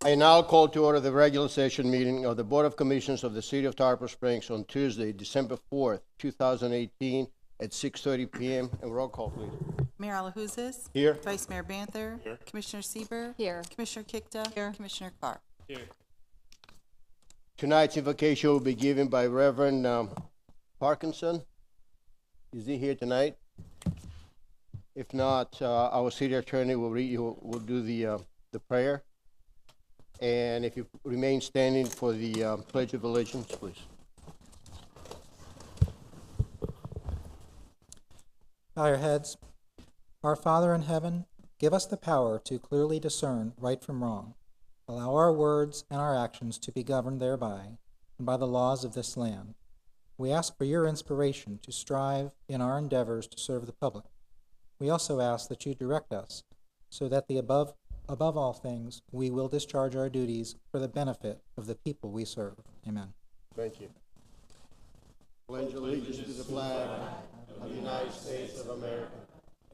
I now call to order the regular session meeting of the Board of Commissioners of the City of Tarpon Springs on Tuesday, December 4th, 2018 at 6:30 p.m. And roll call, please. Mayor Alahouzes? Here. Vice Mayor Banther? Here. Commissioner Sieber, Here. Commissioner Kikta? Here. Commissioner Carr? Tonight's invocation will be given by Reverend Parkinson. Is he here tonight? If not, our city attorney will do the prayer. And if you remain standing for the Pledge of Allegiance, please. Bow your heads. Our Father in heaven, give us the power to clearly discern right from wrong. Allow our words and our actions to be governed thereby and by the laws of this land. We ask for your inspiration to strive in our endeavors to serve the public. We also ask that you direct us so that above all things, we will discharge our duties for the benefit of the people we serve. Amen. Thank you. Pledge allegiance to the flag of the United States of America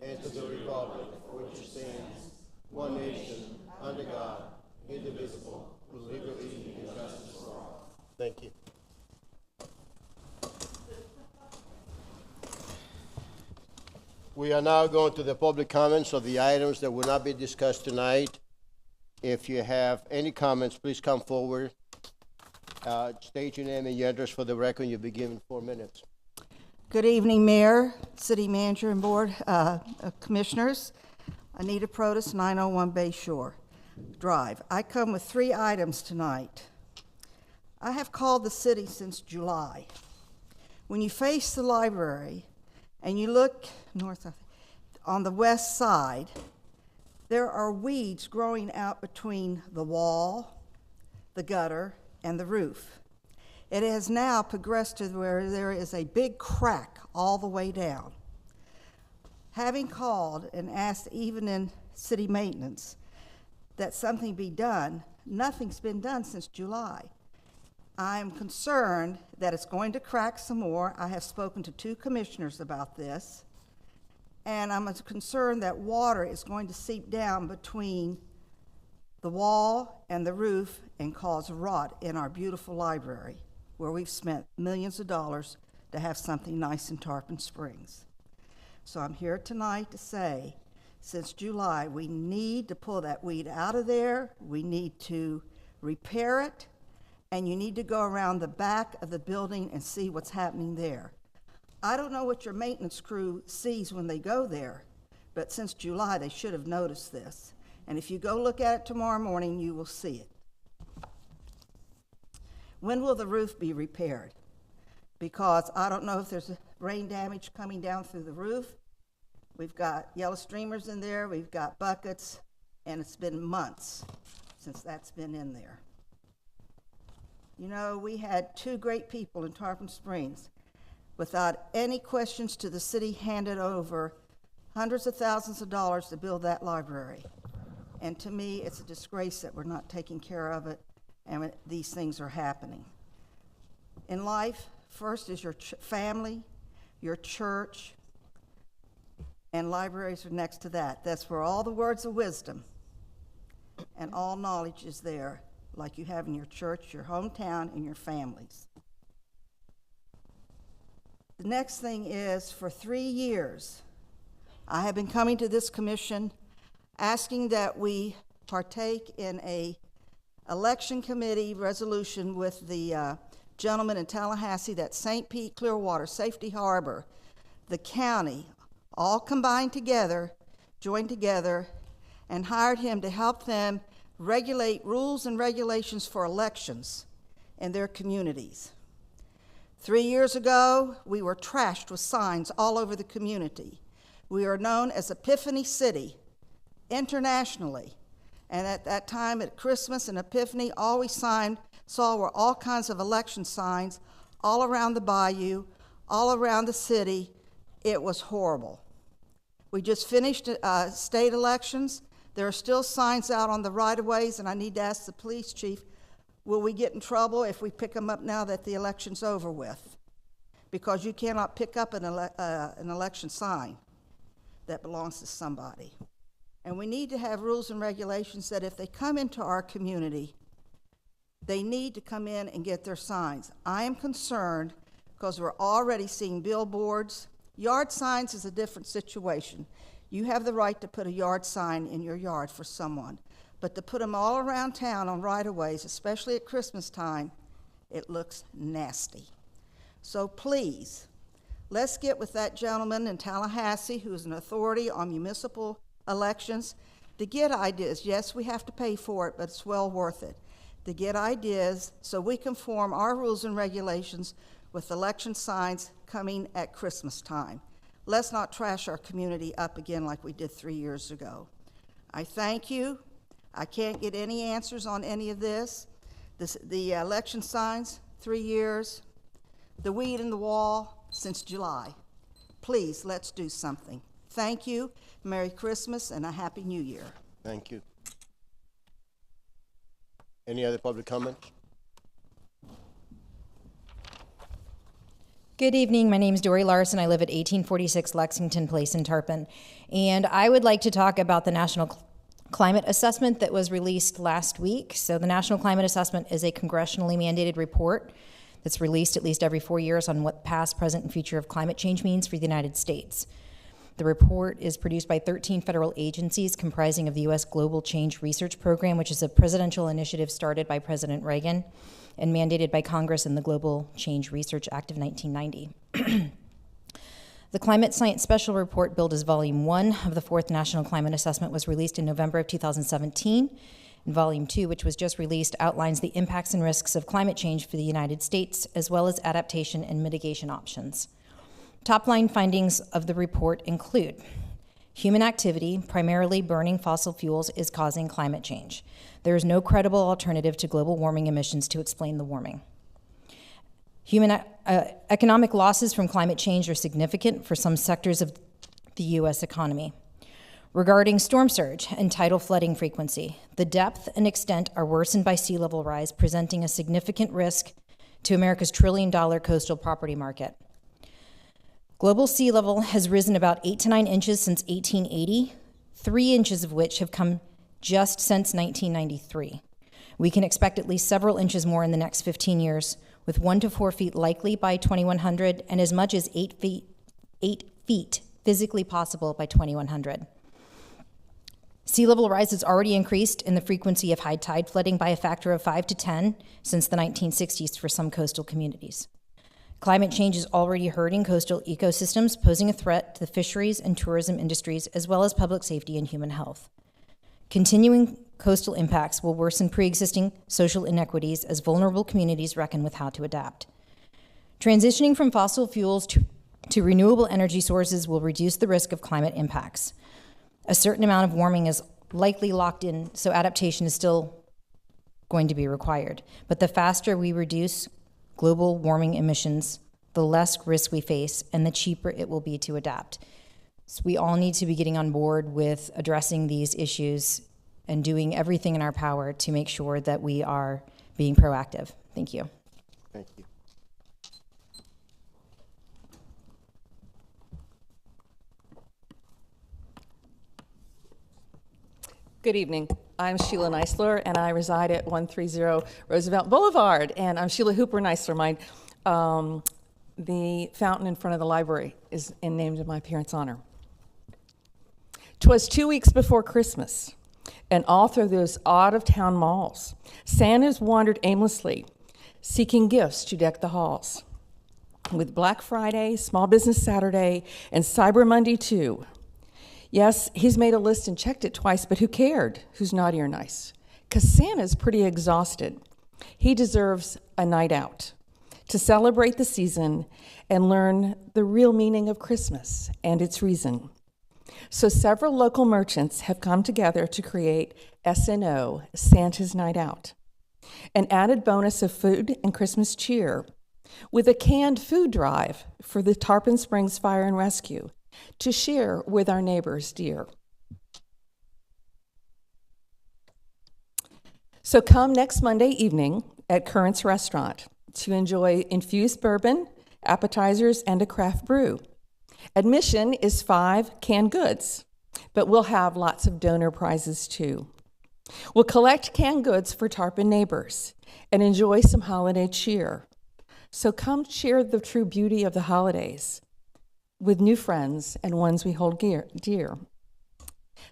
and to the republic for which it stands, one nation, under God, indivisible, with liberty and justice for all. Thank you. We are now going to the public comments of the items that will not be discussed tonight. If you have any comments, please come forward. State your name and your address for the record. You'll be given 4 minutes. Good evening, Mayor, City Manager, and Board Commissioners. Anita Protas, 901 Bay Shore Drive. I come with 3 items tonight. I have called the city since July. When you face the library and you look north on the west side, there are weeds growing out between the wall, the gutter, and the roof. It has now progressed to where there is a big crack all the way down. Having called and asked even in city maintenance that something be done, nothing's been done since July. I'm concerned that it's going to crack some more. I have spoken to 2 commissioners about this, and I'm concerned that water is going to seep down between the wall and the roof and cause rot in our beautiful library, where we've spent millions of dollars to have something nice in Tarpon Springs. So I'm here tonight to say, since July, we need to pull that weed out of there, we need to repair it, and you need to go around the back of the building and see what's happening there. I don't know what your maintenance crew sees when they go there, but since July, they should have noticed this. And if you go look at it tomorrow morning, you will see it. When will the roof be repaired? Because I don't know if there's rain damage coming down through the roof. We've got yellow streamers in there, we've got buckets, and it's been months since that's been in there. You know, we had 2 great people in Tarpon Springs, without any questions to the city, handed over hundreds of thousands of dollars to build that library. And to me, it's a disgrace that we're not taking care of it, and these things are happening. In life, first is your family, your church, and libraries are next to that. That's where all the words of wisdom and all knowledge is there, like you have in your church, your hometown, and your families. The next thing is, for 3 years, I have been coming to this commission asking that we partake in a election committee resolution with the gentleman in Tallahassee that St. Pete, Clearwater, Safety Harbor, the county, all combined together, joined together, and hired him to help them regulate rules and regulations for elections in their communities. 3 years ago, we were trashed with signs all over the community. We are known as Epiphany City internationally. And at that time, at Christmas and Epiphany, all we saw were all kinds of election signs all around the bayou, all around the city. It was horrible. We just finished state elections. There are still signs out on the right-of-ways, and I need to ask the police chief, will we get in trouble if we pick them up now that the election's over with? Because you cannot pick up an election sign that belongs to somebody. And we need to have rules and regulations that if they come into our community, they need to come in and get their signs. I am concerned because we're already seeing billboards. Yard signs is a different situation. You have the right to put a yard sign in your yard for someone. But to put them all around town on right-of-ways, especially at Christmas time, it looks nasty. So please, let's get with that gentleman in Tallahassee who's an authority on municipal elections to get ideas. Yes, we have to pay for it, but it's well worth it. To get ideas so we can form our rules and regulations with election signs coming at Christmas time. Let's not trash our community up again like we did 3 years ago. I thank you. I can't get any answers on any of this. The election signs, 3 years. The weed in the wall since July. Please, let's do something. Thank you. Merry Christmas and a Happy New Year. Thank you. Any other public comments? Good evening. My name is Dory Larson. I live at 1846 Lexington Place in Tarpon. And I would like to talk about the National Climate Assessment that was released last week. So the National Climate Assessment is a congressionally mandated report that's released at least every 4 years on what past, present, and future of climate change means for the United States. The report is produced by 13 federal agencies comprising of the U.S. Global Change Research Program, which is a presidential initiative started by President Reagan and mandated by Congress in the Global Change Research Act of 1990. The Climate Science Special Report, billed as Volume 1 of the 4th National Climate Assessment, was released in November of 2017. And Volume 2, which was just released, outlines the impacts and risks of climate change for the United States, as well as adaptation and mitigation options. Top-line findings of the report include human activity, primarily burning fossil fuels, is causing climate change. There is no credible alternative to global warming emissions to explain the warming. Economic losses from climate change are significant for some sectors of the U.S. economy. Regarding storm surge and tidal flooding frequency, the depth and extent are worsened by sea level rise, presenting a significant risk to America's trillion-dollar coastal property market. Global sea level has risen about 8 to 9 inches since 1880, 3 inches of which have come just since 1993. We can expect at least several inches more in the next 15 years, with 1 to 4 feet likely by 2100 and as much as 8 feet physically possible by 2100. Sea level rise has already increased in the frequency of high tide flooding by a factor of 5 to 10 since the 1960s for some coastal communities. Climate change is already hurting coastal ecosystems, posing a threat to the fisheries and tourism industries, as well as public safety and human health. Continuing coastal impacts will worsen pre-existing social inequities as vulnerable communities reckon with how to adapt. Transitioning from fossil fuels to renewable energy sources will reduce the risk of climate impacts. A certain amount of warming is likely locked in, so adaptation is still going to be required. But the faster we reduce global warming emissions, the less risk we face, and the cheaper it will be to adapt. So we all need to be getting on board with addressing these issues and doing everything in our power to make sure that we are being proactive. Thank you. Thank you. Good evening. I'm Sheila Neisler, and I reside at 130 Roosevelt Boulevard. And I'm Sheila Hooper Neisler. The fountain in front of the library is named in my parents' honor. 'Twas 2 weeks before Christmas, and all through those out-of-town malls, Santas wandered aimlessly, seeking gifts to deck the halls. With Black Friday, Small Business Saturday, and Cyber Monday too. Yes, he's made a list and checked it twice, but who cared who's naughty or nice? Because Santa's pretty exhausted. He deserves a night out to celebrate the season and learn the real meaning of Christmas and its reason. So several local merchants have come together to create SNO, Santa's Night Out, an added bonus of food and Christmas cheer, with a canned food drive for the Tarpon Springs Fire and Rescue, to share with our neighbors dear. So come next Monday evening at Currents Restaurant to enjoy infused bourbon, appetizers, and a craft brew. Admission is 5 canned goods, but we'll have lots of donor prizes too. We'll collect canned goods for Tarpon neighbors and enjoy some holiday cheer. So come share the true beauty of the holidays with new friends and ones we hold dear.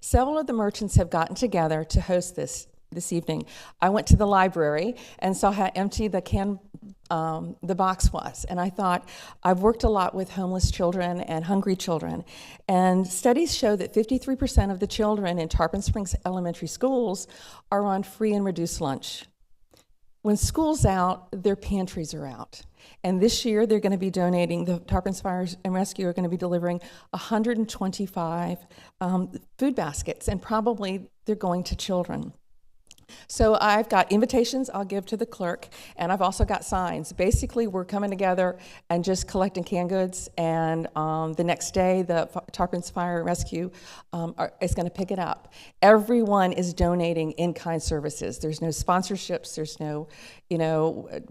Several of the merchants have gotten together to host this evening. I went to the library and saw how empty the box was, and I thought, I've worked a lot with homeless children and hungry children, and studies show that 53% of the children in Tarpon Springs elementary schools are on free and reduced lunch. When school's out, their pantries are out. And this year, they're going to be donating, the Tarpon Fire and Rescue are going to be delivering 125 food baskets, and probably they're going to children. So I've got invitations I'll give to the clerk, and I've also got signs. Basically, we're coming together and just collecting canned goods, and the next day, the Tarpon Fire and Rescue is going to pick it up. Everyone is donating in-kind services. There's no sponsorships. There's no,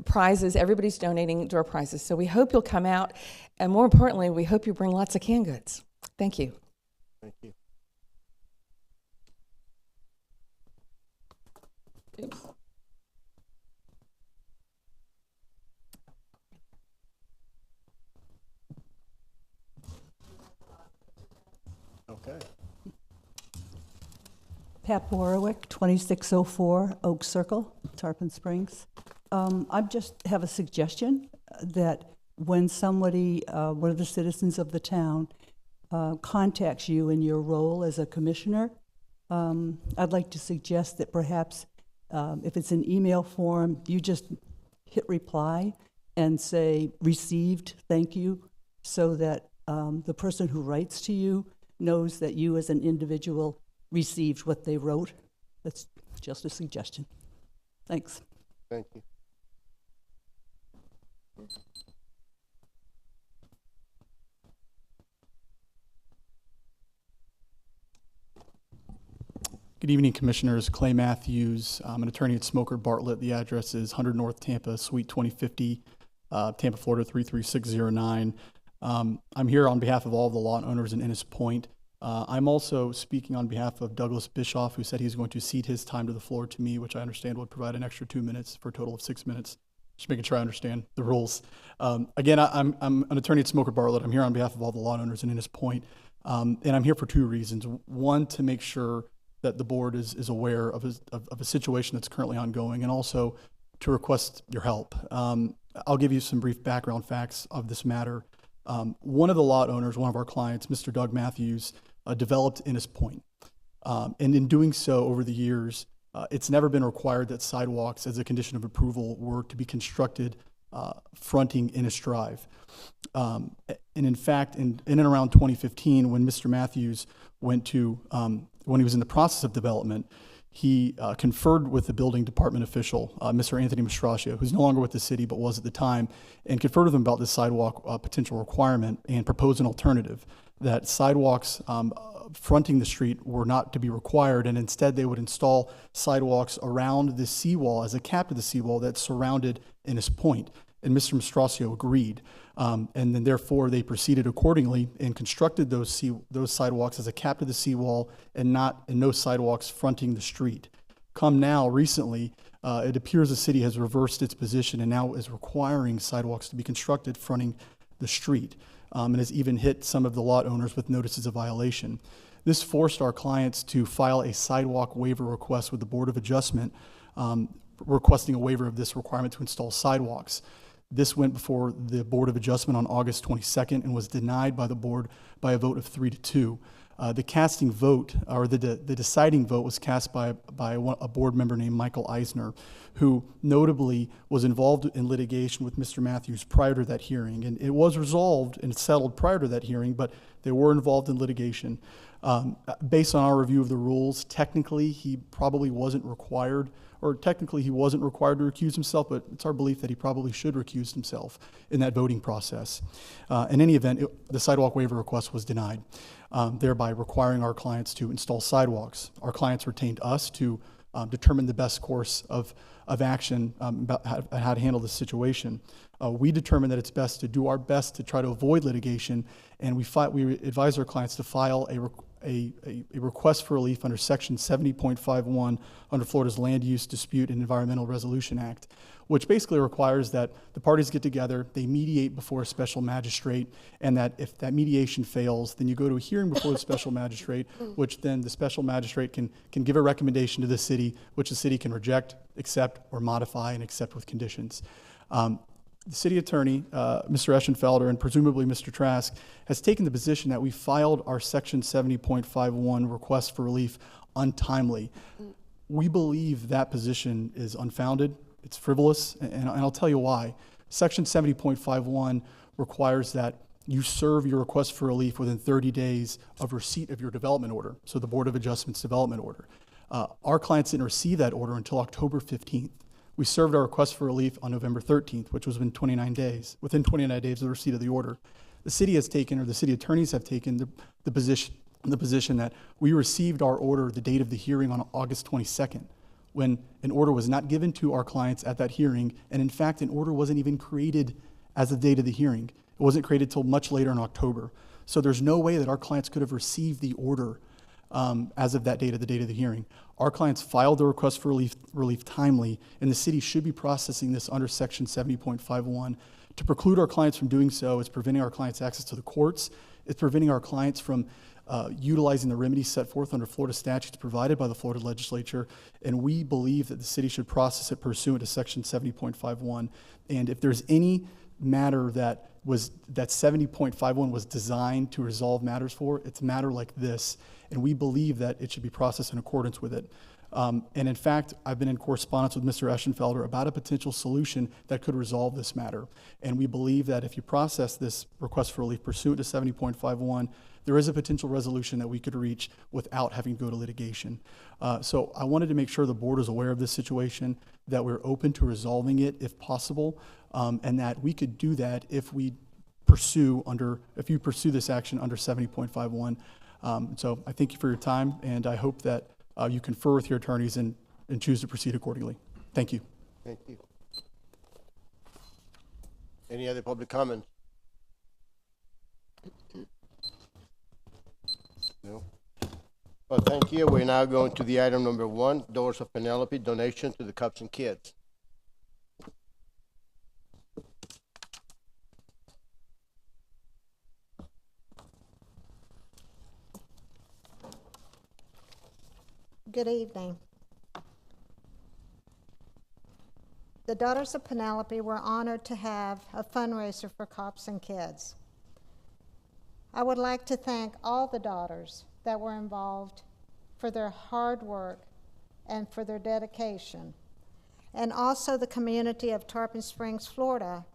prizes. Everybody's donating door prizes. So we hope you'll come out, and more importantly, we hope you bring lots of canned goods. Thank you. Thank you. Oops. Okay. Pat Borowick, 2604 Oak Circle, Tarpon Springs. I just have a suggestion that when somebody, one of the citizens of the town, contacts you in your role as a commissioner, I'd like to suggest that perhaps if it's an email form, you just hit reply and say, received, thank you, so that the person who writes to you knows that you as an individual received what they wrote. That's just a suggestion. Thanks. Thank you. Good evening, Commissioners. Clay Matthews. I'm an attorney at Smoker Bartlett. The address is 100 North Tampa, Suite 2050, Tampa, Florida 33609. I'm here on behalf of all of the lot owners in Innis Point. I'm also speaking on behalf of Douglas Bischoff, who said he's going to cede his time to the floor to me, which I understand would provide an extra 2 minutes for a total of 6 minutes. Just making sure I understand the rules. Again, I'm an attorney at Smoker Bartlett. I'm here on behalf of all the lot owners in Innis Point, and I'm here for two reasons. One, to make sure that the board is aware of a situation that's currently ongoing, and also to request your help. I'll give you some brief background facts of this matter. One of the lot owners, one of our clients, Mr. Doug Matthews, developed Innis Point. And in doing so over the years, it's never been required that sidewalks as a condition of approval were to be constructed fronting Innis Drive. And in fact, in and around 2015, when Mr. Matthews went to, when he was in the process of development, he conferred with the building department official, Mr. Anthony Mastraccio, who's no longer with the city but was at the time, and conferred with him about this sidewalk potential requirement and proposed an alternative that sidewalks fronting the street were not to be required, and instead they would install sidewalks around the seawall as a cap to the seawall that surrounded Innis Point. And Mr. Mastraccio agreed. And then therefore they proceeded accordingly and constructed those sidewalks as a cap to the seawall and no sidewalks fronting the street. Come now, recently, it appears the city has reversed its position and now is requiring sidewalks to be constructed fronting the street, and has even hit some of the lot owners with notices of violation. This forced our clients to file a sidewalk waiver request with the Board of Adjustment, requesting a waiver of this requirement to install sidewalks. This went before the Board of Adjustment on August 22nd and was denied by the board by a vote of 3-2. The casting vote, or the deciding vote, was cast by a board member named Michael Eisner, who notably was involved in litigation with Mr. Matthews prior to that hearing. And it was resolved and settled prior to that hearing, but they were involved in litigation. Based on our review of the rules, technically he probably wasn't required, or technically he wasn't required to recuse himself, but it's our belief that he probably should recuse himself in that voting process. In any event, the sidewalk waiver request was denied, thereby requiring our clients to install sidewalks. Our clients retained us to determine the best course of action about how to handle this situation. We determined that it's best to do our best to try to avoid litigation, and we advise our clients to file a request for relief under Section 70.51 under Florida's Land Use Dispute and Environmental Resolution Act, which basically requires that the parties get together, they mediate before a special magistrate, and that if that mediation fails, then you go to a hearing before the special magistrate, which then the special magistrate can give a recommendation to the city, which the city can reject, accept, or modify and accept with conditions. The city attorney, Mr. Eschenfelder, and presumably Mr. Trask, has taken the position that we filed our Section 70.51 request for relief untimely. We believe that position is unfounded, it's frivolous, and I'll tell you why. Section 70.51 requires that you serve your request for relief within 30 days of receipt of your development order, so the Board of Adjustment's development order. Our clients didn't receive that order until October 15th. We served our request for relief on November 13th, which was within 29 days of the receipt of the order. The city has taken, or the city attorneys have taken, the position that we received our order the date of the hearing on August 22nd, when an order was not given to our clients at that hearing, and in fact, an order wasn't even created as of the date of the hearing. It wasn't created till much later in October. So there's no way that our clients could have received the order as of that date, of the date of the hearing. Our clients filed the request for relief timely, and the city should be processing this under Section 70.51. To preclude our clients from doing so is preventing our clients' access to the courts. It's preventing our clients from utilizing the remedies set forth under Florida statutes provided by the Florida legislature, and we believe that the city should process it pursuant to Section 70.51. And if there's any matter that 70.51 was designed to resolve matters for, it's a matter like this, and we believe that it should be processed in accordance with it. And in fact, I've been in correspondence with Mr. Eschenfelder about a potential solution that could resolve this matter. And we believe that if you process this request for relief pursuant to 70.51, there is a potential resolution that we could reach without having to go to litigation. So I wanted to make sure the board is aware of this situation, that we're open to resolving it if possible, and that we could do that if you pursue this action under 70.51. So I thank you for your time, and I hope that you confer with your attorneys and choose to proceed accordingly. Thank you. Thank you. Any other public comments? No? Well, thank you. We're now going to the item number 1, Doors of Penelope, donation to the Cubs and Kids. Good evening. The Daughters of Penelope were honored to have a fundraiser for Cops and Kids. I would like to thank all the daughters that were involved for their hard work and for their dedication, and also the community of Tarpon Springs, Florida,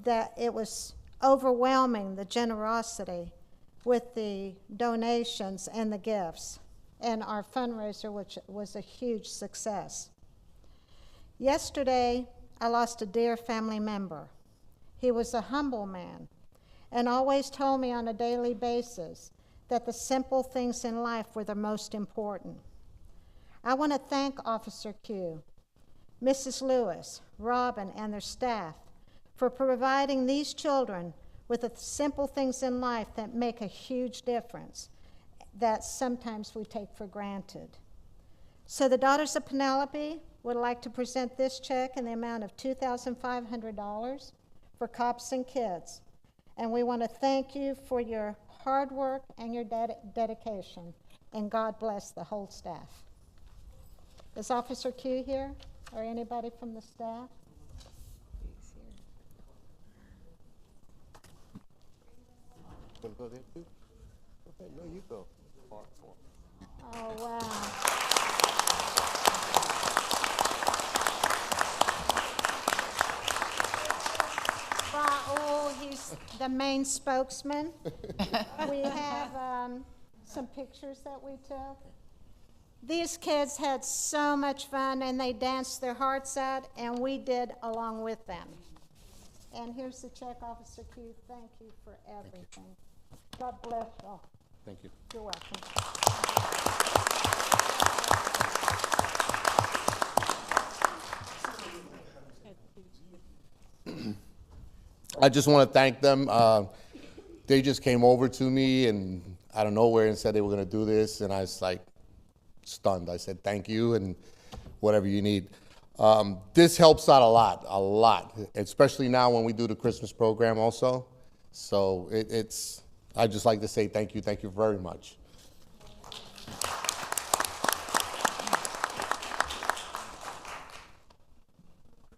that it was overwhelming, the generosity with the donations and the gifts, and our fundraiser, which was a huge success. Yesterday, I lost a dear family member. He was a humble man and always told me on a daily basis that the simple things in life were the most important. I want to thank Officer Q, Mrs. Lewis, Robin, and their staff for providing these children with the simple things in life that make a huge difference, that sometimes we take for granted. So the Daughters of Penelope would like to present this check in the amount of $2,500 for Cops and Kids. And we want to thank you for your hard work and your dedication. And God bless the whole staff. Is Officer Q here, or anybody from the staff? He's here. Want to go there too? Okay, no, you go. Oh, wow. Raul, he's the main spokesman. We have some pictures that we took. These kids had so much fun, and they danced their hearts out, and we did along with them. And here's the check, Officer Q. Thank you for everything. God bless y'all. Thank you. You're welcome. I just want to thank them. They just came over to me and out of nowhere and said they were going to do this, and I was like stunned. I said, thank you, and whatever you need. This helps out a lot, especially now when we do the Christmas program also. So I'd just like to say thank you very much.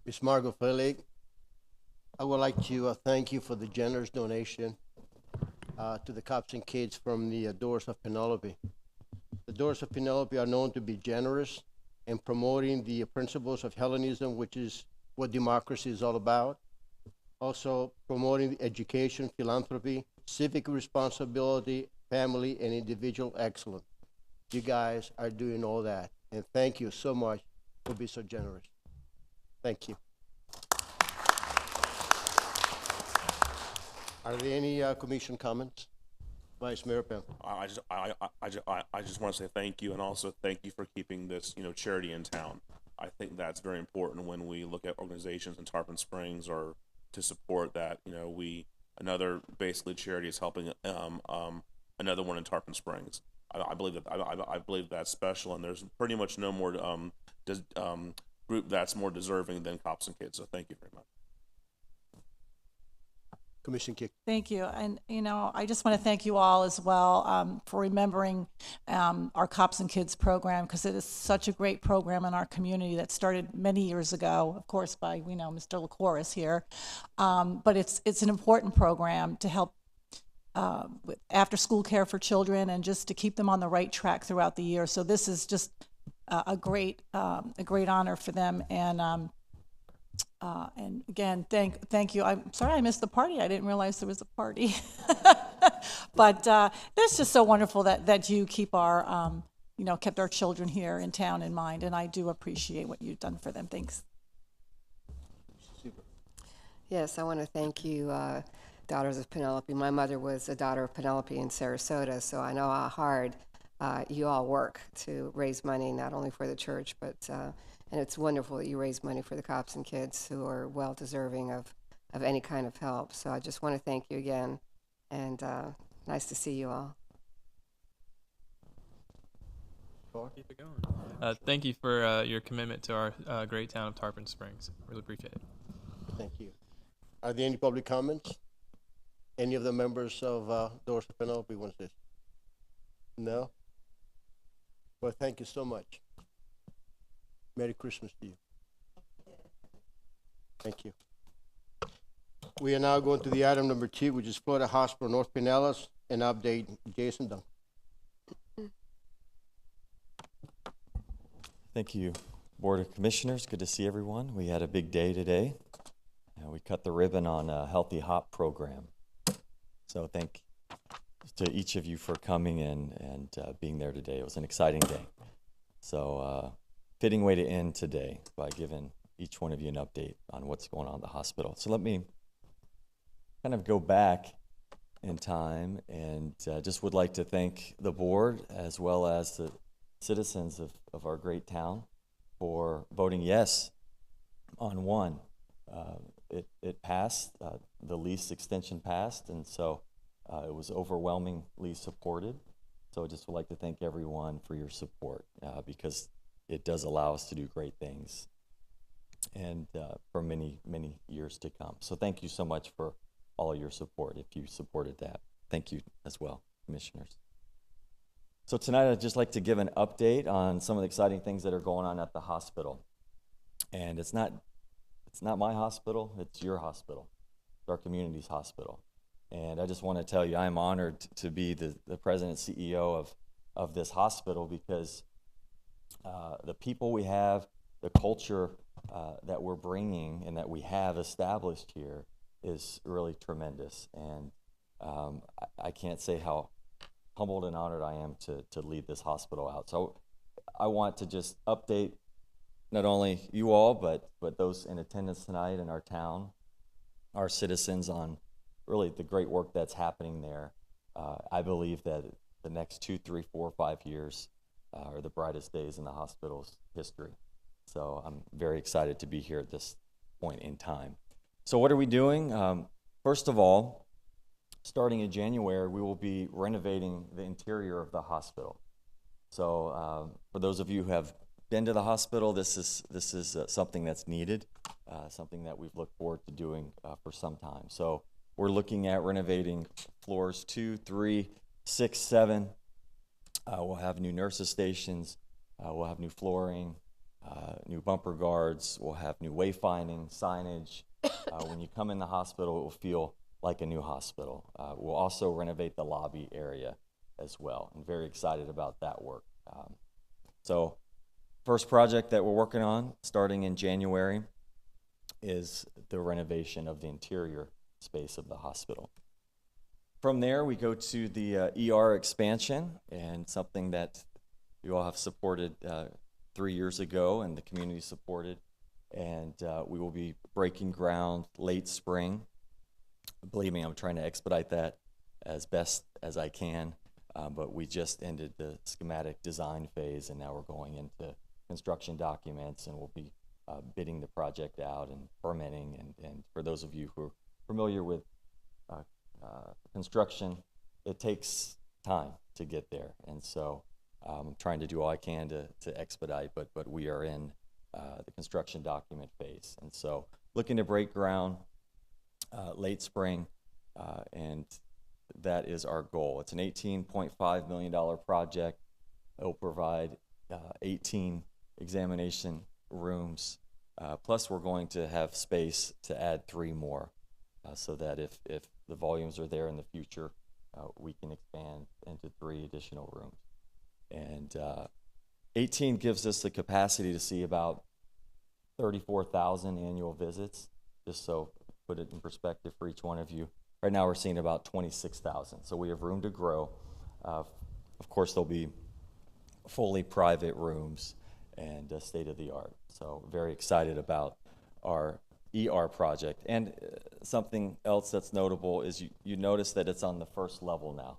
Ms. Margot Felig, I would like to thank you for the generous donation to the Cops and Kids from the Doors of Penelope. The Doors of Penelope are known to be generous in promoting the principles of Hellenism, which is what democracy is all about. Also promoting education, philanthropy, civic responsibility, family, and individual excellence. You guys are doing all that, and thank you so much for being so generous. Thank you. Are there any commission comments? Vice Mayor Pem. I just want to say thank you, and also thank you for keeping this, charity in town. I think that's very important when we look at organizations in Tarpon Springs or to support that. Another basically charity is helping another one in Tarpon Springs. I believe that I believe that's special, and there's pretty much no more group that's more deserving than Cops and Kids. So thank you very much. Commission Kick. Thank you. And, I just want to thank you all as well for remembering our Cops and Kids program, because it is such a great program in our community that started many years ago, of course, by, Mr. LaCouris here. But it's an important program to help with after-school care for children and just to keep them on the right track throughout the year. So this is just a great honor for them. And again, thank you. I'm sorry I missed the party. I didn't realize there was a party. But it's just so wonderful that you keep our, kept our children here in town in mind. And I do appreciate what you've done for them. Thanks. Yes, I want to thank you, Daughters of Penelope. My mother was a daughter of Penelope in Sarasota, so I know how hard you all work to raise money, not only for the church, but and it's wonderful that you raise money for the Cops and Kids who are well deserving of any kind of help. So I just want to thank you again, and nice to see you all. Keep it going. Thank you for your commitment to our great town of Tarpon Springs. Really appreciate it. Thank you. Are there any public comments? Any of the members of Doors of Penelope wants this? No? Well, thank you so much. Merry Christmas to you. Thank you. We are now going to the item number 2, which is Florida Hospital North Pinellas, an update. Jason Dunn. Thank you, Board of Commissioners. Good to see everyone. We had a big day today. We cut the ribbon on a Healthy Hop program. So thank to each of you for coming in and being there today. It was an exciting day. So fitting way to end today by giving each one of you an update on what's going on at the hospital. So let me kind of go back in time, and just would like to thank the board as well as the citizens of our great town for voting yes on one. It passed, the lease extension passed, and so it was overwhelmingly supported. So I just would like to thank everyone for your support because it does allow us to do great things and for many, many years to come. So thank you so much for all of your support if you supported that. Thank you as well, commissioners. So tonight I'd just like to give an update on some of the exciting things that are going on at the hospital. And it's not my hospital, it's your hospital. It's our community's hospital. And I just want to tell you, I'm honored to be the president and CEO of this hospital because the people we have, the culture that we're bringing and that we have established here is really tremendous. And I can't say how humbled and honored I am to lead this hospital out. So I want to just update not only you all, but those in attendance tonight in our town, our citizens, on really the great work that's happening there. I believe that the next 2, 3, 4, 5 years are the brightest days in the hospital's history. So I'm very excited to be here at this point in time. So what are we doing? First of all, starting in January, we will be renovating the interior of the hospital. So for those of you who have been to the hospital, this is something that's needed, something that we've looked forward to doing for some time. So we're looking at renovating floors 2, 3, 6, 7. We'll have new nurses stations. We'll have new flooring, new bumper guards. We'll have new wayfinding, signage. When you come in the hospital, it will feel like a new hospital. We'll also renovate the lobby area as well. I'm very excited about that work. So first project that we're working on starting in January is the renovation of the interior space of the hospital. From there, we go to the ER expansion, and something that you all have supported 3 years ago and the community supported, and we will be breaking ground late spring. Believe me, I'm trying to expedite that as best as I can, but we just ended the schematic design phase, and now we're going into construction documents, and we'll be bidding the project out and permitting. And for those of you who are familiar with construction, it takes time to get there, and so I'm trying to do all I can to expedite, but we are in the construction document phase, and so looking to break ground late spring, and that is our goal. It's an $18.5 million project. It will provide 18 examination rooms, plus we're going to have space to add 3 more, so that if the volumes are there in the future, we can expand into 3 additional rooms. And 18 gives us the capacity to see about 34,000 annual visits, just so put it in perspective for each one of you. Right now we're seeing about 26,000, so we have room to grow. Of course, there'll be fully private rooms and state-of-the-art. So very excited about our ER project. And something else that's notable is you notice that it's on the first level now.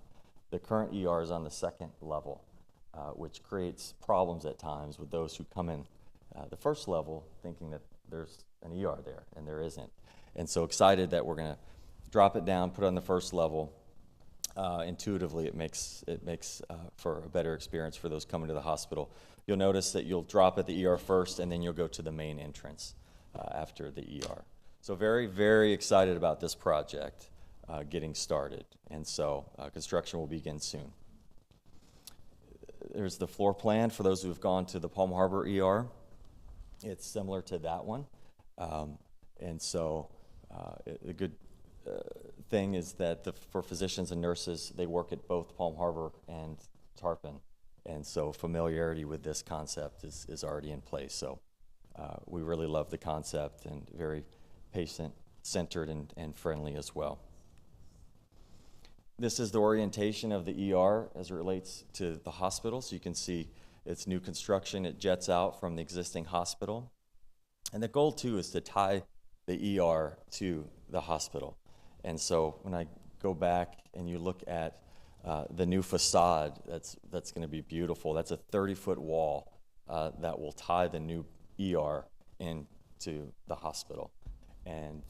The current ER is on the second level, which creates problems at times with those who come in the first level thinking that there's an ER there, and there isn't. And so excited that we're going to drop it down, put it on the first level. Intuitively, it makes for a better experience for those coming to the hospital. You'll notice that you'll drop at the ER first, and then you'll go to the main entrance after the ER. So very, very excited about this project getting started. And so construction will begin soon. There's the floor plan for those who have gone to the Palm Harbor ER. It's similar to that one. And so the good thing is that for physicians and nurses, they work at both Palm Harbor and Tarpon. And so familiarity with this concept is already in place. So we really love the concept, and very patient-centered and friendly as well. This is the orientation of the ER as it relates to the hospital. So you can see it's new construction. It jets out from the existing hospital. And the goal, too, is to tie the ER to the hospital. And so when I go back and you look at the new facade, that's going to be beautiful. That's a 30-foot wall that will tie the new ER into the hospital. And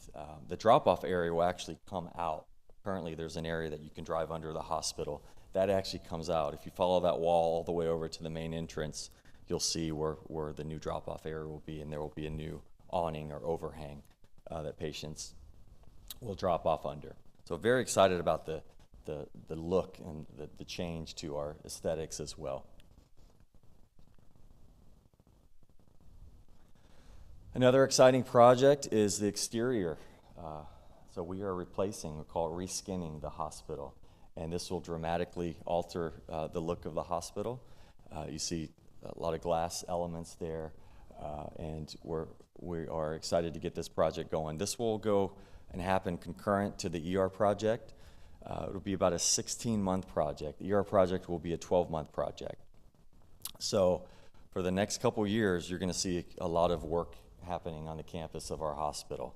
the drop-off area will actually come out. Currently, there's an area that you can drive under the hospital. That actually comes out. If you follow that wall all the way over to the main entrance, you'll see where the new drop-off area will be, and there will be a new awning or overhang that patients will drop off under. So very excited about the look and the change to our aesthetics as well. Another exciting project is the exterior. So we are replacing, we call it reskinning the hospital. And this will dramatically alter the look of the hospital. You see a lot of glass elements there, and we are excited to get this project going. This will go and happen concurrent to the ER project. It'll be about a 16-month project. The ER project will be a 12-month project. So for the next couple years, you're going to see a lot of work happening on the campus of our hospital.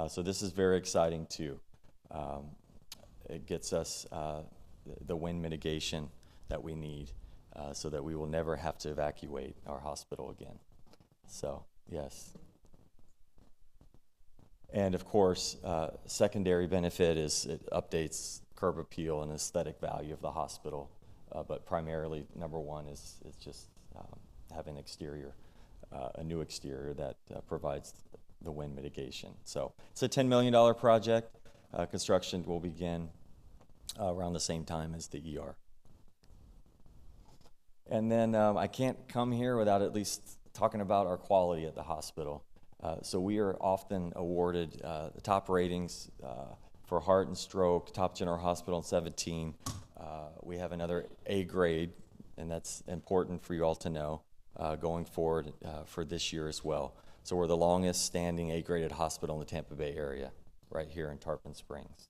So this is very exciting too. It gets us the wind mitigation that we need so that we will never have to evacuate our hospital again. So, yes. And of course, secondary benefit is it updates curb appeal and aesthetic value of the hospital. But primarily, number one is just have an exterior, a new exterior that provides the wind mitigation. So it's a $10 million project. Construction will begin around the same time as the ER. And then I can't come here without at least talking about our quality at the hospital. So we are often awarded the top ratings for heart and stroke, top general hospital in 17. We have another A grade, and that's important for you all to know going forward for this year as well. So we're the longest standing A-graded hospital in the Tampa Bay area, right here in Tarpon Springs.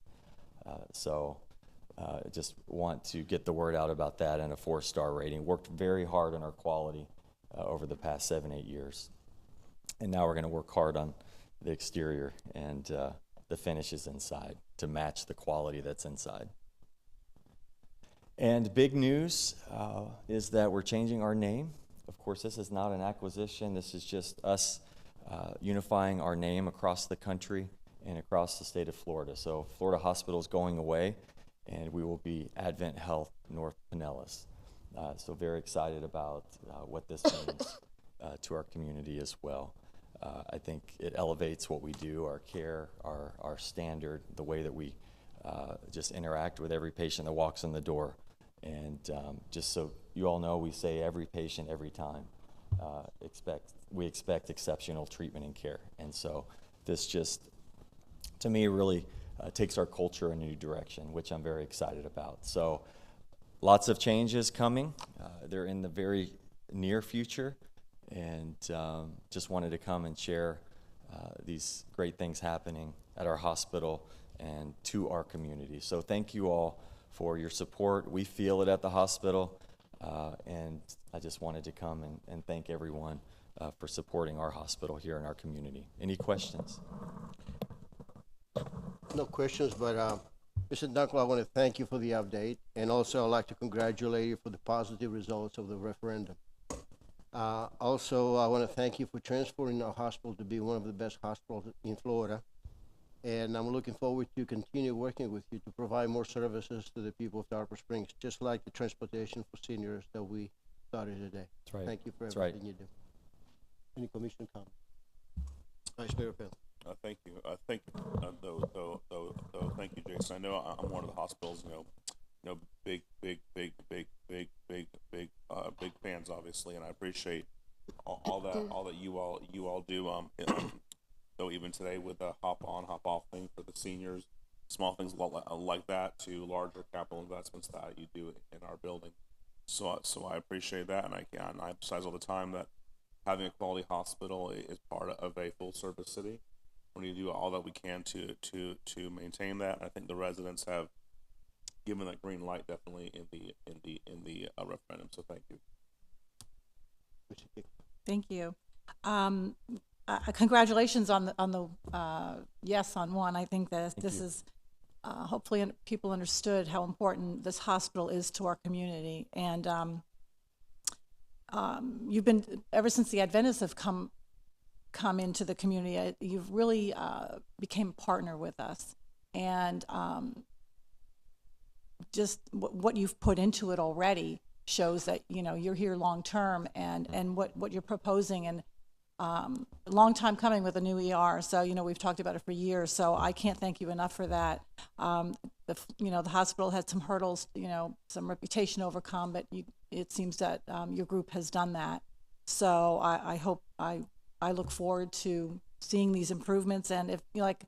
Just want to get the word out about that, and a 4-star rating. Worked very hard on our quality over the past 7-8 years. And now we're going to work hard on the exterior and the finishes inside to match the quality that's inside. And big news is that we're changing our name. Of course, this is not an acquisition. This is just us unifying our name across the country and across the state of Florida. So Florida Hospital is going away, and we will be Advent Health North Pinellas. So very excited about what this means to our community as well. I think it elevates what we do, our care, our standard, the way that we just interact with every patient that walks in the door. And just so you all know, we say every patient, every time. We expect exceptional treatment and care. And so this just, to me, really takes our culture in a new direction, which I'm very excited about. So lots of changes coming. They're in the very near future. And just wanted to come and share these great things happening at our hospital and to our community. So thank you all for your support. We feel it at the hospital, and I just wanted to come and thank everyone for supporting our hospital here in our community. Any questions? No questions, but Mr. Dunkel, I want to thank you for the update, and also I'd like to congratulate you for the positive results of the referendum. Also, I want to thank you for transferring our hospital to be one of the best hospitals in Florida. And I'm looking forward to continue working with you to provide more services to the people of Tarpon Springs, just like the transportation for seniors that we started today. That's right. Thank you for That's everything right. you do. Any commission comments? Vice Mayor Pell. Thank you. Thank you, Jason. I know I'm one of the hospitals, big fans, obviously, and I appreciate all that you all do. So even today with the hop on, hop off thing for the seniors, small things like that to larger capital investments that you do in our building. So I appreciate that, and I emphasize all the time that having a quality hospital is part of a full service city. We need to do all that we can to maintain that. I think the residents have given that green light definitely in the referendum. So thank you. Thank you. Congratulations on the yes on one. I think that this is hopefully people understood how important this hospital is to our community, and you've been, ever since the Adventists have come into the community, you've really became a partner with us, and just what you've put into it already shows that you're here long term, and what you're proposing, and long time coming with a new ER. So we've talked about it for years. So I can't thank you enough for that. The hospital had some hurdles, some reputation to overcome, but it seems that your group has done that. So I hope I look forward to seeing these improvements. And if like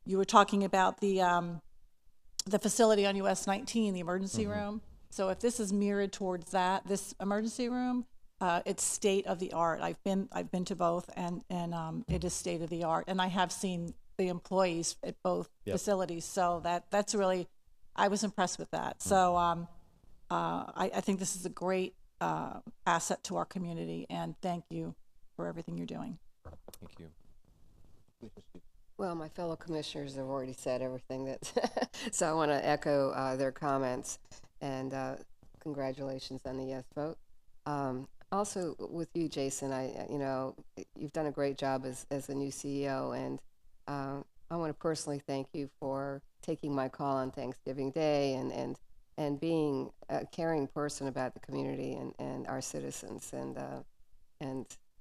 you were talking about the facility on US 19, the emergency room. So if this is mirrored towards that, this emergency room, it's state of the art. I've been to both, and it is state of the art. And I have seen the employees at both facilities. So that's really, I was impressed with that. So I think this is a great asset to our community, and thank you for everything you're doing. Thank you. Well, my fellow commissioners have already said everything that, so I want to echo their comments, and congratulations on the yes vote. Also, with you, Jason, you've done a great job as the new CEO, and I want to personally thank you for taking my call on Thanksgiving Day and being a caring person about the community and our citizens and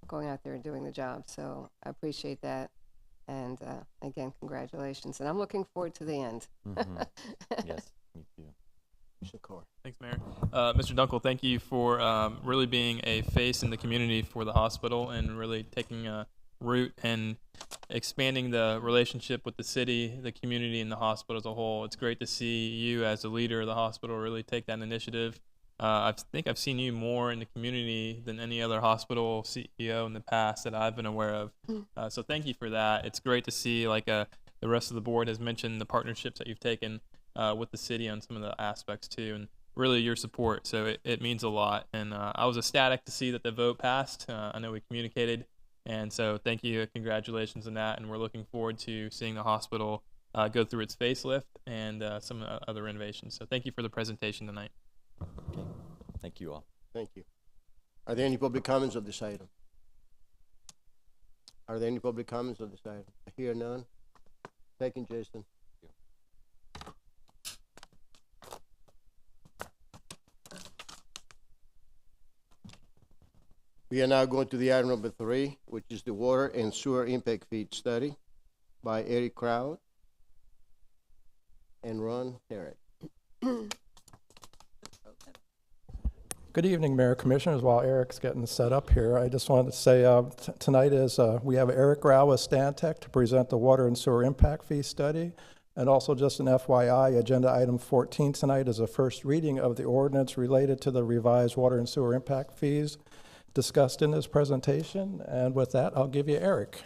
going out there and doing the job. So I appreciate that. And again, congratulations. And I'm looking forward to the end. Yes, me too. Thanks, Mayor. Mr. Dunkel, thank you for really being a face in the community for the hospital and really taking a root and expanding the relationship with the city, the community, and the hospital as a whole. It's great to see you as a leader of the hospital really take that initiative. I think I've seen you more in the community than any other hospital CEO in the past that I've been aware of. So thank you for that. It's great to see, like the rest of the board has mentioned, the partnerships that you've taken with the city on some of the aspects too, and really your support. So it means a lot. And I was ecstatic to see that the vote passed. I know we communicated. And so thank you, congratulations on that. And we're looking forward to seeing the hospital go through its facelift and some other renovations. So thank you for the presentation tonight. Okay. Thank you all. Thank you. Are there any public comments on this item? Are there any public comments on this item? I hear none. Thank you, Jason. We are now going to the item number 3, which is the water and sewer impact fee study by Eric Crowd and Ron Tarrant. Good evening, Mayor, Commissioners. While Eric's getting set up here, I just wanted to say tonight is we have Eric Rao with Stantec to present the water and sewer impact fee study. And also just an FYI, agenda item 14 tonight is a first reading of the ordinance related to the revised water and sewer impact fees discussed in this presentation. And with that, I'll give you Eric.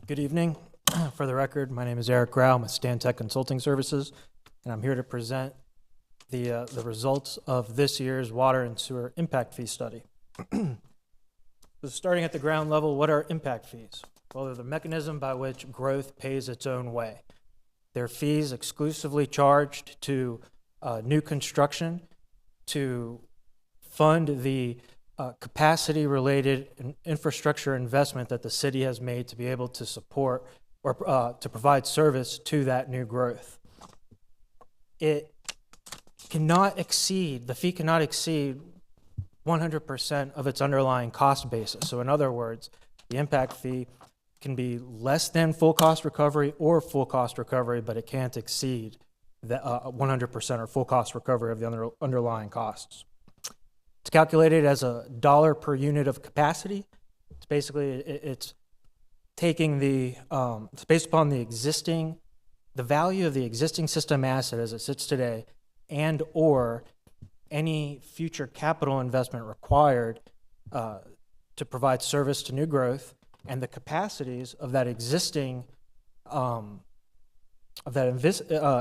Good evening. For the record, my name is Eric Grau. I'm with Stantec Consulting Services, and I'm here to present the results of this year's water and sewer impact fee study. So starting at the ground level, what are impact fees? Well, they're the mechanism by which growth pays its own way. They're fees exclusively charged to new construction to fund the capacity-related infrastructure investment that the city has made to be able to support or to provide service to that new growth. It cannot exceed, the fee cannot exceed 100% of its underlying cost basis. So in other words, the impact fee can be less than full cost recovery or full cost recovery, but it can't exceed the 100% or full cost recovery of the underlying costs. It's calculated as $1 per unit of capacity. It's basically, it's taking it's based upon the value of the existing system asset as it sits today, and or any future capital investment required to provide service to new growth, and the capacities of that existing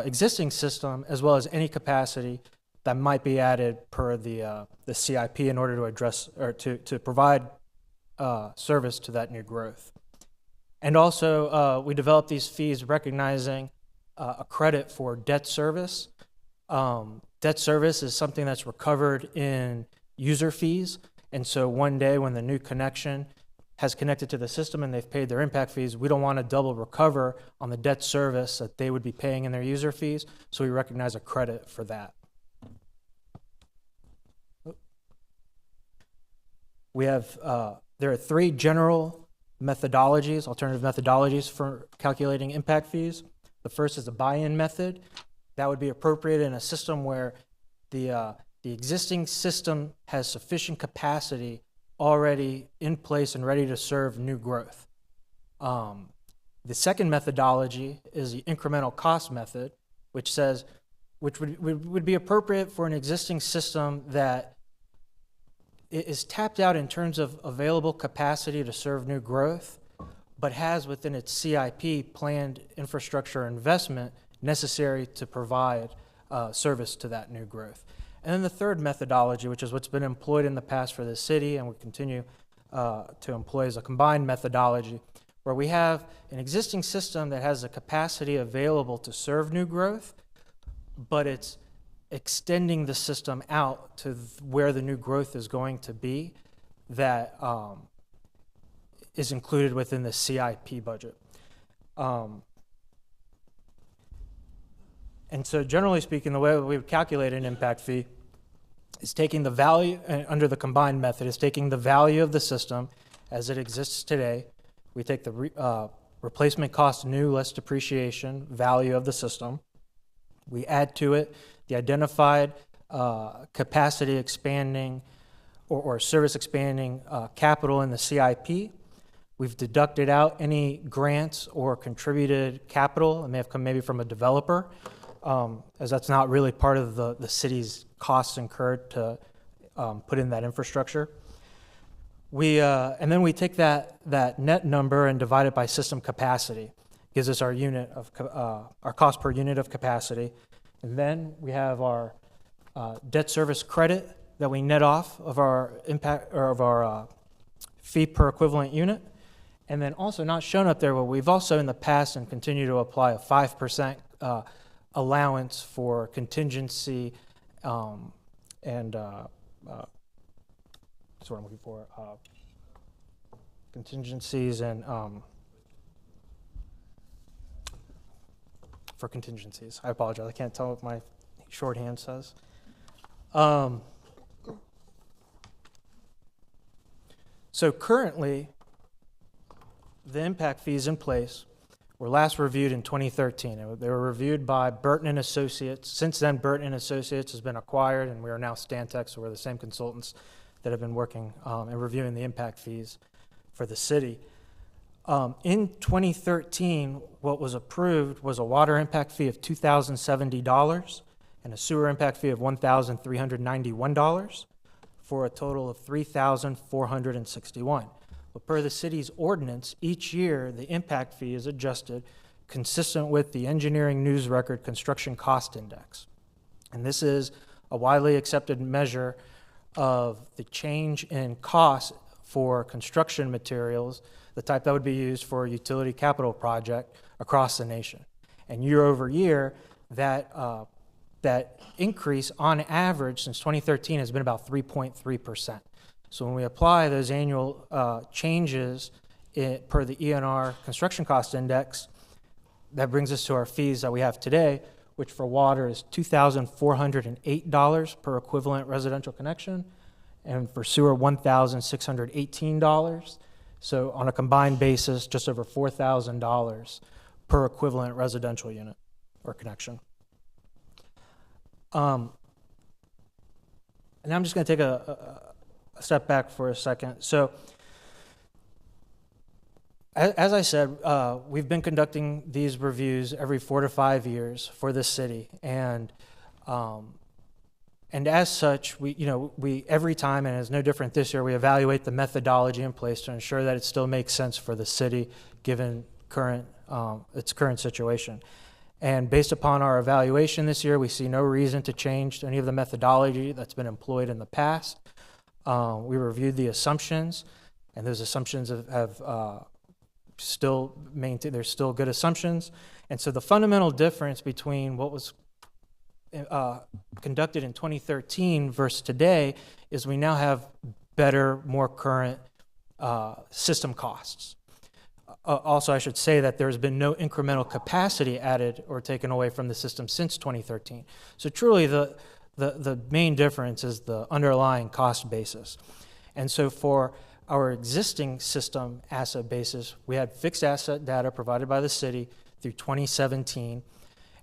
existing system, as well as any capacity that might be added per the CIP in order to address or to provide service to that new growth. And also, we developed these fees recognizing a credit for debt service. Debt service is something that's recovered in user fees, and so one day when the new connection has connected to the system and they've paid their impact fees, we don't want to double recover on the debt service that they would be paying in their user fees, so we recognize a credit for that. We have, there are 3 general methodologies, alternative methodologies for calculating impact fees. The first is the buy-in method. That would be appropriate in a system where the existing system has sufficient capacity already in place and ready to serve new growth. The second methodology is the incremental cost method, which would be appropriate for an existing system that is tapped out in terms of available capacity to serve new growth, but has within its CIP planned infrastructure investment necessary to provide service to that new growth. And then the third methodology, which is what's been employed in the past for the city and we continue to employ, is a combined methodology, where we have an existing system that has the capacity available to serve new growth, but it's extending the system out to where the new growth is going to be, that is included within the CIP budget. And so generally speaking, the way we would calculate an impact fee is taking the value, under the combined method, is taking the value of the system as it exists today. We take the replacement cost new less depreciation value of the system. We add to it the identified capacity expanding or service expanding capital in the CIP. We've deducted out any grants or contributed capital. It may have come maybe from a developer, as that's not really part of the city's costs incurred to put in that infrastructure. And then we take that net number and divide it by system capacity. Gives us our unit of our cost per unit of capacity, and then we have our debt service credit that we net off of our impact or of our fee per equivalent unit, and then also not shown up there, but we've also in the past and continue to apply a 5% allowance for contingency and that's what I'm looking for. Contingencies and for contingencies. I apologize. I can't tell what my shorthand says. So currently, the impact fees in place were last reviewed in 2013. They were reviewed by Burton and Associates. Since then, Burton and Associates has been acquired, and we are now Stantec, so we're the same consultants that have been working and reviewing the impact fees for the city. In 2013, what was approved was a water impact fee of $2,070 and a sewer impact fee of $1,391 for a total of $3,461. But per the city's ordinance, each year the impact fee is adjusted consistent with the Engineering News Record Construction Cost Index. And this is a widely accepted measure of the change in cost for construction materials, the type that would be used for a utility capital project across the nation. And year over year, that increase on average since 2013 has been about 3.3%. So when we apply those annual changes per the ENR Construction Cost Index, that brings us to our fees that we have today, which for water is $2,408 per equivalent residential connection, and for sewer, $1,618. So on a combined basis, just over $4,000 per equivalent residential unit or connection. And I'm just going to take a step back for a second. So as I said, we've been conducting these reviews every 4 to 5 years for this city, and as such, we every time, and it's no different this year, we evaluate the methodology in place to ensure that it still makes sense for the city given its current situation. And based upon our evaluation this year, we see no reason to change any of the methodology that's been employed in the past. We reviewed the assumptions, and those assumptions have still maintained. They're still good assumptions. And so the fundamental difference between what was conducted in 2013 versus today is we now have better, more current system costs. Also, I should say that there's been no incremental capacity added or taken away from the system since 2013. So truly, the main difference is the underlying cost basis. And so for our existing system asset basis, we had fixed asset data provided by the city through 2017,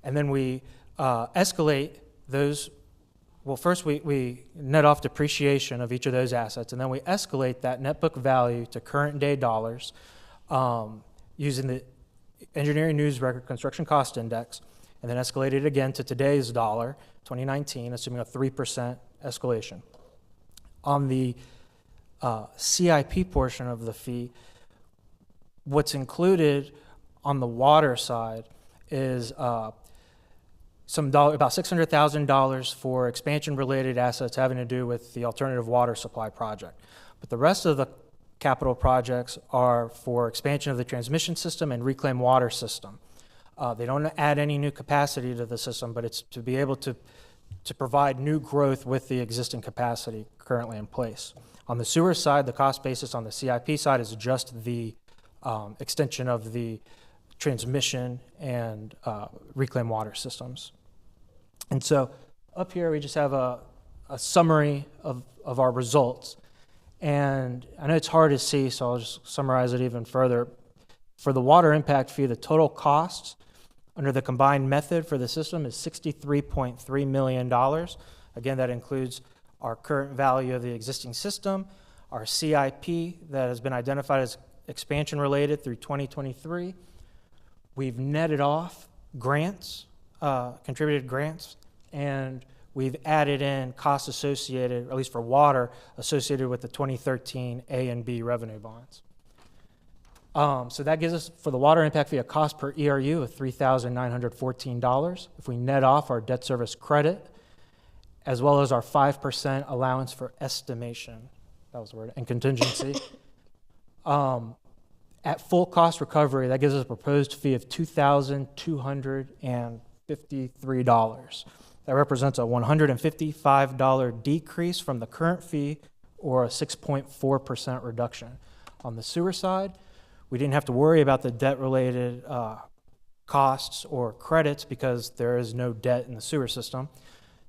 and then we escalate those. Well, first we net off depreciation of each of those assets, and then we escalate that net book value to current day dollars using the Engineering News Record Construction Cost Index, and then escalate it again to today's dollar, 2019, assuming a 3% escalation. On the CIP portion of the fee, what's included on the water side is about $600,000 for expansion-related assets having to do with the alternative water supply project. But the rest of the capital projects are for expansion of the transmission system and reclaimed water system. They don't add any new capacity to the system, but it's to be able to provide new growth with the existing capacity currently in place. On the sewer side, the cost basis on the CIP side is just the extension of the transmission and reclaimed water systems. And so up here we just have a summary of our results. And I know it's hard to see, so I'll just summarize it even further. For the water impact fee, the total costs under the combined method for the system is $63.3 million. Again, that includes our current value of the existing system, our CIP that has been identified as expansion related through 2023. We've netted off grants, contributed grants, and we've added in costs associated, at least for water, associated with the 2013 A and B revenue bonds. So that gives us, for the water impact fee, a cost per ERU of $3,914. If we net off our debt service credit, as well as our 5% allowance for estimation, that was the word, and contingency, at full cost recovery, that gives us a proposed fee of $2,253. That represents a $155 decrease from the current fee, or a 6.4% reduction. On the sewer side, we didn't have to worry about the debt-related costs or credits because there is no debt in the sewer system.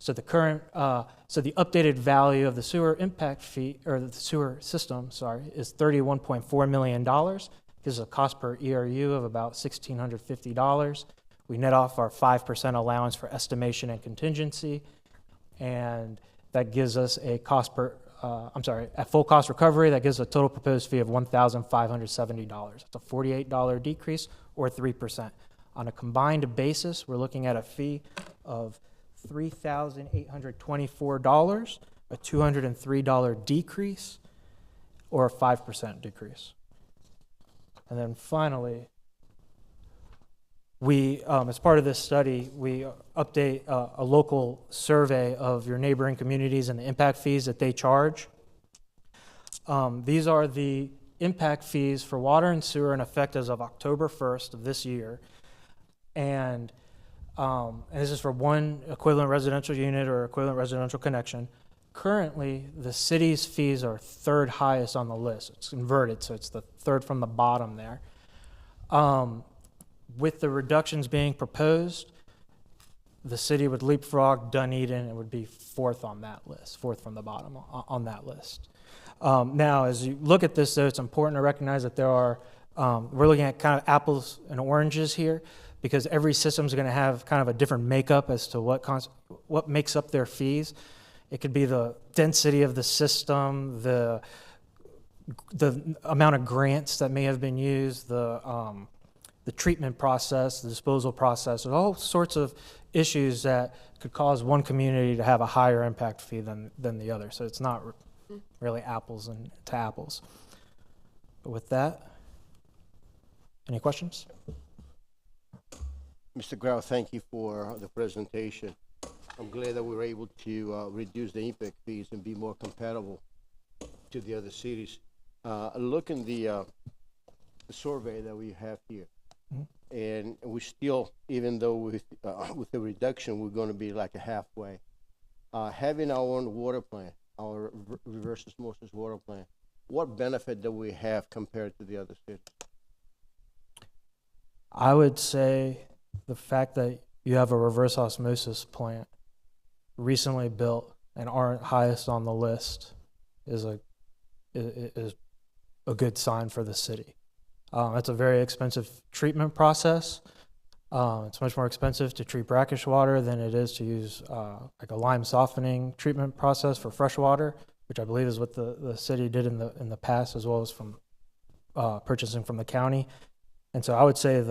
So the current, so the updated value of the sewer impact fee, or the sewer system, sorry, is $31.4 million. Gives a cost per ERU of about $1,650. We net off our 5% allowance for estimation and contingency, and that gives us a cost per, at full cost recovery, that gives a total proposed fee of $1,570. It's a $48 decrease, or 3%. On a combined basis, we're looking at a fee of $3,824, a $203 decrease, or a 5% decrease. And then finally, we, as part of this study, we update a local survey of your neighboring communities and the impact fees that they charge. These are the impact fees for water and sewer in effect as of October 1st of this year. And this is for one equivalent residential unit or equivalent residential connection. Currently, the city's fees are third highest on the list. It's inverted, so it's the third from the bottom there. With the reductions being proposed, the city would leapfrog Dunedin and would be fourth on that list, fourth from the bottom on that list. Now, as you look at this, though, it's important to recognize that there are, we're looking at kind of apples and oranges here, because every system is going to have kind of a different makeup as to what makes up their fees. It could be the density of the system, the amount of grants that may have been used, the treatment process, the disposal process, and all sorts of issues that could cause one community to have a higher impact fee than the other. So it's not really apples to apples. But with that, any questions? Mr. Grau, thank you for the presentation. I'm glad that we were able to reduce the impact fees and be more compatible to the other cities. Look in the survey that we have here, and we still, even though with the reduction, we're going to be like a halfway. Having our own water plant, our reverse osmosis water plant, what benefit do we have compared to the other cities? I would say the fact that you have a reverse osmosis plant recently built and aren't highest on the list is a good sign for the city. It's a very expensive treatment process. It's much more expensive to treat brackish water than it is to use like a lime softening treatment process for fresh water, which I believe is what the city did in the past, as well as from purchasing from the county. And so I would say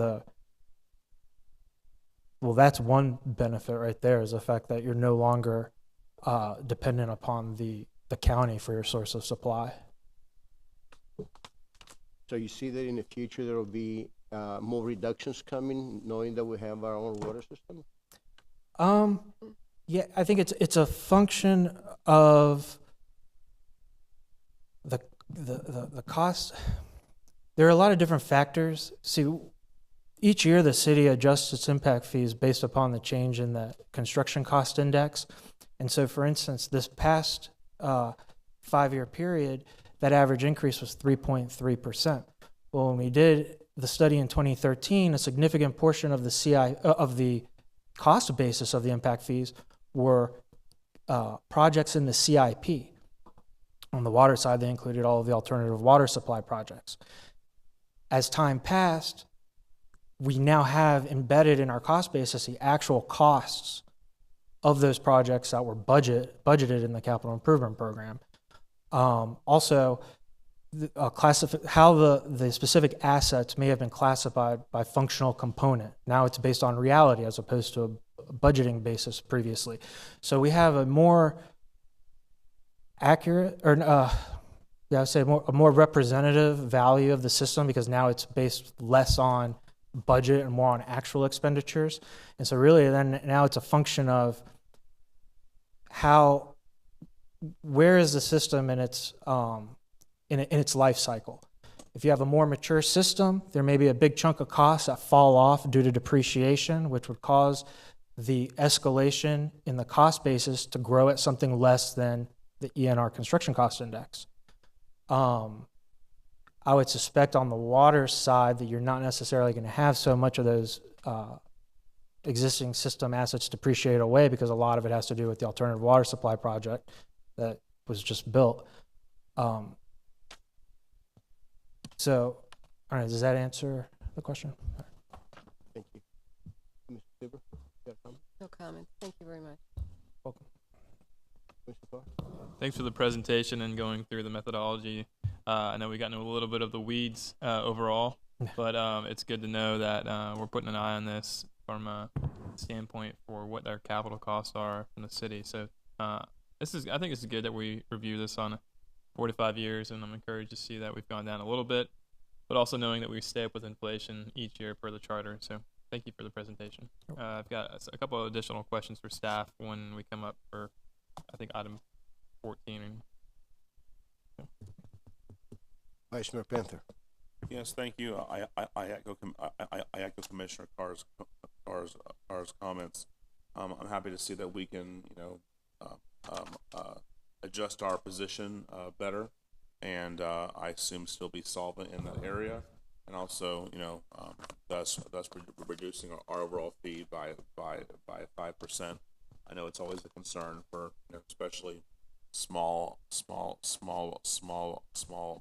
that's one benefit right there, is the fact that you're no longer dependent upon the county for your source of supply. So you see that in the future there will be more reductions coming, knowing that we have our own water system? Yeah, I think it's a function of the cost. There are a lot of different factors. See, each year the city adjusts its impact fees based upon the change in the construction cost index. And so, for instance, this past 5-year period, that average increase was 3.3%. Well, when we did the study in 2013, a significant portion of the cost basis of the impact fees were projects in the CIP. On the water side, they included all of the alternative water supply projects. As time passed, we now have embedded in our cost basis the actual costs of those projects that were budgeted in the capital improvement program. Also, how the specific assets may have been classified by functional component. Now it's based on reality as opposed to a budgeting basis previously. So we have a more accurate, or I would say a more representative value of the system, because now it's based less on budget and more on actual expenditures. And so really then now it's a function of where is the system in its in its life cycle. If you have a more mature system, there may be a big chunk of costs that fall off due to depreciation, which would cause the escalation in the cost basis to grow at something less than the ENR construction cost index. I would suspect on the water side that you're not necessarily going to have so much of those existing system assets depreciate away, because a lot of it has to do with the alternative water supply project that was just built. So, all right, does that answer the question? Thank you. Mr. Silver, you got a comment? No comment. Thank you very much. Welcome. Mr. Farr? Thanks for the presentation and going through the methodology. I know we got into a little bit of the weeds overall, but it's good to know that we're putting an eye on this from a standpoint for what our capital costs are from the city. So I think it's good that we review this on 4 to 5 years, and I'm encouraged to see that we've gone down a little bit, but also knowing that we stay up with inflation each year per the charter. So thank you for the presentation. I've got a couple of additional questions for staff when we come up for, I think, item 14. Vice Mayor Panther. Yes, thank you. I echo Commissioner Carr's comments. I'm happy to see that we can, adjust our position better, and I assume still be solvent in that area, and also, thus reducing our overall fee by 5%. I know it's always a concern for especially small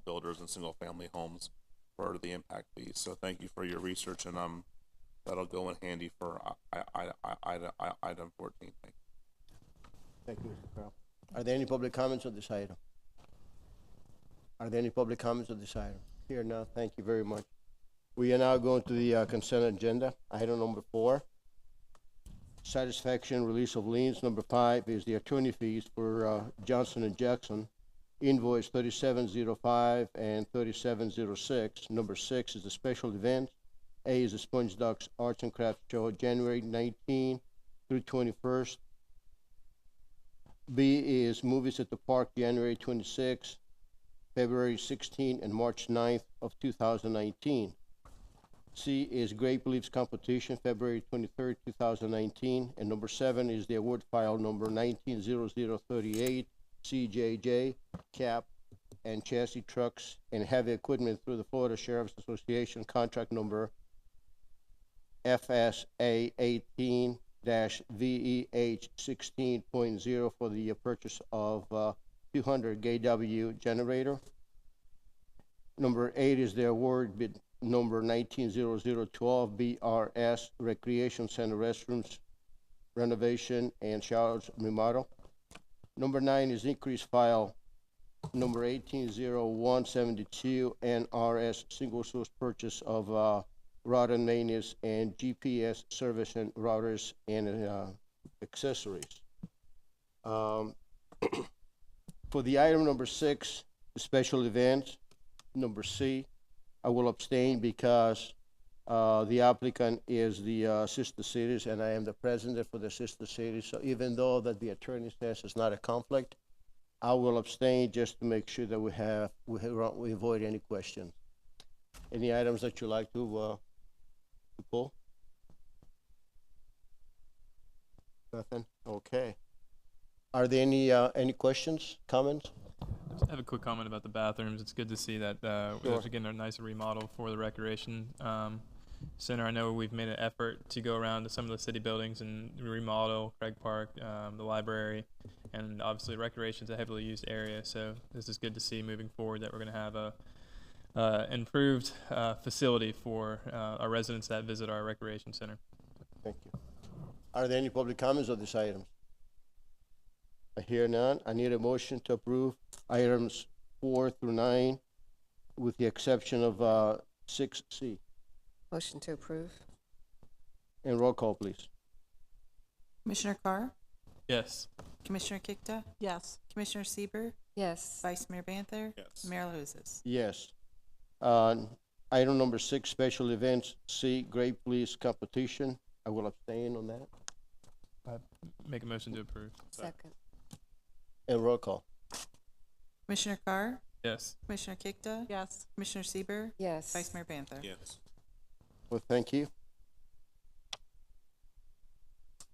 builders and single family homes for the impact fees. So thank you for your research, and that'll go in handy for item 14. Thank you, Mr. Farrell. Are there any public comments on this item? Are there any public comments on this item? Here now, thank you very much. We are now going to the consent agenda. Item number 4, satisfaction release of liens. Number 5 is the attorney fees for Johnson & Jackson, invoice 3705 and 3706. Number 6 is the special event. A is the Sponge Ducks Arts and Crafts Show, January 19 through 21st. B is Movies at the Park, January 26, February 16, and March 9th of 2019. C is Grape Leaves Competition, February 23rd, 2019. And number 7 is the award file number 190038, CJJ, CAP, and chassis trucks and heavy equipment through the Florida Sheriff's Association, contract number FSA 18-VEH 16.0 for the purchase of 200 GW generator. Number 8 is the award bid number 190012, BRS Recreation Center restrooms renovation and showers remodel. Number 9 is increase file number 180172, NRS single source purchase of router maintenance and GPS service and routers and accessories. For the item number 6, the special events, number C, I will abstain because the applicant is the sister cities, and I am the president for the sister cities. So even though that the attorney says it's not a conflict, I will abstain just to make sure that we avoid any questions. Any items that you like to pull? Nothing. Okay. Are there any questions, comments? Just have a quick comment about the bathrooms. It's good to see that there's again a nice remodel for the recreation center. I know we've made an effort to go around to some of the city buildings and remodel Craig Park, the library, and obviously recreation is a heavily used area. So this is good to see moving forward that we're going to have a improved facility for our residents that visit our recreation center. Thank you. Are there any public comments on this item? I hear none. I need a motion to approve items 4 through 9 with the exception of 6C. Motion to approve. And roll call, please. Commissioner Carr? Yes. Commissioner Kikta? Yes. Commissioner Sieber, Yes. Vice Mayor Banther? Yes. Mayor LaHousas? Yes. Item number 6, special events, C, Great Police Competition. I will abstain on that. Make a motion to approve. Second. And roll call. Commissioner Carr? Yes. Commissioner Kikta? Yes. Commissioner Sieber, Yes. Vice Mayor Banther? Yes. Well, thank you.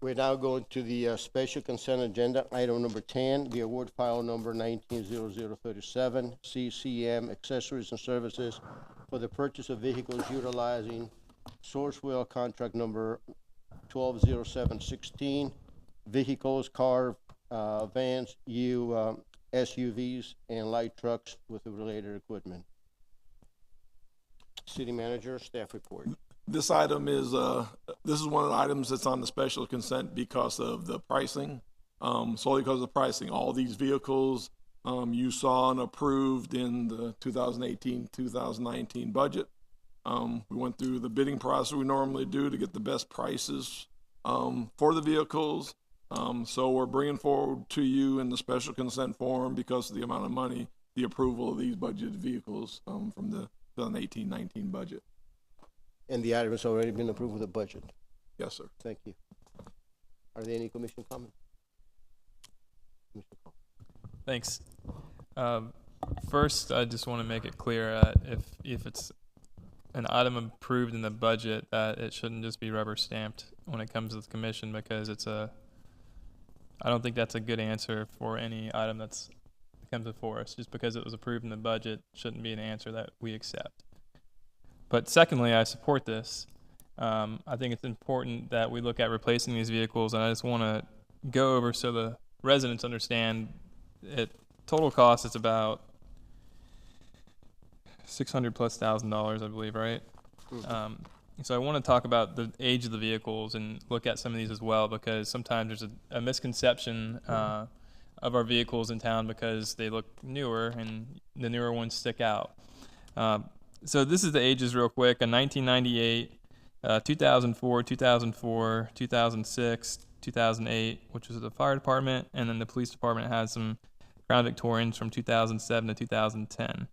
We're now going to the special consent agenda. Item number 10, the award file number 190037, CCM Accessories and Services for the purchase of vehicles utilizing Sourcewell contract number 120716, vehicles, car, vans, SUVs, and light trucks with the related equipment. City Manager, staff report. This item is this is one of the items that's on the special consent because of the pricing, solely because of the pricing. All these vehicles you saw and approved in the 2018-2019 budget. We went through the bidding process we normally do to get the best prices for the vehicles. So we're bringing forward to you in the special consent form because of the amount of money, the approval of these budgeted vehicles from the 2018-19 budget. And the item has already been approved with the budget. Yes, sir. Thank you. Are there any commission comments? Thanks. First, I just want to make it clear if it's an item approved in the budget, that it shouldn't just be rubber stamped when it comes to the commission, because I don't think that's a good answer for any item that comes before us. Just because it was approved in the budget shouldn't be an answer that we accept. But secondly, I support this. I think it's important that we look at replacing these vehicles, and I just want to go over so the residents understand it. Total cost is about $600,000+, I believe, right? Mm-hmm. So I want to talk about the age of the vehicles and look at some of these as well, because sometimes there's a misconception of our vehicles in town because they look newer, and the newer ones stick out. So this is the ages real quick. A 1998, 2004, 2004, 2006, 2008, which was the fire department, and then the police department has some Crown Victorians from 2007 to 2010.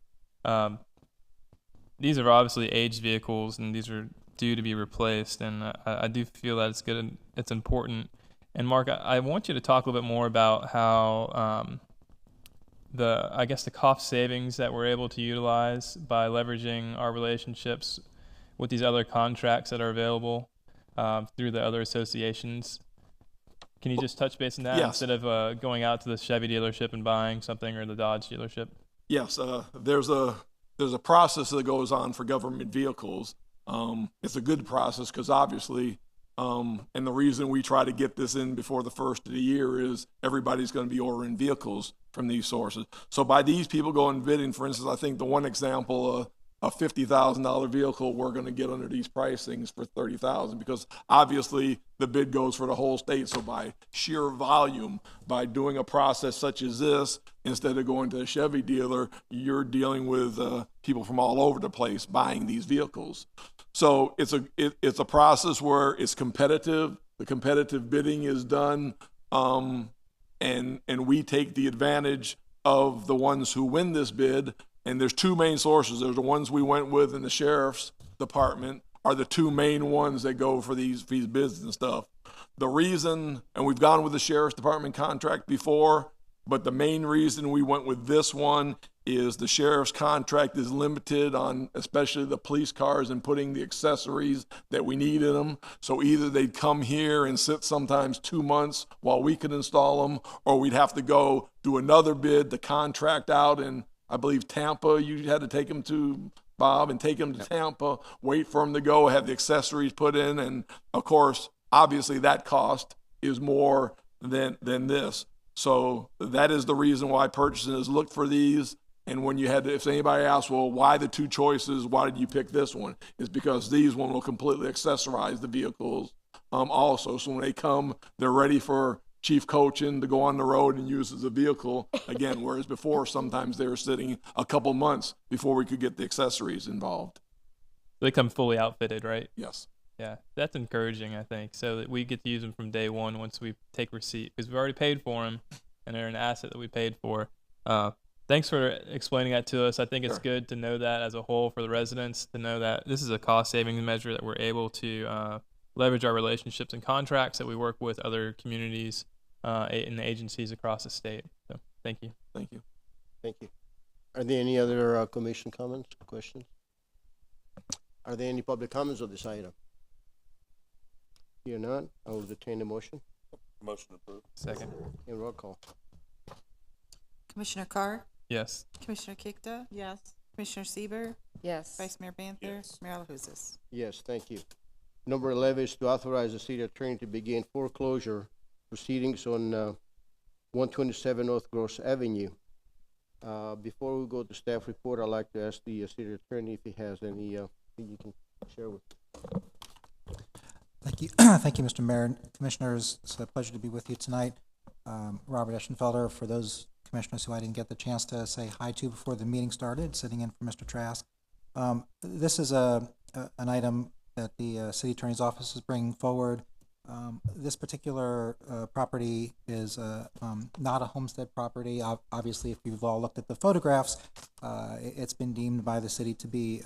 These are obviously aged vehicles, and these are due to be replaced, and I do feel that it's good and it's important. And Mark, I want you to talk a little bit more about how the cost savings that we're able to utilize by leveraging our relationships with these other contracts that are available through the other associations. Can you just touch base on that? Yes. Instead of going out to the Chevy dealership and buying something, or the Dodge dealership? Yes, there's a process that goes on for government vehicles. It's a good process because obviously, and the reason we try to get this in before the first of the year is everybody's going to be ordering vehicles from these sources. So by these people going bidding, for instance, I think the one example, a $50,000 vehicle, we're going to get under these pricings for $30,000 because obviously the bid goes for the whole state. So by sheer volume, by doing a process such as this, instead of going to a Chevy dealer, you're dealing with people from all over the place buying these vehicles. So it's a process where it's competitive. The competitive bidding is done, and we take the advantage of the ones who win this bid. And there's two main sources. There's the ones we went with in the sheriff's department are the two main ones that go for these bids and stuff. The reason, and we've gone with the sheriff's department contract before, But the main reason we went with this one is the sheriff's contract is limited on especially the police cars and putting the accessories that we need in them. So either they'd come here and sit sometimes 2 months while we could install them, or we'd have to go do another bid, the contract out in, I believe, Tampa. You had to take them to, Bob, and take them to Tampa, wait for them to go, have the accessories put in. And of course, obviously that cost is more than this. So that is the reason why purchasers look for these. And when you had to, if anybody asks, well, why the two choices? Why did you pick this one? It's because these one will completely accessorize the vehicles also. So when they come, they're ready for chief coaching to go on the road and use as a vehicle again, whereas before sometimes they were sitting a couple months before we could get the accessories involved. They come fully outfitted, right? Yes. Yeah, that's encouraging, I think, so that we get to use them from day one once we take receipt, because we've already paid for them, and they're an asset that we paid for. Thanks for explaining that to us. I think it's good to know that as a whole for the residents, to know that this is a cost-saving measure that we're able to leverage our relationships and contracts that we work with other communities and agencies across the state. So, thank you. Thank you. Thank you. Are there any other commission comments, questions? Are there any public comments on this item? Here none, I will entertain the motion. Motion approved. Second. And roll call. Commissioner Carr? Yes. Commissioner Kikta? Yes. Commissioner Sieber, Yes. Vice Mayor Banther? Yes. Mayor LaHousas? Yes, thank you. Number 11 is to authorize the city attorney to begin foreclosure proceedings on 127 North Gross Avenue. Before we go to staff report, I'd like to ask the city attorney if he has any you can share with. Thank you. Thank you, Mr. Mayor and Commissioners. It's a pleasure to be with you tonight. Robert Eschenfelder, for those commissioners who I didn't get the chance to say hi to before the meeting started, sitting in for Mr. Trask. This is an item that the city attorney's office is bringing forward. This particular property is not a homestead property. Obviously, if you've all looked at the photographs, it's been deemed by the city to be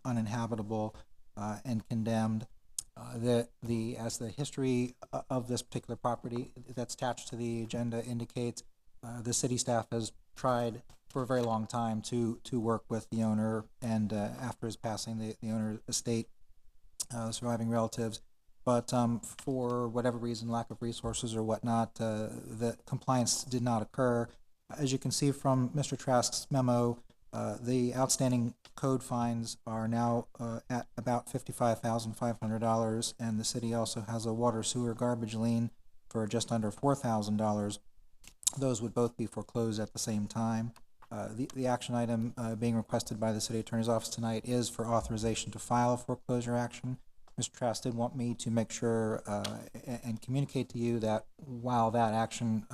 uninhabitable and condemned. As the history of this particular property that's attached to the agenda indicates, the city staff has tried for a very long time to work with the owner, and after his passing, the owner's estate, surviving relatives. But for whatever reason, lack of resources or whatnot, the compliance did not occur. As you can see from Mr. Trask's memo, the outstanding code fines are now at about $55,500, and the city also has a water sewer garbage lien for just under $4,000. Those would both be foreclosed at the same time. The action item being requested by the city attorney's office tonight is for authorization to file a foreclosure action. Mr. Trask did want me to make sure and communicate to you that while that action,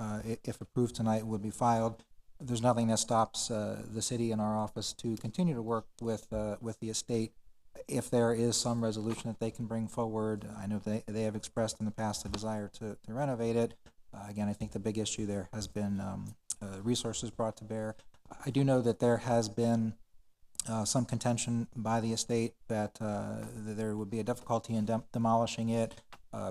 if approved tonight, would be filed, there's nothing that stops the city and our office to continue to work with the estate if there is some resolution that they can bring forward. I know they have expressed in the past a desire to renovate it. Again, I think the big issue there has been resources brought to bear. I do know that there has been some contention by the estate that there would be a difficulty in demolishing it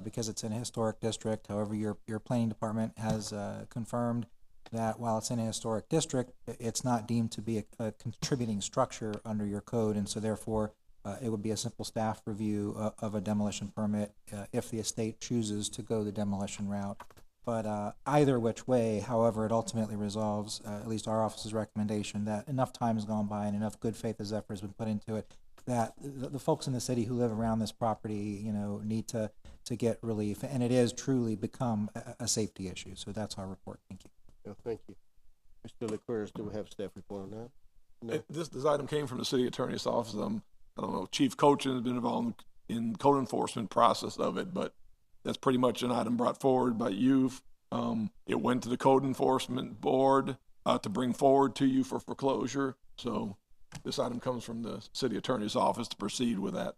because it's in a historic district. However, your planning department has confirmed that while it's in a historic district, it's not deemed to be a contributing structure under your code, and so therefore it would be a simple staff review of a demolition permit if the estate chooses to go the demolition route. But either which way, however it ultimately resolves, at least our office's recommendation, that enough time has gone by and enough good faith as effort has been put into it, that the folks in the city who live around this property, need to get relief, and it is truly become a safety issue. So that's our report. Thank you. Thank you. Mr. Licouris, do we have staff report on that? No. This item came from the city attorney's office. I don't know, Chief Coachin has been involved in code enforcement process of it, but that's pretty much an item brought forward by you. It went to the code enforcement board to bring forward to you for foreclosure. So this item comes from the city attorney's office to proceed with that.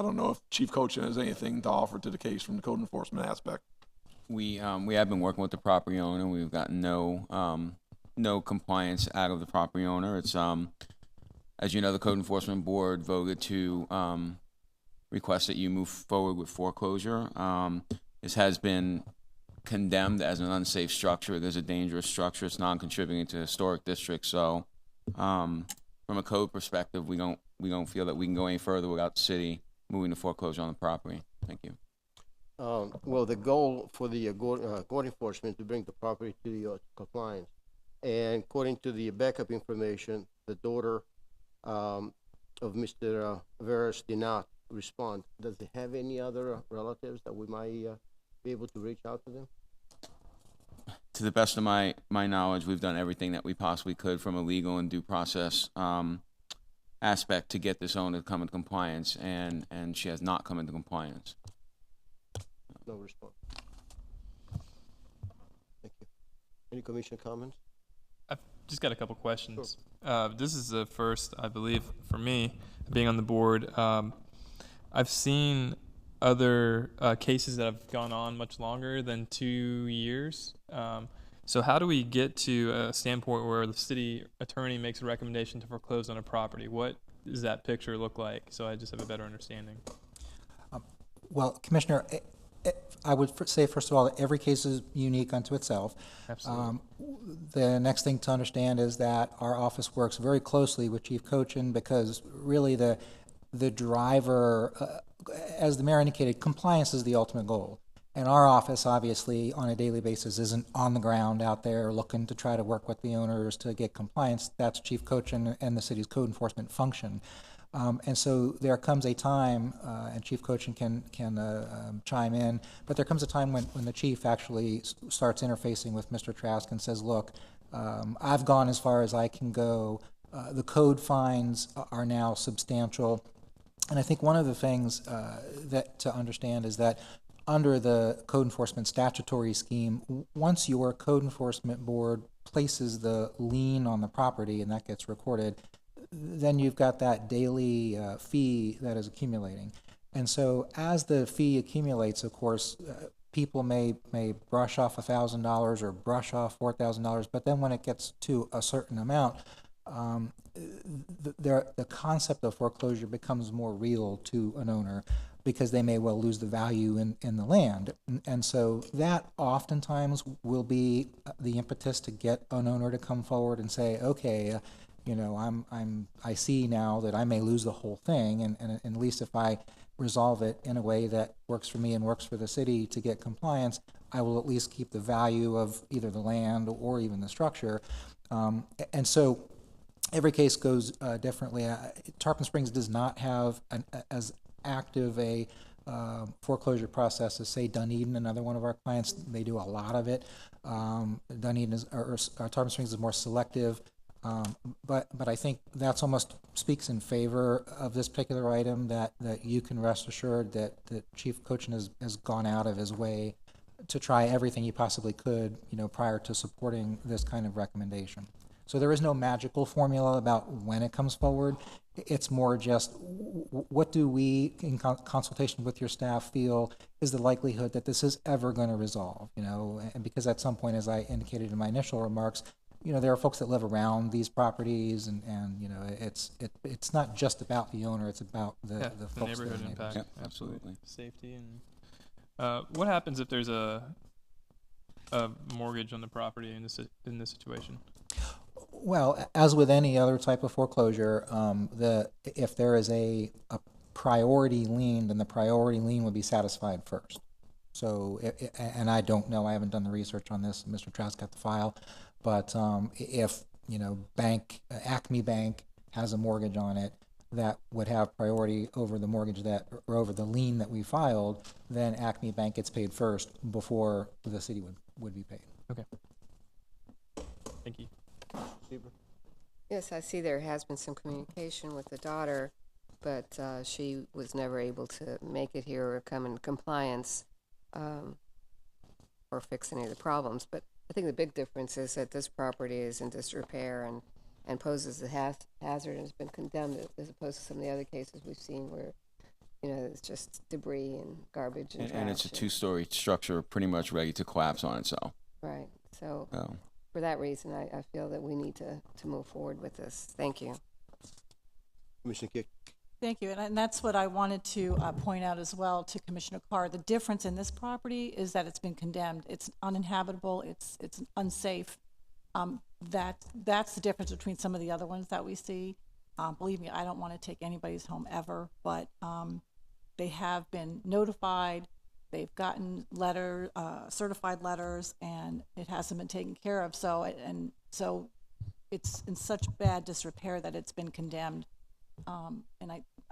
I don't know if Chief Coachin has anything to offer to the case from the code enforcement aspect. We have been working with the property owner. We've gotten no compliance out of the property owner. It's as you know, the code enforcement board voted to request that you move forward with foreclosure. This has been condemned as an unsafe structure. It is a dangerous structure. It's non-contributing to historic districts. So, from a code perspective, we don't feel that we can go any further without the city moving to foreclosure on the property. Thank you. Well, the goal for the court enforcement to bring the property to the compliance. And according to the backup information, the daughter of Mr. Veras did not respond. Does he have any other relatives that we might be able to reach out to them? To the best of my knowledge, we've done everything that we possibly could from a legal and due process aspect to get this owner to come into compliance, and she has not come into compliance. No response. Thank you. Any commission comments? I've just got a couple questions. Sure. This is the first, I believe, for me, being on the board. I've seen other cases that have gone on much longer than 2 years. So how do we get to a standpoint where the city attorney makes a recommendation to foreclose on a property? What does that picture look like? So I just have a better understanding. Well, Commissioner, I would say, first of all, that every case is unique unto itself. Absolutely. The next thing to understand is that our office works very closely with Chief Cochin, because really the driver, as the mayor indicated, compliance is the ultimate goal. And our office, obviously, on a daily basis, isn't on the ground out there looking to try to work with the owners to get compliance. That's Chief Cochin and the city's code enforcement function. And so there comes a time, and Chief Cochin can chime in, but there comes a time when the chief actually starts interfacing with Mr. Trask and says, look, I've gone as far as I can go. The code fines are now substantial. And I think one of the things that to understand is that under the code enforcement statutory scheme, once your code enforcement board places the lien on the property and that gets recorded, then you've got that daily fee that is accumulating. And so as the fee accumulates, of course, people may brush off $1,000 or brush off $4,000, but then when it gets to a certain amount, the concept of foreclosure becomes more real to an owner, because they may well lose the value in the land. And so that oftentimes will be the impetus to get an owner to come forward and say, okay, you know, I see now that I may lose the whole thing, and at least if I resolve it in a way that works for me and works for the city to get compliance, I will at least keep the value of either the land or even the structure. And so every case goes differently. Tarpon Springs does not have as active a foreclosure process as, say, Dunedin, another one of our clients. They do a lot of it. Dunedin is, or Tarpon Springs is more selective. But I think that's almost speaks in favor of this particular item, that you can rest assured that Chief Cochin has gone out of his way to try everything he possibly could, you know, prior to supporting this kind of recommendation. So there is no magical formula about when it comes forward. It's more just, what do we, in consultation with your staff, feel is the likelihood that this is ever going to resolve, you know? And because at some point, as I indicated in my initial remarks, you know, there are folks that live around these properties, and you know, it's not just about the owner, it's about the folks neighborhood that are impact. neighbors. Yeah, absolutely. Safety. And what happens if there's a mortgage on the property in this situation? Well, as with any other type of foreclosure, if there is a priority lien, then the priority lien would be satisfied first. So, and I don't know, I haven't done the research on this. Mr. Trask got the file, but if, you know, Acme Bank has a mortgage on it that would have priority over the mortgage or over the lien that we filed, then Acme Bank gets paid first before the city would be paid. Okay. Thank you. Yes, I see there has been some communication with the daughter, but she was never able to make it here or come in compliance or fix any of the problems. But I think the big difference is that this property is in disrepair and poses a hazard and has been condemned, as opposed to some of the other cases we've seen where, you know, it's just debris and garbage and trash. And it's a two-story structure pretty much ready to collapse on itself. Right. So for that reason, I feel that we need to move forward with this. Thank you. Commissioner Kick. Thank you, and that's what I wanted to point out as well to Commissioner Carr. The difference in this property is that it's been condemned. It's uninhabitable. It's unsafe. That's the difference between some of the other ones that we see. Believe me, I don't want to take anybody's home ever, but they have been notified. They've gotten certified letters, and it hasn't been taken care of. So it's in such bad disrepair that it's been condemned. And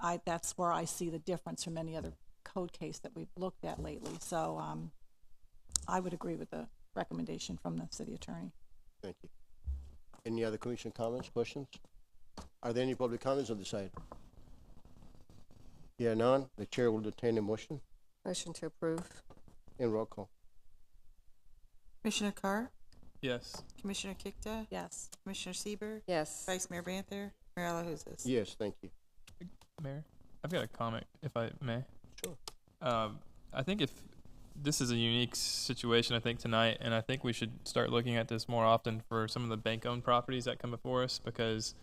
I that's where I see the difference from any other code case that we've looked at lately. So I would agree with the recommendation from the city attorney. Thank you. Any other commission comments, questions? Are there any public comments on this item? Yeah, none. The chair will entertain a motion Motion to approve. and roll call. Commissioner Carr? Yes. Commissioner Kikta? Yes. Commissioner Sieber, Yes. Vice Mayor Banther? Mayor LaHousas? Yes, thank you. Mayor, I've got a comment, if I may. Sure. I think if this is a unique situation, I think tonight, and I think we should start looking at this more often for some of the bank-owned properties that come before us, because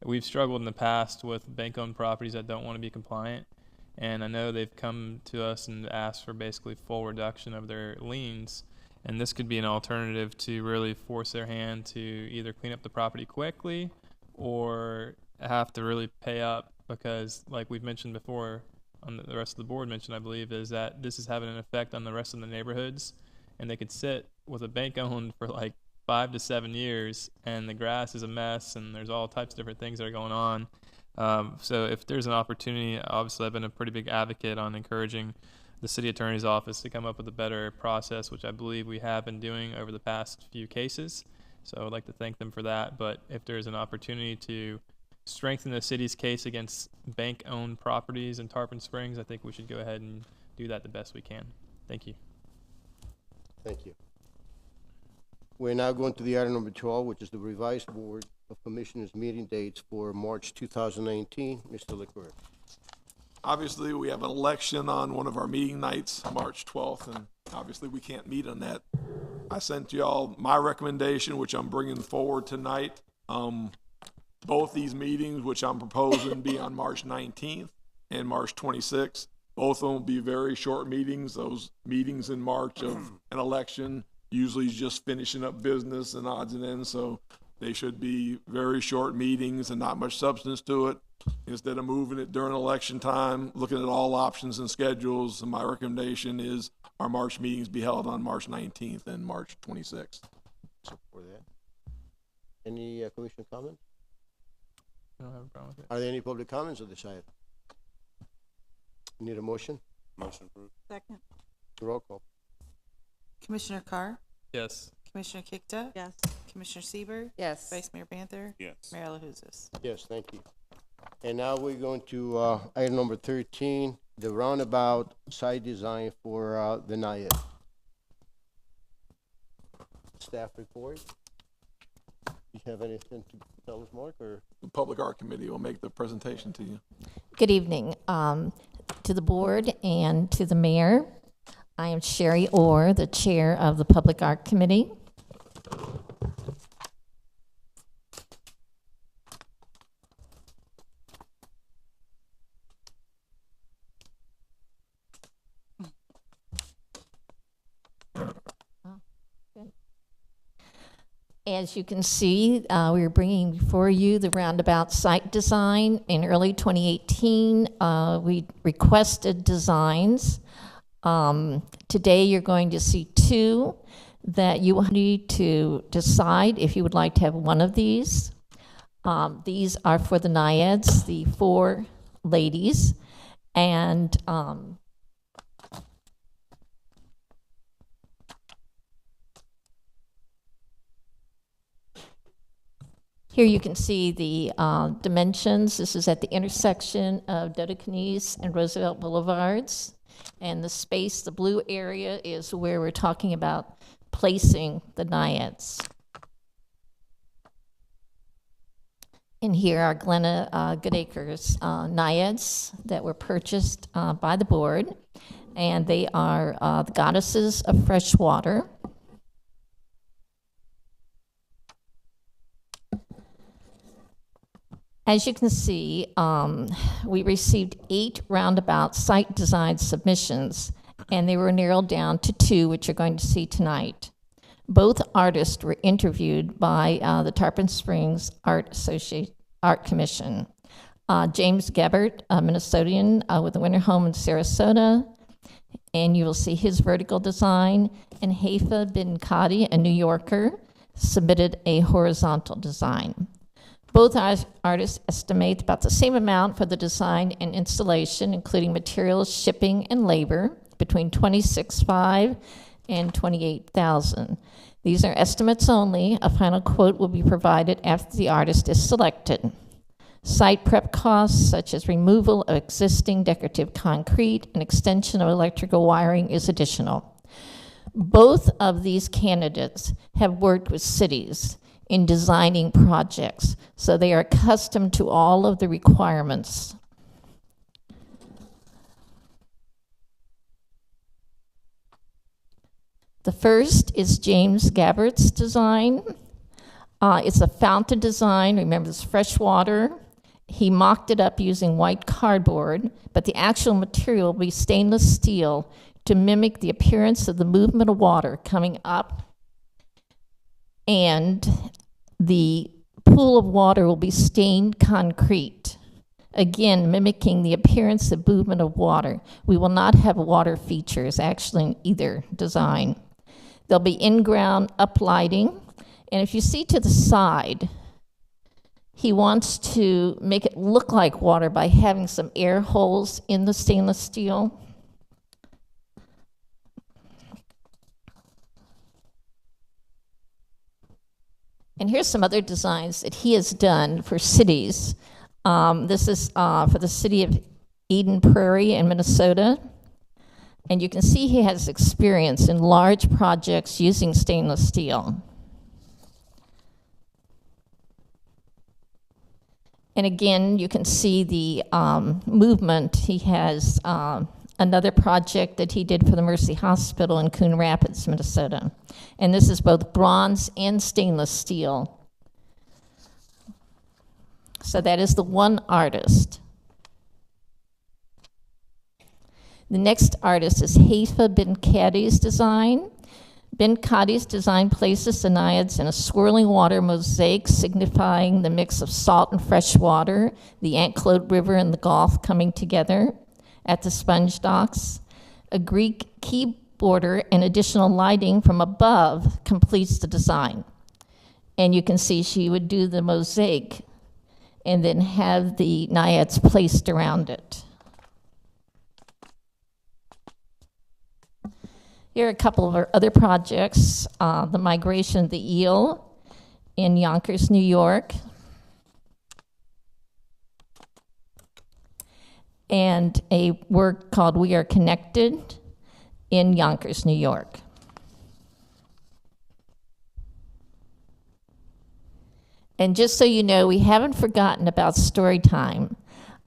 we've struggled in the past with bank-owned properties that don't want to be compliant. And I know they've come to us and asked for basically full reduction of their liens. And this could be an alternative to really force their hand to either clean up the property quickly or have to really pay up, because like we've mentioned before, on the rest of the board mentioned, I believe, is that this is having an effect on the rest of the neighborhoods. And they could sit with a bank owned for like 5 to 7 years, and the grass is a mess, and there's all types of different things that are going on. So if there's an opportunity, obviously I've been a pretty big advocate on encouraging the city attorney's office to come up with a better process, which I believe we have been doing over the past few cases. So I would like to thank them for that. But if there's an opportunity to strengthen the city's case against bank-owned properties in Tarpon Springs, I think we should go ahead and do that the best we can. Thank you. Thank you. We're now going to the item number 12, which is the revised Board of Commissioners meeting dates for March 2019. Mr. Leclerc. Obviously, we have an election on one of our meeting nights, March 12th, and obviously we can't meet on that. I sent y'all my recommendation, which I'm bringing forward tonight. Both these meetings, which I'm proposing, be on March 19th and March 26th. Both of them will be very short meetings. Those meetings in March of an election usually is just finishing up business and odds and ends, so they should be very short meetings and not much substance to it. Instead of moving it during election time, looking at all options and schedules, my recommendation is our March meetings be held on March 19th and March 26th. Support that. Any commission comments? I don't have a problem with it. Are there any public comments on this item? Need a motion? Motion approved. Second. Roll call. Commissioner Carr? Yes. Commissioner Kikta? Yes. Commissioner Sieber, Yes. Vice Mayor Banther? Yes. Mayor LaHousas? Yes, thank you. And now we're going to item number 13, the roundabout site design for the NIAID. Staff report. You have anything to tell us, Mark, or? The Public Art Committee will make the presentation to you. Good evening to the board and to the mayor. I am Sherry Orr, the chair of the Public Art Committee. As you can see, we're bringing before you the roundabout site design. In early 2018, we requested designs. Today, you're going to see two that you need to decide if you would like to have one of these. These are for the NIAIDs, the 4 ladies, and here you can see the dimensions. This is at the intersection of Dodecanese and Roosevelt Boulevards. And the space, the blue area, is where we're talking about placing the NIAIDs. And here are Glenna Goodacre's NIAIDs that were purchased by the board. And they are the goddesses of fresh water. As you can see, we received 8 roundabout site design submissions, and they were narrowed down to 2, which you're going to see tonight. Both artists were interviewed by the Tarpon Springs Art Commission. James Gebert, a Minnesotan with a winter home in Sarasota, and you will see his vertical design, and Haifa bin Kadi, a New Yorker, submitted a horizontal design. Both artists estimate about the same amount for the design and installation, including materials, shipping, and labor, between $26,500 and $28,000. These are estimates only. A final quote will be provided after the artist is selected. Site prep costs, such as removal of existing decorative concrete and extension of electrical wiring, is additional. Both of these candidates have worked with cities in designing projects, so they are accustomed to all of the requirements. The first is James Gabert's design. It's a fountain design. Remember, it's fresh water. He mocked it up using white cardboard, but the actual material will be stainless steel to mimic the appearance of the movement of water coming up, and the pool of water will be stained concrete, again mimicking the appearance of movement of water. We will not have water features actually in either design. There'll be in-ground uplighting, and if you see to the side, he wants to make it look like water by having some air holes in the stainless steel. And here's some other designs that he has done for cities. This is for the city of Eden Prairie in Minnesota. And you can see he has experience in large projects using stainless steel. And again, you can see the movement. He has another project that he did for the Mercy Hospital in Coon Rapids, Minnesota. And this is both bronze and stainless steel. So that is the one artist. The next artist is Haifa bin Kadi's design. Bin Kadi's design places the naiads in a swirling water mosaic signifying the mix of salt and fresh water, the Ant Claude River and the Gulf coming together at the sponge docks. A Greek key border and additional lighting from above completes the design. And you can see she would do the mosaic and then have the naiads placed around it. Here are a couple of our other projects. The Migration of the Eel in Yonkers, New York. And a work called We Are Connected in Yonkers, New York. And just so you know, we haven't forgotten about story time.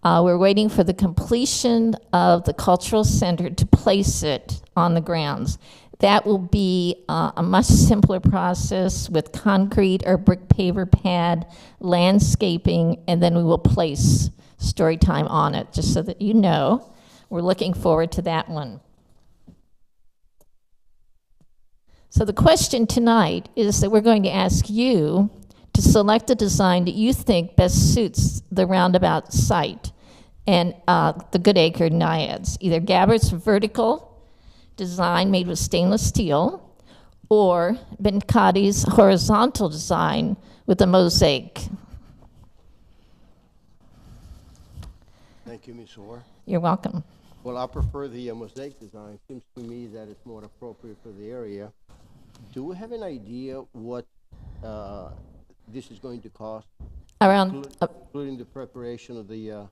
We're waiting for the completion of the cultural center to place it on the grounds. That will be a much simpler process with concrete or brick paver pad, landscaping, and then we will place story time on it, just so that you know. We're looking forward to that one. So the question tonight is that we're going to ask you to select a design that you think best suits the roundabout site and the Goodacre Naiads. Either Gabert's vertical design made with stainless steel, or bin Kadi's horizontal design with a mosaic. Thank you, Ms. Orr. You're welcome. Well, I prefer the mosaic design. Seems to me that it's more appropriate for the area. Do we have an idea what this is going to cost? Around including the preparation of the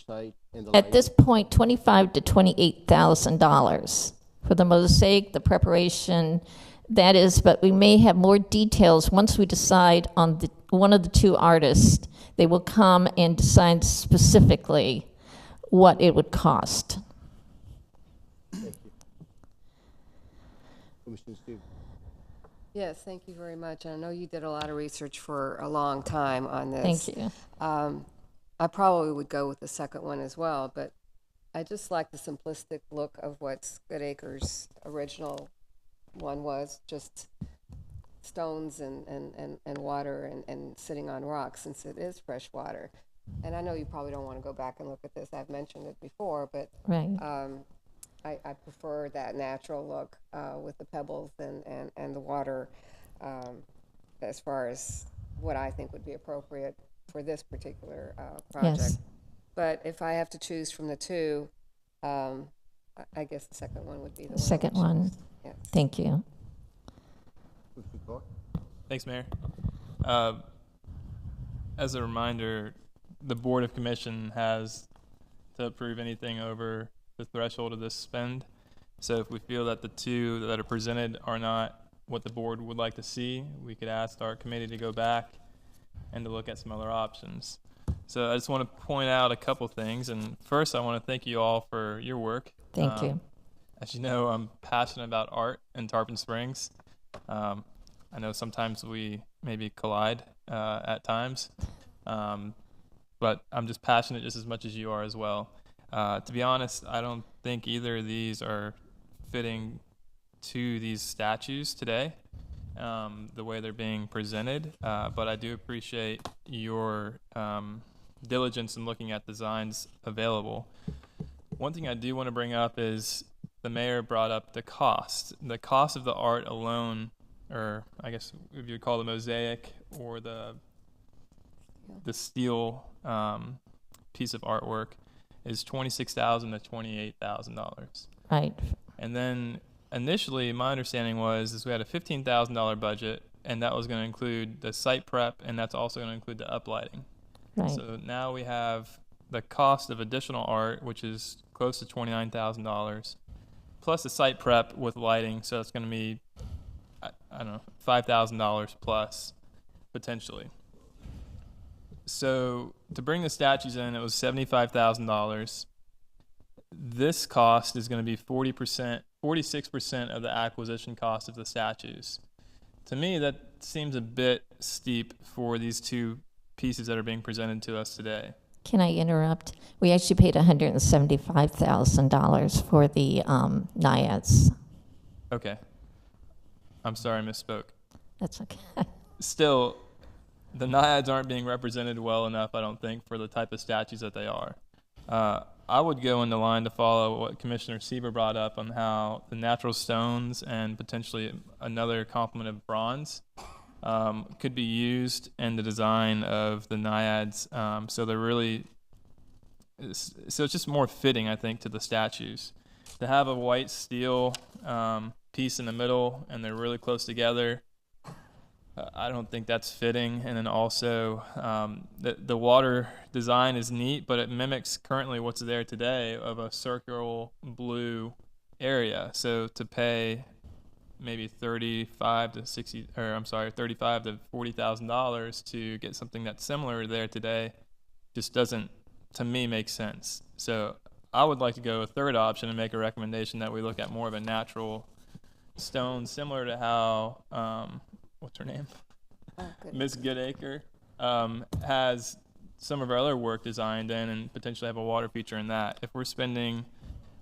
site and the at lighting? this point, $25,000 to $28,000 for the mosaic, the preparation. That is, but we may have more details once we decide on one of the two artists. They will come and decide specifically what it would cost. Thank you. Commissioner Steve. Yes, thank you very much. I know you did a lot of research for a long time on this. Thank you. I probably would go with the second one as well, but I just like the simplistic look of what Goodacre's original one was, just stones and water and sitting on rocks, since it is fresh water. And I know you probably don't want to go back and look at this. I've mentioned it before, but Right. I prefer that natural look with the pebbles and the water as far as what I think would be appropriate for this particular project. Yes. But if I have to choose from the two, I guess the second one would be the The second I would one. choose. Yes. Thank you. Thanks, Mayor. As a reminder, the Board of Commission has to approve anything over the threshold of this spend. So if we feel that the two that are presented are not what the board would like to see, we could ask our committee to go back and to look at some other options. So I just want to point out a couple things. And first, I want to thank you all for your work. Thank you. As you know, I'm passionate about art in Tarpon Springs. I know sometimes we maybe collide at times, but I'm just passionate just as much as you are as well. To be honest, I don't think either of these are fitting to these statues today, the way they're being presented, but I do appreciate your diligence in looking at designs available. One thing I do want to bring up is the mayor brought up the cost. The cost of the art alone, or I guess if you'd call the mosaic or the steel piece of artwork, is $26,000 to $28,000. Right. And then initially, my understanding was we had a $15,000 budget, and that was going to include the site prep, and that's also going to include the uplighting. Right. So now we have the cost of additional art, which is close to $29,000, plus the site prep with lighting. So it's going to be, I don't know, $5,000 plus potentially. So to bring the statues in, it was $75,000. This cost is going to be 46% of the acquisition cost of the statues. To me, that seems a bit steep for these two pieces that are being presented to us today. Can I interrupt? We actually paid $175,000 for the naiads. Okay. I'm sorry, I misspoke. That's okay. Still, the naiads aren't being represented well enough, I don't think, for the type of statues that they are. I would go in the line to follow what Commissioner Sieber brought up on how the natural stones and potentially another complement of bronze could be used in the design of the naiads. So they're really, so it's just more fitting, I think, to the statues. To have a white steel piece in the middle and they're really close together, I don't think that's fitting. And then also, the water design is neat, but it mimics currently what's there today of a circular blue area. So to pay maybe $35,000 to $40,000 to get something that's similar there today just doesn't, to me, make sense. So I would like to go a third option and make a recommendation that we look at more of a natural stone, similar to how what's her name? Ms. Goodacre has some of our other work designed in and potentially have a water feature in that. If we're spending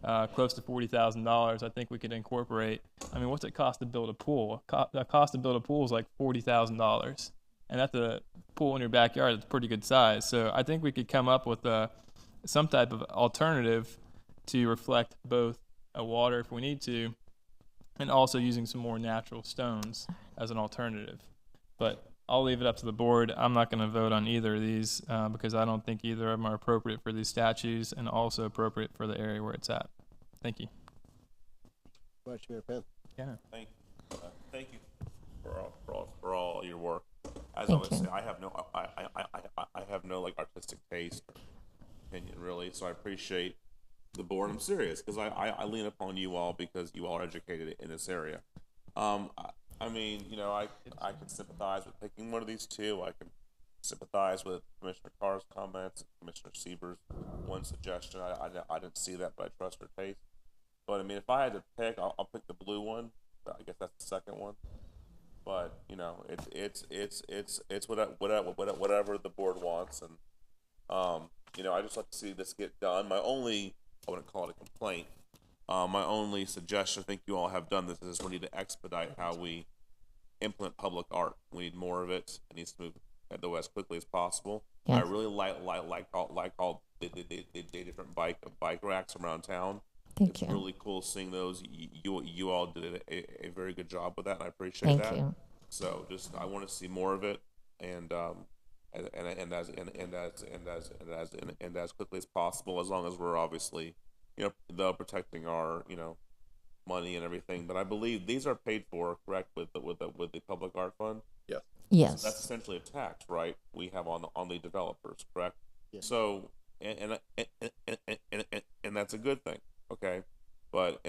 close to $40,000, I think we could incorporate, I mean, what's it cost to build a pool? The cost to build a pool is like $40,000. And that's a pool in your backyard that's pretty good size. So I think we could come up with some type of alternative to reflect both a water if we need to, and also using some more natural stones as an alternative. But I'll leave it up to the board. I'm not going to vote on either of these because I don't think either of them are appropriate for these statues and also appropriate for the area where it's at. Thank you. Vice Mayor Penn. Yeah. Thank you for all your work. As I Thank was you. saying, I have no like artistic taste or opinion really, so I appreciate the board. I'm serious because I lean upon you all because you all are educated in this area. I mean, you know, I can sympathize with picking one of these two. I can sympathize with Commissioner Carr's comments, Commissioner Sieber's one suggestion. I didn't see that, but I trust her taste. But I mean, if I had to pick, I'll pick the blue one. I guess that's the second one. But you know, it's whatever the board wants, and I just like to see this get done. I wouldn't call it a complaint. My only suggestion, I think you all have done this, is we need to expedite how we implement public art. We need more of it. It needs to move as quickly as possible. Yes. I really like all the different bike racks around town. Thank It's you. really cool seeing those. You all did a very good job with that, and I appreciate that. Thank you. So I want to see more of it, and as quickly as possible, as long as we're obviously, protecting our, money and everything. But I believe these are paid for, correct, with the public art fund. Yes. Yes. So that's essentially a tax, right? We have on the developers, correct? Yes. So and that's a good thing, okay? But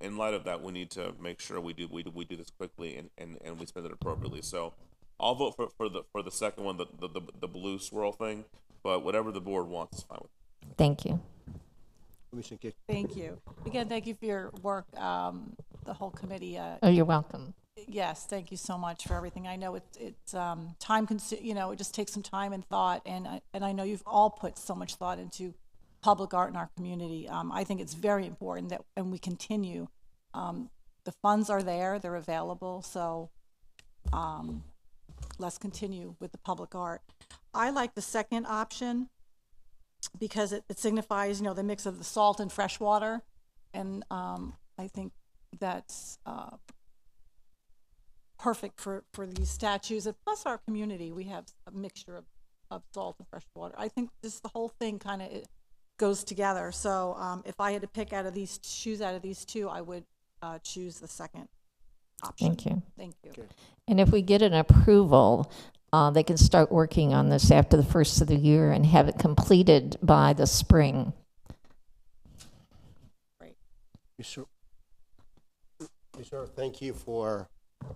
in light of that, we need to make sure we do this quickly and we spend it appropriately. So I'll vote for the second one, the blue swirl thing. But whatever the board wants is fine with me. Thank you. Commissioner Kick. Thank you. Again, thank you for your work, the whole committee. Oh, you're welcome. Yes, thank you so much for everything. I know it's time consuming. It just takes some time and thought, and I know you've all put so much thought into public art in our community. I think it's very important that, and we continue. The funds are there; they're available. So let's continue with the public art. I like the second option because it signifies, the mix of the salt and fresh water, and I think that's perfect for these statues, and plus our community. We have a mixture of salt and fresh water. I think this the whole thing kind of goes together. So if I had to choose out of these two, I would choose the second option. Thank you. Thank you. Okay. And if we get an approval, they can start working on this after the first of the year and have it completed by the spring. Yes, sir. Yes, sir. Thank you for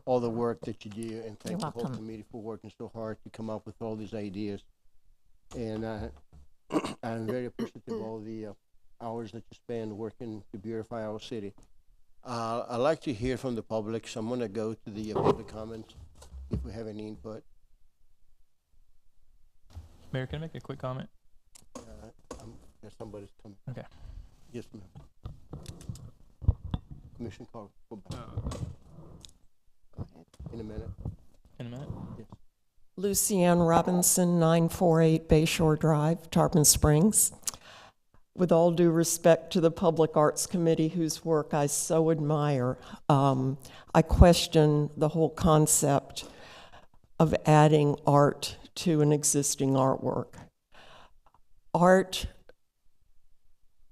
all the work that you do, and thank the whole committee for working so hard to come up with all these ideas. And I'm very appreciative of all the hours that you spend working to beautify our city. I'd like to hear from the public, so I'm going to go to the public comments if we have any input. Mayor, can I make a quick comment? There's somebody's coming. Okay. Yes, ma'am. Commissioner Carl, go back. In a minute. In a minute? Yes. Lucianne Robinson, 948 Bayshore Drive, Tarpon Springs. With all due respect to the Public Arts Committee, whose work I so admire, I question the whole concept of adding art to an existing artwork. Art,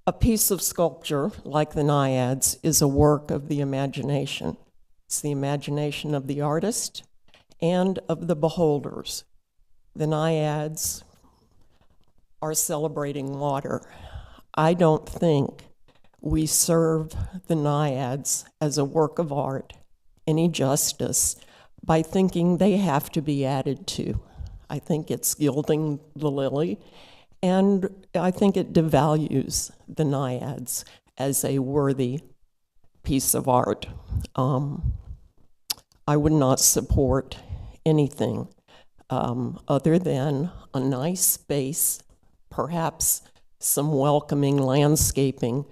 a piece of sculpture like the Naiads, is a work of the imagination. It's the imagination of the artist and of the beholders. The Naiads are celebrating water. I don't think we serve the Naiads as a work of art any justice by thinking they have to be added to. I think it's gilding the lily, and I think it devalues the Naiads as a worthy piece of art. I would not support anything other than a nice space, perhaps some welcoming landscaping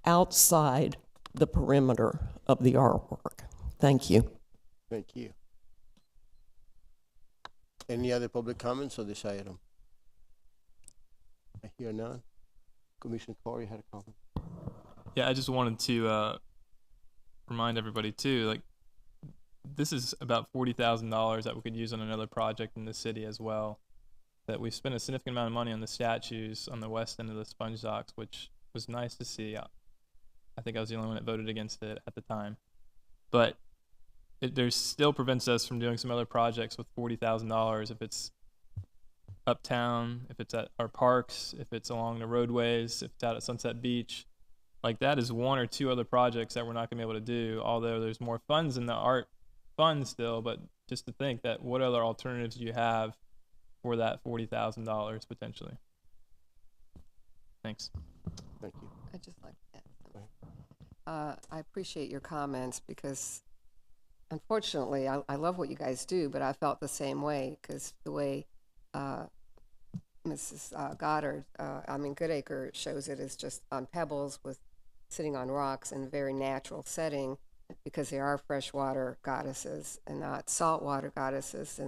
outside the perimeter of the artwork. Thank you. Thank you. Any other public comments on this item? I hear none. Commissioner Corey had a comment. Yeah, I just wanted to remind everybody too, like, this is about $40,000 that we could use on another project in the city as well. That we spent a significant amount of money on the statues on the west end of the Sponge Docks, which was nice to see. I think I was the only one that voted against it at the time. But there still prevents us from doing some other projects with $40,000 if it's uptown, if it's at our parks, if it's along the roadways, if it's out at Sunset Beach. Like, that is one or two other projects that we're not going to be able to do, although there's more funds in the art fund still. But just to think that what other alternatives do you have for that $40,000 potentially? Thanks. Thank you. I'd just like to add something. I appreciate your comments because, unfortunately, I love what you guys do, but I felt the same way because the way Mrs. Goddard, Goodacre shows it as just on pebbles with sitting on rocks in a very natural setting, because they are freshwater goddesses and not saltwater goddesses.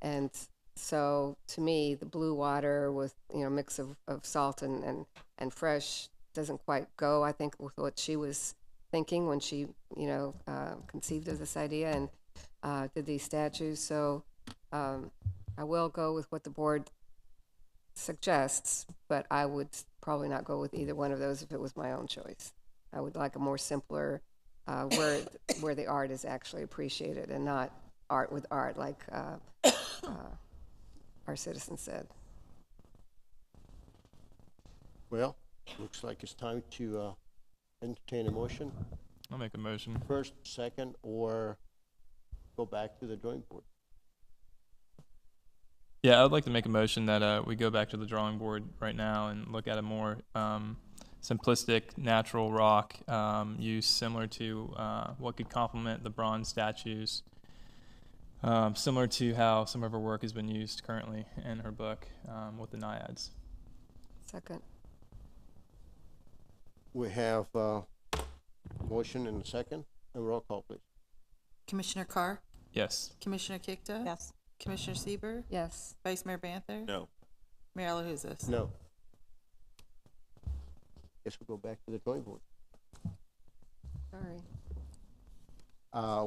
And so to me, the blue water with, mix of salt and fresh doesn't quite go, I think, with what she was thinking when she, conceived of this idea and did these statues. So I will go with what the board suggests, but I would probably not go with either one of those if it was my own choice. I would like a more simpler, where the art is actually appreciated and not art with art, like our citizen said. Well, looks like it's time to entertain a motion. I'll make a motion. First, second, or go back to the drawing board. Yeah, I would like to make a motion that we go back to the drawing board right now and look at a more simplistic natural rock use similar to what could complement the bronze statues, similar to how some of her work has been used currently in her book with the naiads. Second. We have a motion and a second, and roll call, please. Commissioner Carr? Yes. Commissioner Kikta? Yes. Commissioner Sieber, Yes. Vice Mayor Banther? No. Mayor LaHousas? No. Guess we'll go back to the drawing board. Sorry.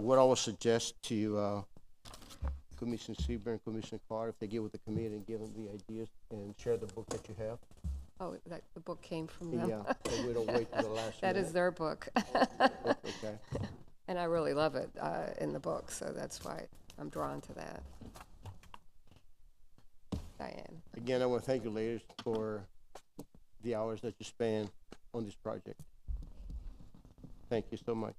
What I would suggest to Commissioner Sieber and Commissioner Carr, if they get with the committee and give them the ideas and share the book that you have. Oh, the book came from them. Yeah, so we don't wait till the last That minute. is their book. Okay. And I really love it in the book, so that's why I'm drawn to that. Diane. Again, I want to thank you ladies for the hours that you spend on this project. Thank you so much.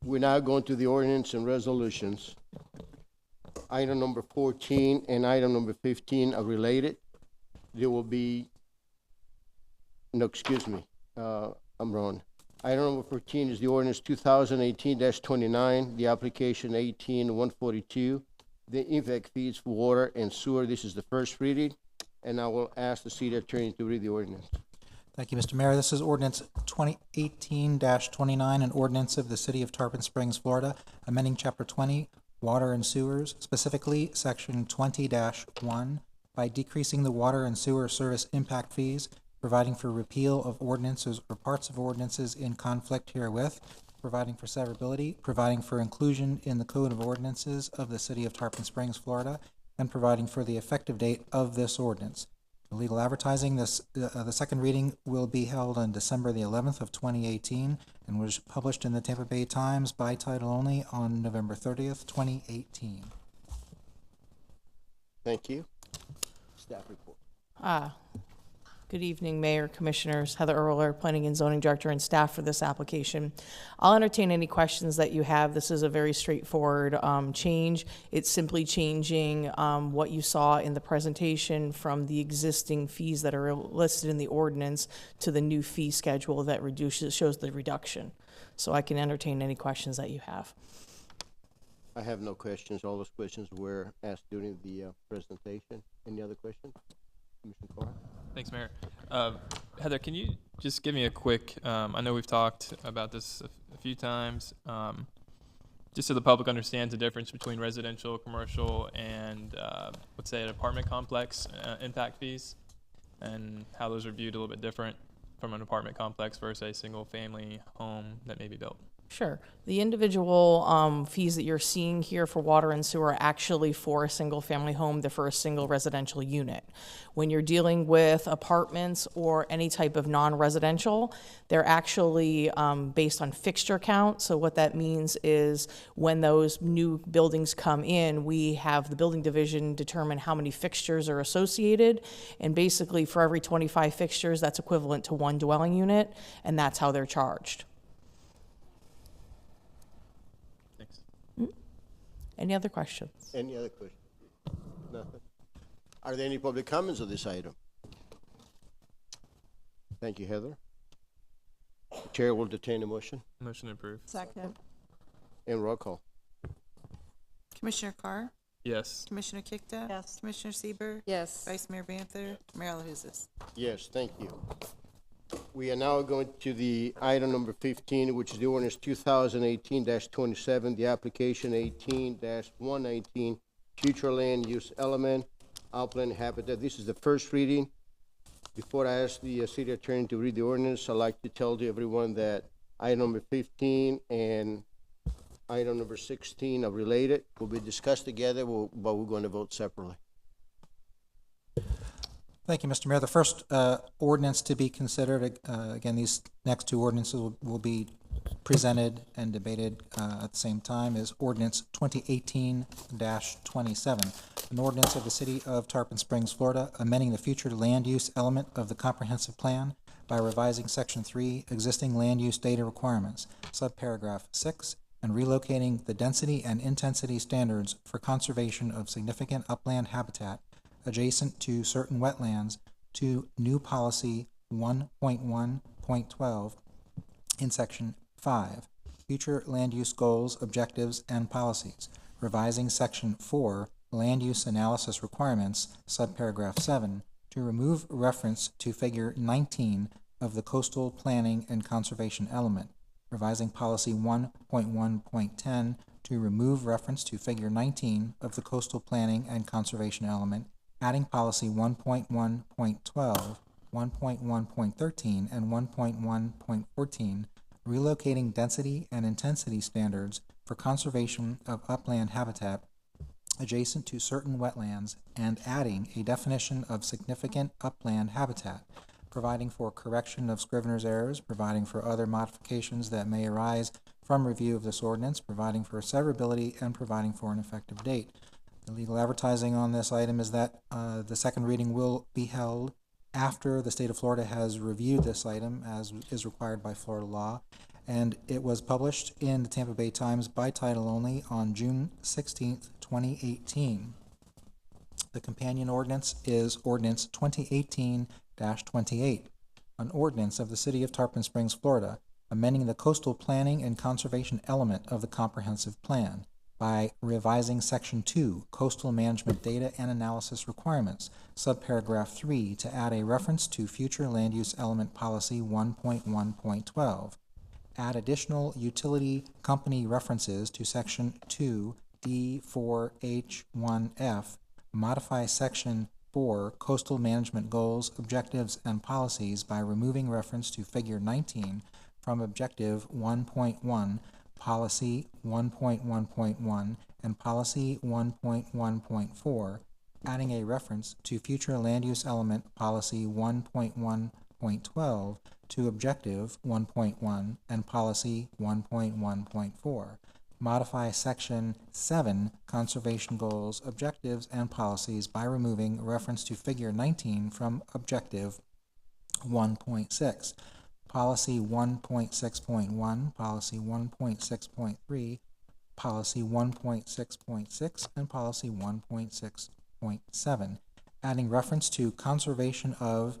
We're now going to the ordinance and resolutions. Item number 14 and item number 15 are related. There will be, no, excuse me, I'm wrong. Item number 14 is the ordinance 2018-29, the application 18-142, the impact fees for water and sewer. This is the first reading, and I will ask the city attorney to read the ordinance. Thank you, Mr. Mayor. This is ordinance 2018-29, an ordinance of the City of Tarpon Springs, Florida, amending Chapter 20, Water and Sewers, specifically Section 20-1, by decreasing the water and sewer service impact fees, providing for repeal of ordinances or parts of ordinances in conflict herewith, providing for severability, providing for inclusion in the Code of Ordinances of the City of Tarpon Springs, Florida, and providing for the effective date of this ordinance. The legal advertising, the second reading will be held on December the 11th of 2018 and was published in the Tampa Bay Times by title only on November 30th, 2018. Thank you. Staff report. Good evening, Mayor, Commissioners. Heather Earler, Planning and Zoning Director, and staff for this application. I'll entertain any questions that you have. This is a very straightforward change. It's simply changing what you saw in the presentation from the existing fees that are listed in the ordinance to the new fee schedule that shows the reduction. So I can entertain any questions that you have. I have no questions. All those questions were asked during the presentation. Any other questions? Commissioner Carr? Thanks, Mayor. Heather, can you just give me a quick, I know we've talked about this a few times, just so the public understands the difference between residential, commercial, and let's say an apartment complex impact fees, and how those are viewed a little bit different from an apartment complex versus a single family home that may be built. Sure. The individual fees that you're seeing here for water and sewer are actually for a single family home. They're for a single residential unit. When you're dealing with apartments or any type of non-residential, they're actually based on fixture count. So what that means is when those new buildings come in, we have the building division determine how many fixtures are associated. And basically for every 25 fixtures, that's equivalent to one dwelling unit, and that's how they're charged. Any other questions? Any other questions? Nothing. Are there any public comments on this item? Thank you, Heather. The chair will entertain a motion Motion approved. Second. and roll call. Commissioner Carr? Yes. Commissioner Kikta? Yes. Commissioner Sieber, Yes. Vice Mayor Banther? Mayor LaHousas? Yes, thank you. We are now going to the item number 15, which is the ordinance 2018-27, the application 18-119, future land use element, upland habitat. This is the first reading. Before I ask the city attorney to read the ordinance, I'd like to tell everyone that item number 15 and item number 16 are related, will be discussed together, but we're going to vote separately. Thank you, Mr. Mayor. The first ordinance to be considered, again, these next two ordinances will be presented and debated at the same time, is ordinance 2018-27, an ordinance of the city of Tarpon Springs, Florida, amending the future land use element of the comprehensive plan by revising section 3, existing land use data requirements, subparagraph 6, and relocating the density and intensity standards for conservation of significant upland habitat adjacent to certain wetlands to new policy 1.1.12 in section 5, future land use goals, objectives, and policies, revising section 4, land use analysis requirements, subparagraph 7, to remove reference to figure 19 of the coastal planning and conservation element, revising policy 1.1.10 to remove reference to figure 19 of the coastal planning and conservation element, adding policy 1.1.12, 1.1.13, and 1.1.14, relocating density and intensity standards for conservation of upland habitat adjacent to certain wetlands, and adding a definition of significant upland habitat, providing for correction of Scrivener's errors, providing for other modifications that may arise from review of this ordinance, providing for severability, and providing for an effective date. The legal advertising on this item is that the second reading will be held after the state of Florida has reviewed this item, as is required by Florida law, and it was published in the Tampa Bay Times by title only on June 16th, 2018. The companion ordinance is Ordinance 2018-28, an ordinance of the City of Tarpon Springs, Florida, amending the coastal planning and conservation element of the comprehensive plan by revising Section 2, Coastal Management Data and Analysis Requirements, subparagraph 3, to add a reference to future land use element policy 1.1.12. Add additional utility company references to Section 2, D4H1F, modify Section 4, Coastal Management Goals, Objectives, and Policies by removing reference to Figure 19 from Objective 1.1, Policy 1.1.1, and Policy 1.1.4, adding a reference to future land use element Policy 1.1.12 to Objective 1.1 and Policy 1.1.4. Modify Section 7, Conservation Goals, Objectives, and Policies by removing reference to Figure 19 from Objective 1.6. Policy 1.6.1, Policy 1.6.3, Policy 1.6.6, and Policy 1.6.7, adding reference to conservation of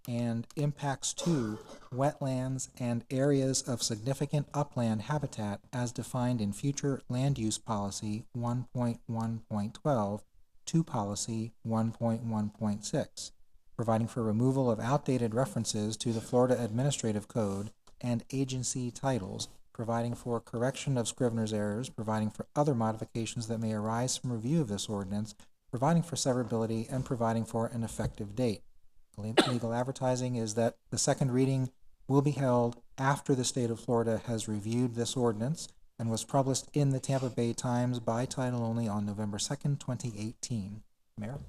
and impacts to wetlands and areas of significant upland habitat as defined in future Land Use Policy 1.1.12 to Policy 1.1.6. Providing for removal of outdated references to the Florida Administrative Code and agency titles, providing for correction of Scrivener's errors, providing for other modifications that may arise from review of this ordinance, providing for severability, and providing for an effective date. Legal advertising is that the second reading will be held after the state of Florida has reviewed this ordinance and was published in the Tampa Bay Times by title only on November 2nd, 2018. Mayor?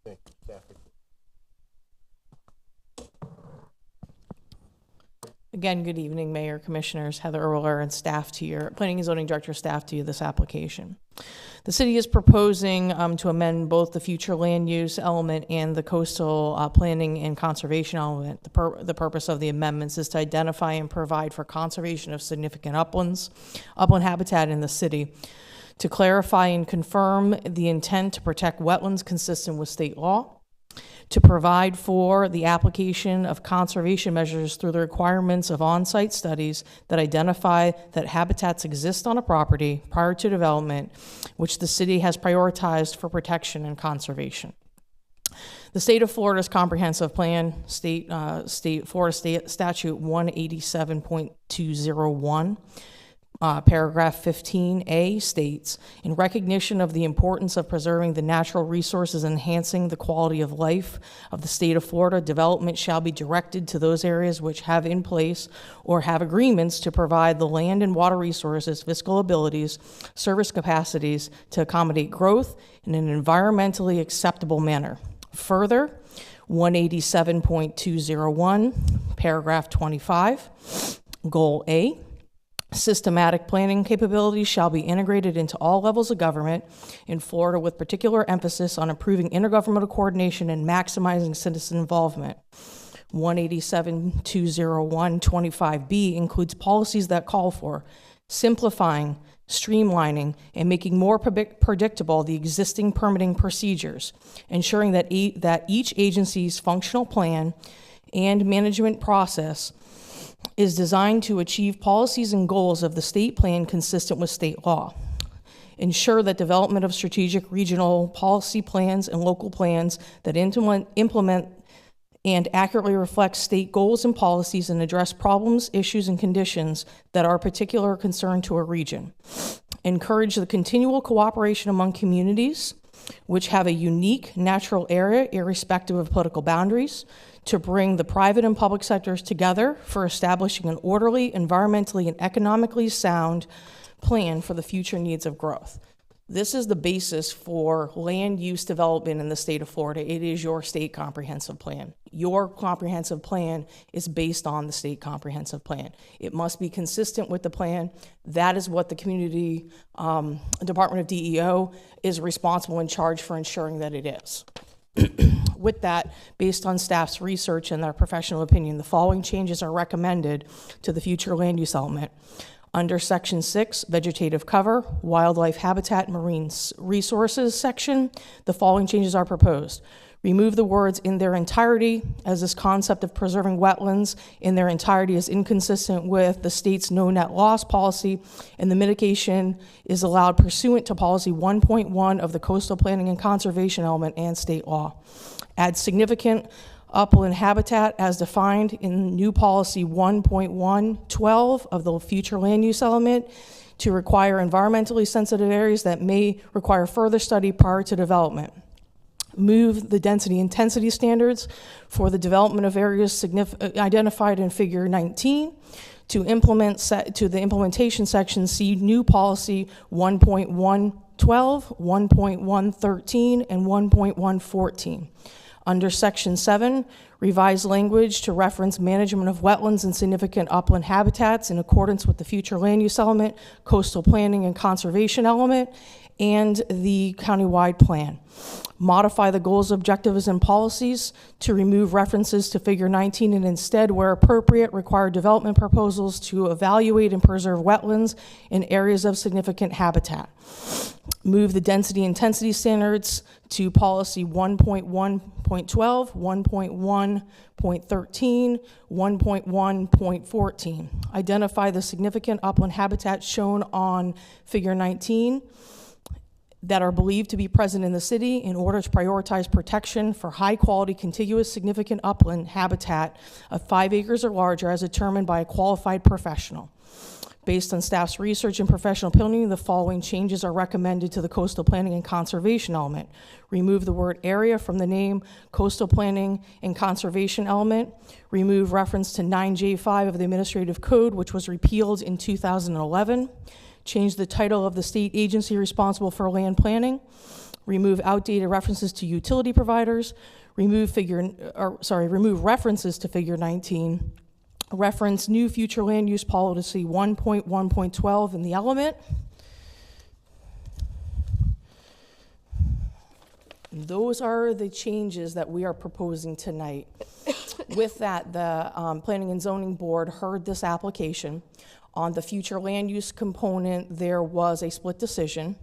Thank you, Stafford. Again, good evening, Mayor, Commissioners, Heather Erler, and staff to your, Planning and Zoning Director staff to you this application. The city is proposing to amend both the future land use element and the coastal planning and conservation element. The purpose of the amendments is to identify and provide for conservation of significant upland habitat in the city, to clarify and confirm the intent to protect wetlands consistent with state law, to provide for the application of conservation measures through the requirements of on-site studies that identify that habitats exist on a property prior to development, which the city has prioritized for protection and conservation. The state of Florida's comprehensive plan, Florida State Statute 187.201, paragraph 15A states, in recognition of the importance of preserving the natural resources and enhancing the quality of life of the state of Florida, development shall be directed to those areas which have in place or have agreements to provide the land and water resources, fiscal abilities, service capacities to accommodate growth in an environmentally acceptable manner. Further, 187.201, paragraph 25, Goal A, systematic planning capabilities shall be integrated into all levels of government in Florida with particular emphasis on improving intergovernmental coordination and maximizing citizen involvement. 187.201, 25B includes policies that call for simplifying, streamlining, and making more predictable the existing permitting procedures, ensuring that each agency's functional plan and management process is designed to achieve policies and goals of the state plan consistent with state law. Ensure that development of strategic regional policy plans and local plans that implement and accurately reflect state goals and policies and address problems, issues, and conditions that are of particular concern to a region. Encourage the continual cooperation among communities which have a unique natural area irrespective of political boundaries, to bring the private and public sectors together for establishing an orderly, environmentally, and economically sound plan for the future needs of growth. This is the basis for land use development in the state of Florida. It is your state comprehensive plan. Your comprehensive plan is based on the state comprehensive plan. It must be consistent with the plan. That is what the community Department of DEO is responsible and charged for ensuring that it is. With that, based on staff's research and their professional opinion, the following changes are recommended to the future land use element. Under Section 6, Vegetative Cover, Wildlife Habitat, and Marine Resources section, the following changes are proposed. Remove the words "in their entirety," as this concept of preserving wetlands in their entirety is inconsistent with the state's no net loss policy, and the mitigation is allowed pursuant to Policy 1.1 of the Coastal Planning and Conservation element and state law. Add significant upland habitat as defined in new Policy 1.112 of the future land use element to require environmentally sensitive areas that may require further study prior to development. Move the density intensity standards for the development of areas identified in Figure 19 to the implementation section. See new Policy 1.112, 1.113, and 1.114. Under Section 7, revise language to reference management of wetlands and significant upland habitats in accordance with the future land use element, coastal planning and conservation element, and the countywide plan. Modify the goals, objectives, and policies to remove references to Figure 19 and instead, where appropriate, require development proposals to evaluate and preserve wetlands in areas of significant habitat. Move the density intensity standards to Policy 1.1.12, 1.1.13, 1.1.14. Identify the significant upland habitat shown on Figure 19 that are believed to be present in the city in order to prioritize protection for high-quality, contiguous, significant upland habitat of 5 acres or larger as determined by a qualified professional. Based on staff's research and professional opinion, the following changes are recommended to the coastal planning and conservation element. Remove the word area from the name coastal planning and conservation element. Remove reference to 9J5 of the Administrative Code, which was repealed in 2011. Change the title of the state agency responsible for land planning. Remove outdated references to utility providers. Remove references to Figure 19. Reference new future land use policy 1.1.12 in the element. Those are the changes that we are proposing tonight. With that, the Planning and Zoning Board heard this application. On the future land use component, there was a split decision.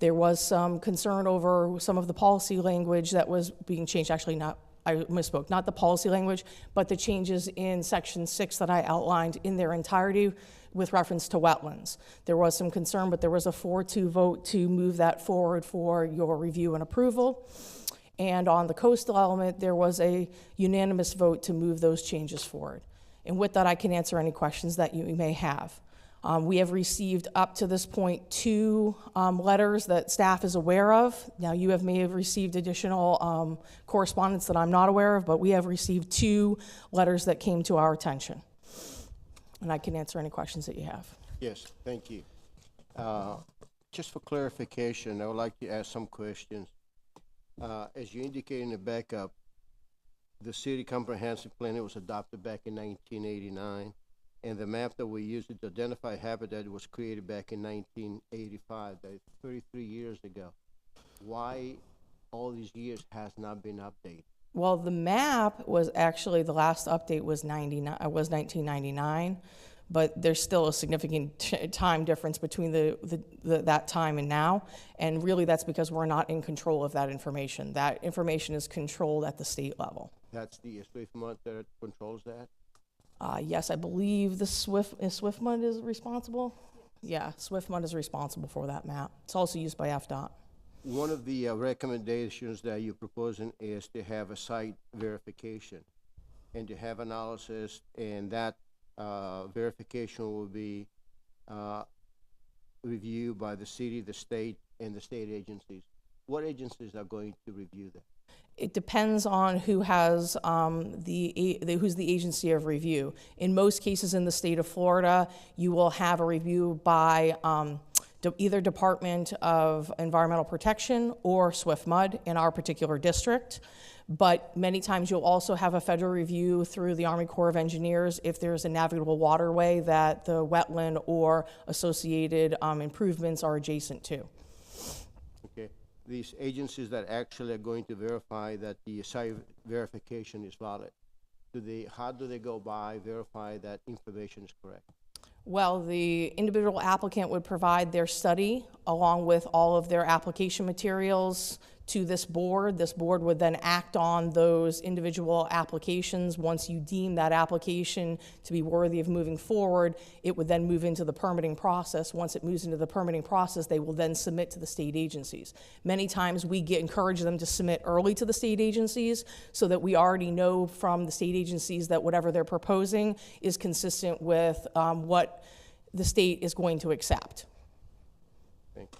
There was some concern over some of the policy language that was being changed. Actually, I misspoke, not the policy language, but the changes in Section 6 that I outlined in their entirety with reference to wetlands. There was some concern, but there was a 4-2 vote to move that forward for your review and approval. And on the coastal element, there was a unanimous vote to move those changes forward. And with that, I can answer any questions that you may have. We have received up to this point 2 letters that staff is aware of. Now, you may have received additional correspondence that I'm not aware of, but we have received 2 letters that came to our attention. And I can answer any questions that you have. Yes, thank you. Just for clarification, I would like to ask some questions. As you indicated in the backup, the city comprehensive plan was adopted back in 1989, and the map that we used to identify habitat was created back in 1985, that is 33 years ago. Why all these years has not been updated? Well, the map was actually, the last update was 1999, but there's still a significant time difference between that time and now, and really that's because we're not in control of that information. That information is controlled at the state level. That's the SwiftMud that controls that? Yes, I believe the SwiftMud is responsible. Yeah, SwiftMud is responsible for that map. It's also used by FDOT. One of the recommendations that you're proposing is to have a site verification and to have analysis, and that verification will be reviewed by the city, the state, and the state agencies. What agencies are going to review that? It depends on who has who's the agency of review. In most cases in the state of Florida, you will have a review by either Department of Environmental Protection or SwiftMud in our particular district. But many times you'll also have a federal review through the Army Corps of Engineers if there's a navigable waterway that the wetland or associated improvements are adjacent to. Okay. These agencies that actually are going to verify that the site verification is valid, how do they go by verify that information is correct? Well, the individual applicant would provide their study along with all of their application materials to this board. This board would then act on those individual applications. Once you deem that application to be worthy of moving forward, it would then move into the permitting process. Once it moves into the permitting process, they will then submit to the state agencies. Many times we encourage them to submit early to the state agencies so that we already know from the state agencies that whatever they're proposing is consistent with what the state is going to accept. Thank you.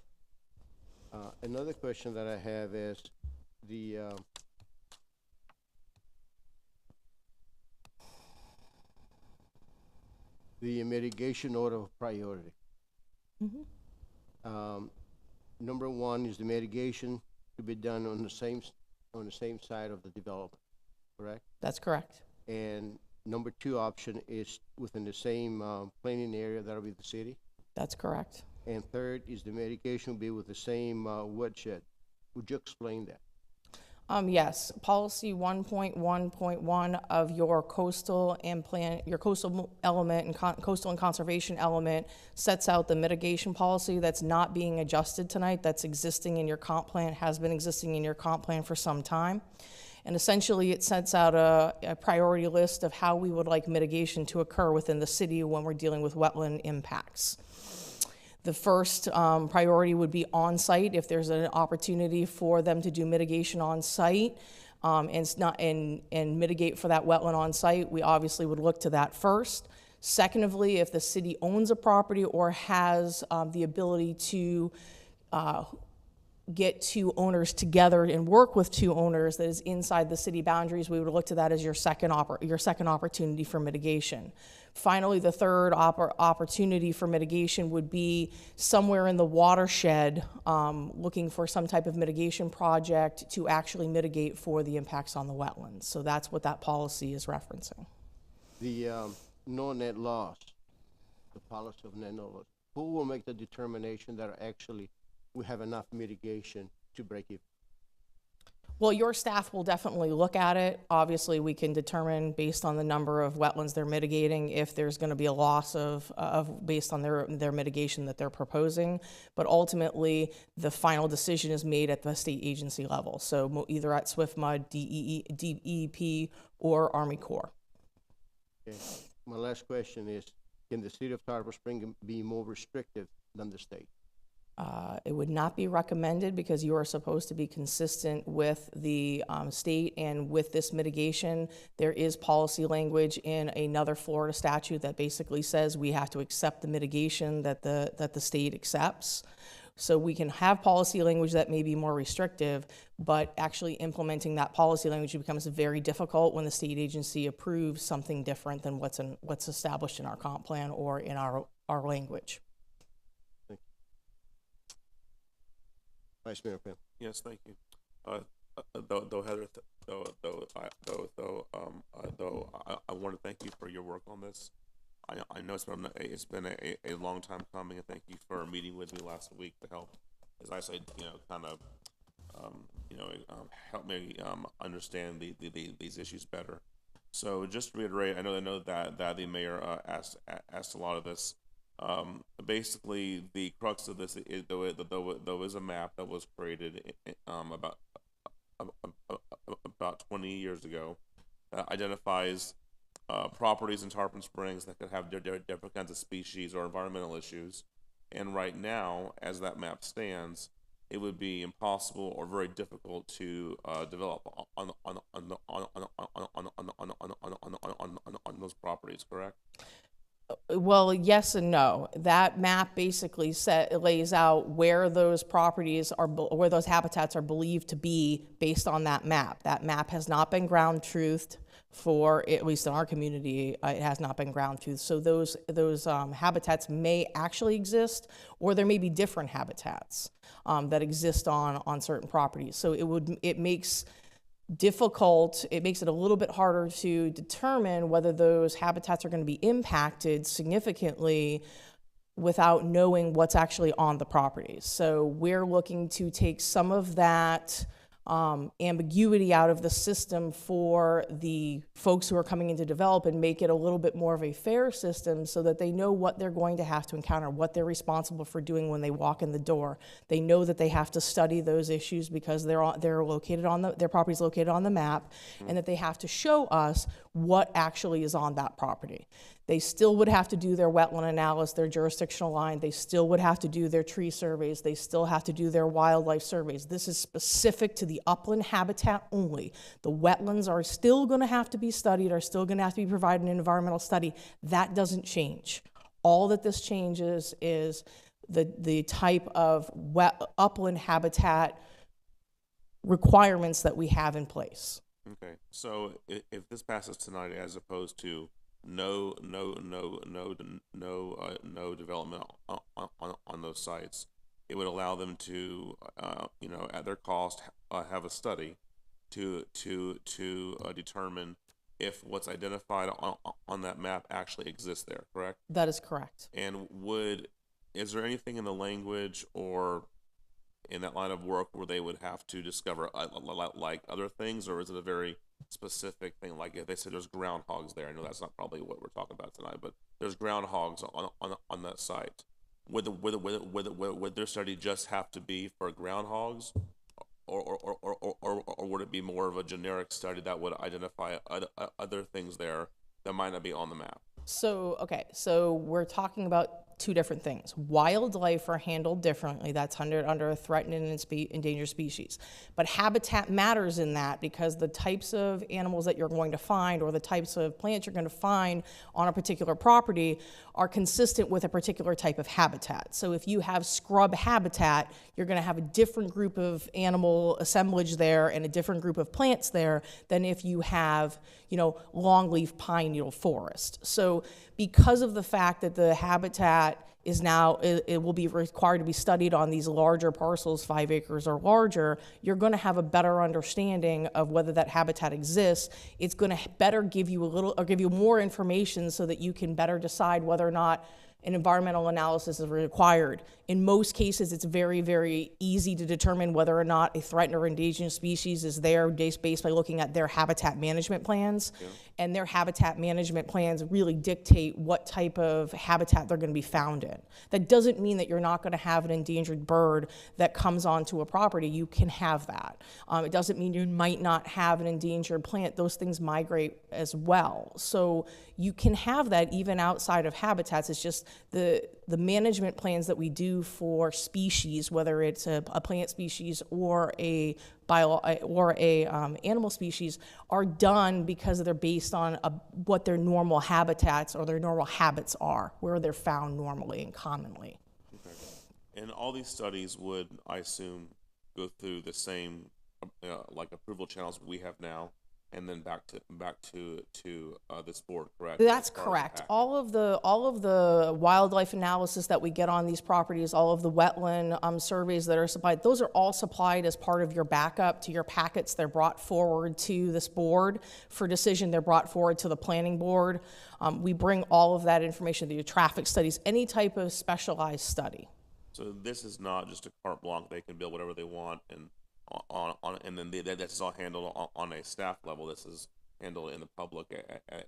Another question that I have is the mitigation order of priority. Mm-hmm. Number 1 is the mitigation to be done on the same side of the development, correct? That's correct. And number 2 option is within the same planning area, that'll be the city? That's correct. And 3rd is the mitigation will be with the same woodshed. Would you explain that? Yes, policy 1.1.1 of your coastal element and coastal and conservation element sets out the mitigation policy that's not being adjusted tonight. That's existing in your comp plan, has been existing in your comp plan for some time. And essentially it sets out a priority list of how we would like mitigation to occur within the city when we're dealing with wetland impacts. The first priority would be on-site, if there's an opportunity for them to do mitigation on-site and mitigate for that wetland on-site, we obviously would look to that first. Secondly, if the city owns a property or has the ability to get 2 owners together and work with 2 owners that is inside the city boundaries, we would look to that as your second opportunity for mitigation. Finally, the third opportunity for mitigation would be somewhere in the watershed, looking for some type of mitigation project to actually mitigate for the impacts on the wetlands. So that's what that policy is referencing. The no net loss, the policy of net loss, who will make the determination that actually we have enough mitigation to break even? Well, your staff will definitely look at it. Obviously, we can determine based on the number of wetlands they're mitigating if there's going to be a loss of based on their mitigation that they're proposing. But ultimately, the final decision is made at the state agency level. So either at SWIFMUD, DEP, or Army Corps. Okay. My last question is, can the city of Tarpon Springs be more restrictive than the state? It would not be recommended because you are supposed to be consistent with the state and with this mitigation. There is policy language in another Florida statute that basically says we have to accept the mitigation that the state accepts. So we can have policy language that may be more restrictive, but actually implementing that policy language becomes very difficult when the state agency approves something different than what's established in our comp plan or in our language. Vice Mayor Penn. Yes, thank you. Though Heather, I want to thank you for your work on this. I know it's been a long time coming, and thank you for meeting with me last week to help, as I said, kind of, help me understand these issues better. So just to reiterate, I know that the mayor asked a lot of this. Basically, the crux of this is there was a map that was created about 20 years ago that identifies properties in Tarpon Springs that could have different kinds of species or environmental issues. And right now, as that map stands, it would be impossible or very difficult to develop on those properties. Correct? Well, yes and no. That map basically lays out where those properties are, where those habitats are believed to be based on that map. That map has not been ground truthed for, at least in our community, it has not been ground truthed. So those habitats may actually exist, or there may be different habitats that exist on certain properties. So it makes it a little bit harder to determine whether those habitats are going to be impacted significantly without knowing what's actually on the properties. So we're looking to take some of that ambiguity out of the system for the folks who are coming in to develop and make it a little bit more of a fair system so that they know what they're going to have to encounter, what they're responsible for doing when they walk in the door. They know that they have to study those issues because they're located on their property's located on the map, and that they have to show us what actually is on that property. They still would have to do their wetland analysis, their jurisdictional line. They still would have to do their tree surveys. They still have to do their wildlife surveys. This is specific to the upland habitat only. The wetlands are still going to have to be studied, are still going to have to be provided an environmental study. That doesn't change. All that this changes is the type of upland habitat requirements that we have in place. Okay, so if this passes tonight, as opposed to no development on those sites, it would allow them to, at their cost, have a study to determine if what's identified on that map actually exists there. Correct? That is correct. And is there anything in the language or in that line of work where they would have to discover like other things, or is it a very specific thing? Like if they said there's groundhogs there, I know that's not probably what we're talking about tonight, but there's groundhogs on that site. Would their study just have to be for groundhogs, or would it be more of a generic study that would identify other things there that might not be on the map? So we're talking about two different things. Wildlife are handled differently. That's under a threatened and endangered species. But habitat matters in that because the types of animals that you're going to find or the types of plants you're going to find on a particular property are consistent with a particular type of habitat. So if you have scrub habitat, you're going to have a different group of animal assemblage there and a different group of plants there than if you have, longleaf pine needle forest. So because of the fact that the habitat is now, it will be required to be studied on these larger parcels, 5 acres or larger, you're going to have a better understanding of whether that habitat exists. It's going to better give you give you more information so that you can better decide whether or not an environmental analysis is required. In most cases, it's very, very easy to determine whether or not a threatened or endangered species is there based by looking at their habitat management plans. Yeah. And their habitat management plans really dictate what type of habitat they're going to be found in. That doesn't mean that you're not going to have an endangered bird that comes onto a property. You can have that. It doesn't mean you might not have an endangered plant. Those things migrate as well. So you can have that even outside of habitats. It's just the management plans that we do for species, whether it's a plant species or animal species, are done because they're based on what their normal habitats or their normal habits are, where they're found normally and commonly. Okay. And all these studies would, I assume, go through the same like approval channels we have now, and then back to this board, correct? That's correct. All of the wildlife analysis that we get on these properties, all of the wetland surveys that are supplied, those are all supplied as part of your backup to your packets. They're brought forward to this board for decision. They're brought forward to the planning board. We bring all of that information, the traffic studies, any type of specialized study. So this is not just a carte blanche. They can build whatever they want, and then that's all handled on a staff level. This is handled in the public at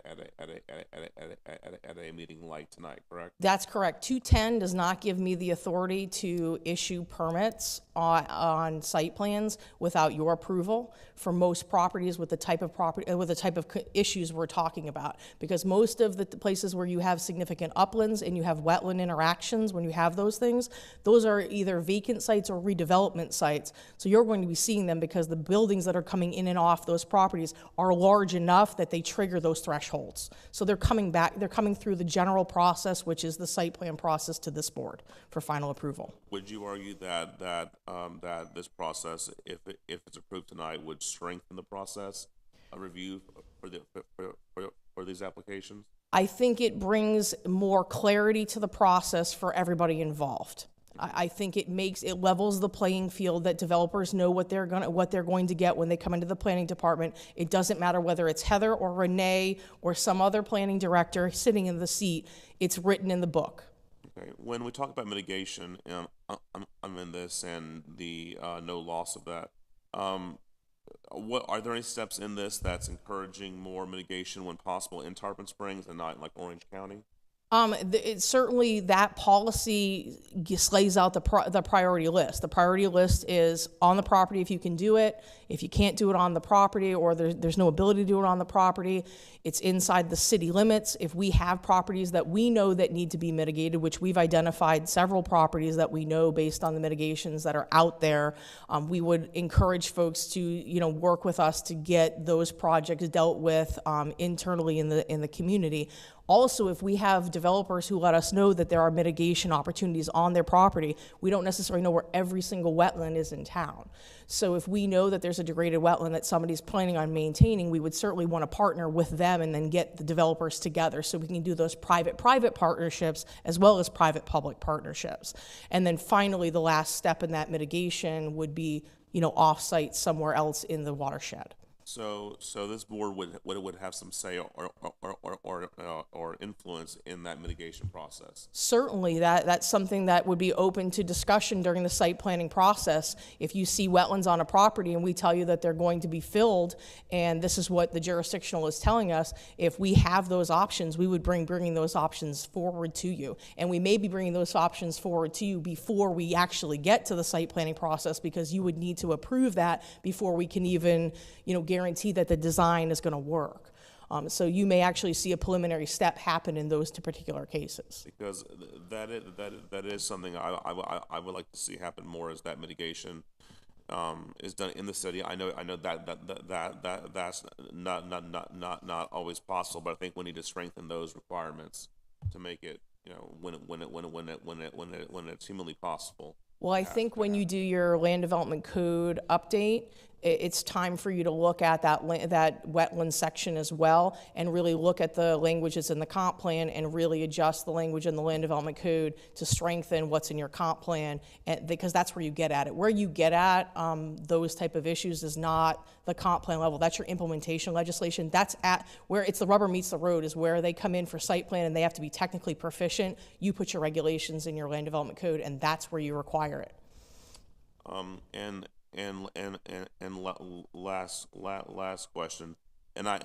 a meeting like tonight, correct? That's correct. 210 does not give me the authority to issue permits on site plans without your approval for most properties with the type of issues we're talking about. Because most of the places where you have significant uplands and you have wetland interactions, when you have those things, those are either vacant sites or redevelopment sites. So you're going to be seeing them because the buildings that are coming in and off those properties are large enough that they trigger those thresholds. So they're coming through the general process, which is the site plan process, to this board for final approval. Would you argue that this process, if it's approved tonight, would strengthen the process of review for these applications? I think it brings more clarity to the process for everybody involved. I think it levels the playing field, that developers know what they're going to get when they come into the planning department. It doesn't matter whether it's Heather or Renee or some other planning director sitting in the seat. It's written in the book. Okay. When we talk about mitigation, I'm in this and the no loss of that. What are there any steps in this that's encouraging more mitigation when possible in Tarpon Springs and not in like Orange County? Certainly that policy lays out the priority list. The priority list is on the property if you can do it. If you can't do it on the property or there's no ability to do it on the property, it's inside the city limits. If we have properties that we know that need to be mitigated, which we've identified several properties that we know based on the mitigations that are out there, we would encourage folks to work with us to get those projects dealt with internally in the community. Also, if we have developers who let us know that there are mitigation opportunities on their property, we don't necessarily know where every single wetland is in town. So if we know that there's a degraded wetland that somebody's planning on maintaining, we would certainly want to partner with them and then get the developers together so we can do those private-private partnerships as well as private-public partnerships. And then finally, the last step in that mitigation would be, off-site somewhere else in the watershed. So this board would have some say or influence in that mitigation process. Certainly, that's something that would be open to discussion during the site planning process. If you see wetlands on a property and we tell you that they're going to be filled, and this is what the jurisdictional is telling us, if we have those options, we would bringing those options forward to you. And we may be bringing those options forward to you before we actually get to the site planning process, because you would need to approve that before we can even, guarantee that the design is going to work. So you may actually see a preliminary step happen in those two particular cases. Because that is something I would like to see happen more, is that mitigation is done in the city. I know that's not always possible, but I think we need to strengthen those requirements to make it when it's humanly possible. Well, I think when you do your land development code update, it's time for you to look at that wetland section as well, and really look at the languages in the comp plan and really adjust the language in the land development code to strengthen what's in your comp plan, and because that's where you get at it. Where you get at those type of issues is not the comp plan level. That's your implementation legislation. That's at where it's the rubber meets the road, is where they come in for site plan and they have to be technically proficient. You put your regulations in your land development code, and that's where you require it. Last question, and I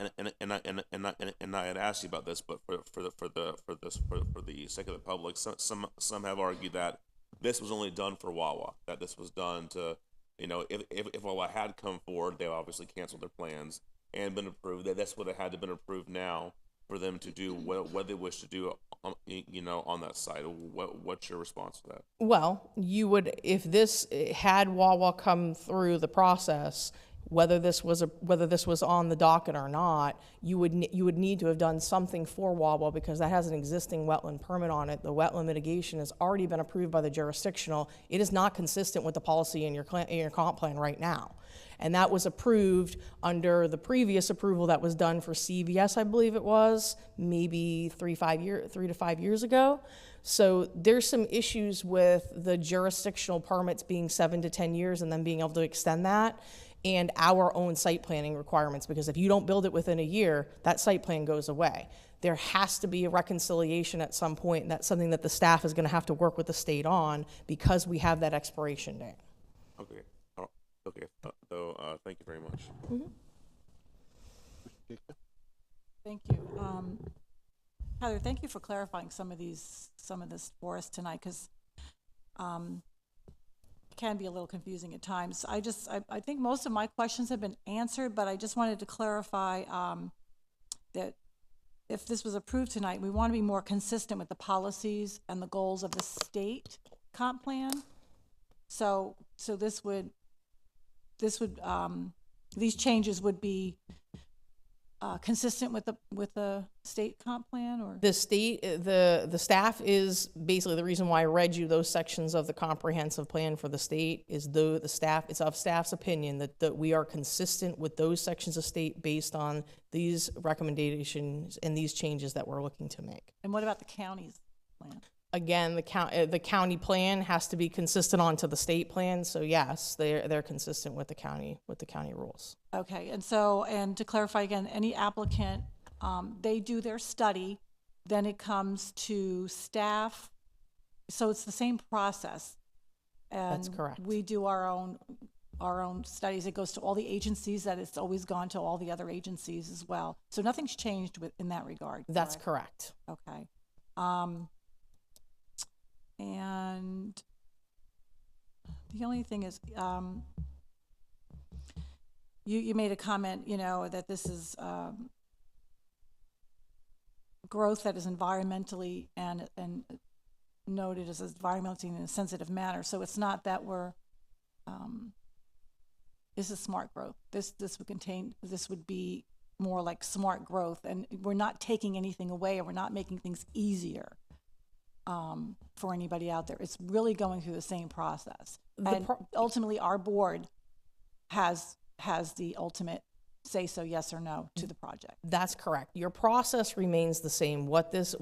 had asked you about this, but for the sake of the public, some have argued that this was only done for Wawa, that this was done to, if Wawa had come forward, they obviously canceled their plans and been approved, that this would have had to been approved now for them to do what they wish to do, on that site. What's your response to that? Well, you would, if this had Wawa come through the process, whether this was on the docket or not, you would need to have done something for Wawa, because that has an existing wetland permit on it. The wetland mitigation has already been approved by the jurisdictional. It is not consistent with the policy in your comp plan right now. And that was approved under the previous approval that was done for CVS, I believe it was, maybe 3 to 5 years ago. So there's some issues with the jurisdictional permits being 7 to 10 years and then being able to extend that, and our own site planning requirements, because if you don't build it within a year, that site plan goes away. There has to be a reconciliation at some point, and that's something that the staff is going to have to work with the state on, because we have that expiration date. Okay. Okay. Thank you very much. Mm-hmm. Thank you. Heather, thank you for clarifying some of this for us tonight, because it can be a little confusing at times. I think most of my questions have been answered, but I just wanted to clarify that if this was approved tonight, we want to be more consistent with the policies and the goals of the state comp plan. So these changes would be consistent with the state comp plan, or the staff is basically the reason why I read you those sections of the comprehensive plan for the state, is it's of staff's opinion that we are consistent with those sections of state based on these recommendations and these changes that we're looking to make. And what about the county's plan? Again, the county plan has to be consistent onto the state plan. So yes, they're consistent with the county rules. Okay, and to clarify again, any applicant, they do their study, then it comes to staff. So it's the same process. And that's correct. We do our own studies. It goes to all the agencies. That it's always gone to all the other agencies as well. So nothing's changed in that regard. That's correct. Okay. And the only thing is, you made a comment, that this is growth that is environmentally and noted as environmentally in a sensitive manner. So it's not that this is smart growth. This would be more like smart growth, and we're not taking anything away, and we're not making things easier for anybody out there. It's really going through the same process. And ultimately, our board has the ultimate say-so, yes or no, to the project. That's correct. Your process remains the same. What this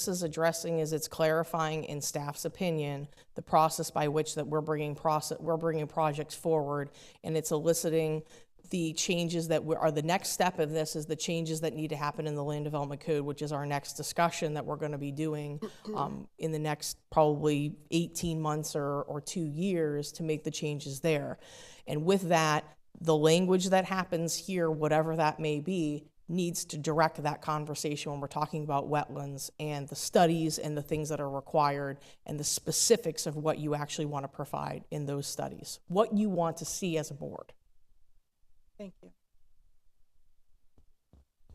is addressing is it's clarifying, in staff's opinion, the process by which that we're bringing projects forward, and it's eliciting the changes that are the next step of this, is the changes that need to happen in the land development code, which is our next discussion that we're going to be doing in the next probably 18 months or 2 years to make the changes there. And with that, the language that happens here, whatever that may be, needs to direct that conversation when we're talking about wetlands and the studies and the things that are required and the specifics of what you actually want to provide in those studies, what you want to see as a board. Thank you.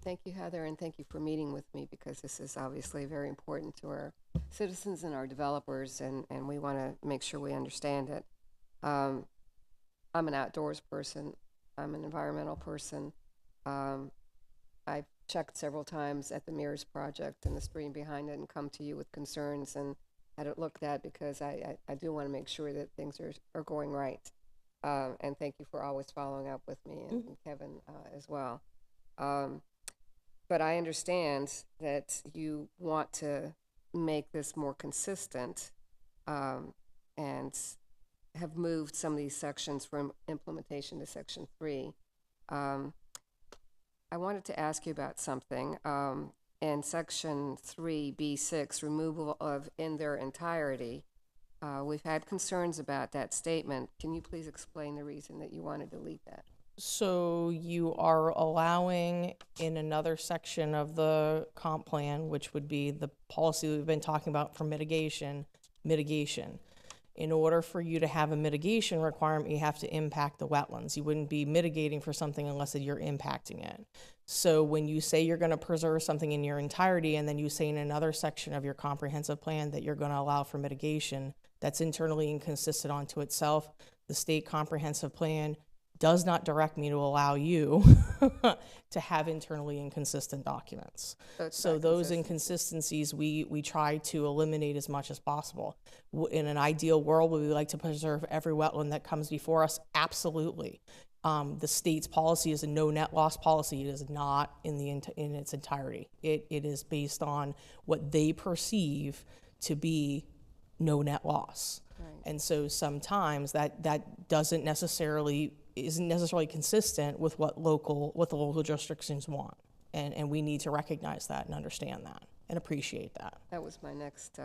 Thank you, Heather, and thank you for meeting with me, because this is obviously very important to our citizens and our developers, and we want to make sure we understand it. I'm an outdoors person. I'm an environmental person. I've checked several times at the Mirrors project and the stream behind it and come to you with concerns and had it looked at, because I do want to make sure that things are going right. And thank you for always following up with me and Kevin as well. But I understand that you want to make this more consistent and have moved some of these sections from implementation to section 3. I wanted to ask you about something. In section 3B6, removal of in their entirety, we've had concerns about that statement. Can you please explain the reason that you want to delete that? So you are allowing in another section of the comp plan, which would be the policy we've been talking about for mitigation. In order for you to have a mitigation requirement, you have to impact the wetlands. You wouldn't be mitigating for something unless you're impacting it. So when you say you're going to preserve something in your entirety, and then you say in another section of your comprehensive plan that you're going to allow for mitigation, that's internally inconsistent onto itself. The state comprehensive plan does not direct me to allow you to have internally inconsistent documents. So those inconsistencies we try to eliminate as much as possible. In an ideal world, would we like to preserve every wetland that comes before us? Absolutely. The state's policy is a no net loss policy. It is not in its entirety. It is based on what they perceive to be no net loss. Right. And so sometimes that isn't necessarily consistent with what the local jurisdictions want. And we need to recognize that and understand that and appreciate that. That was my next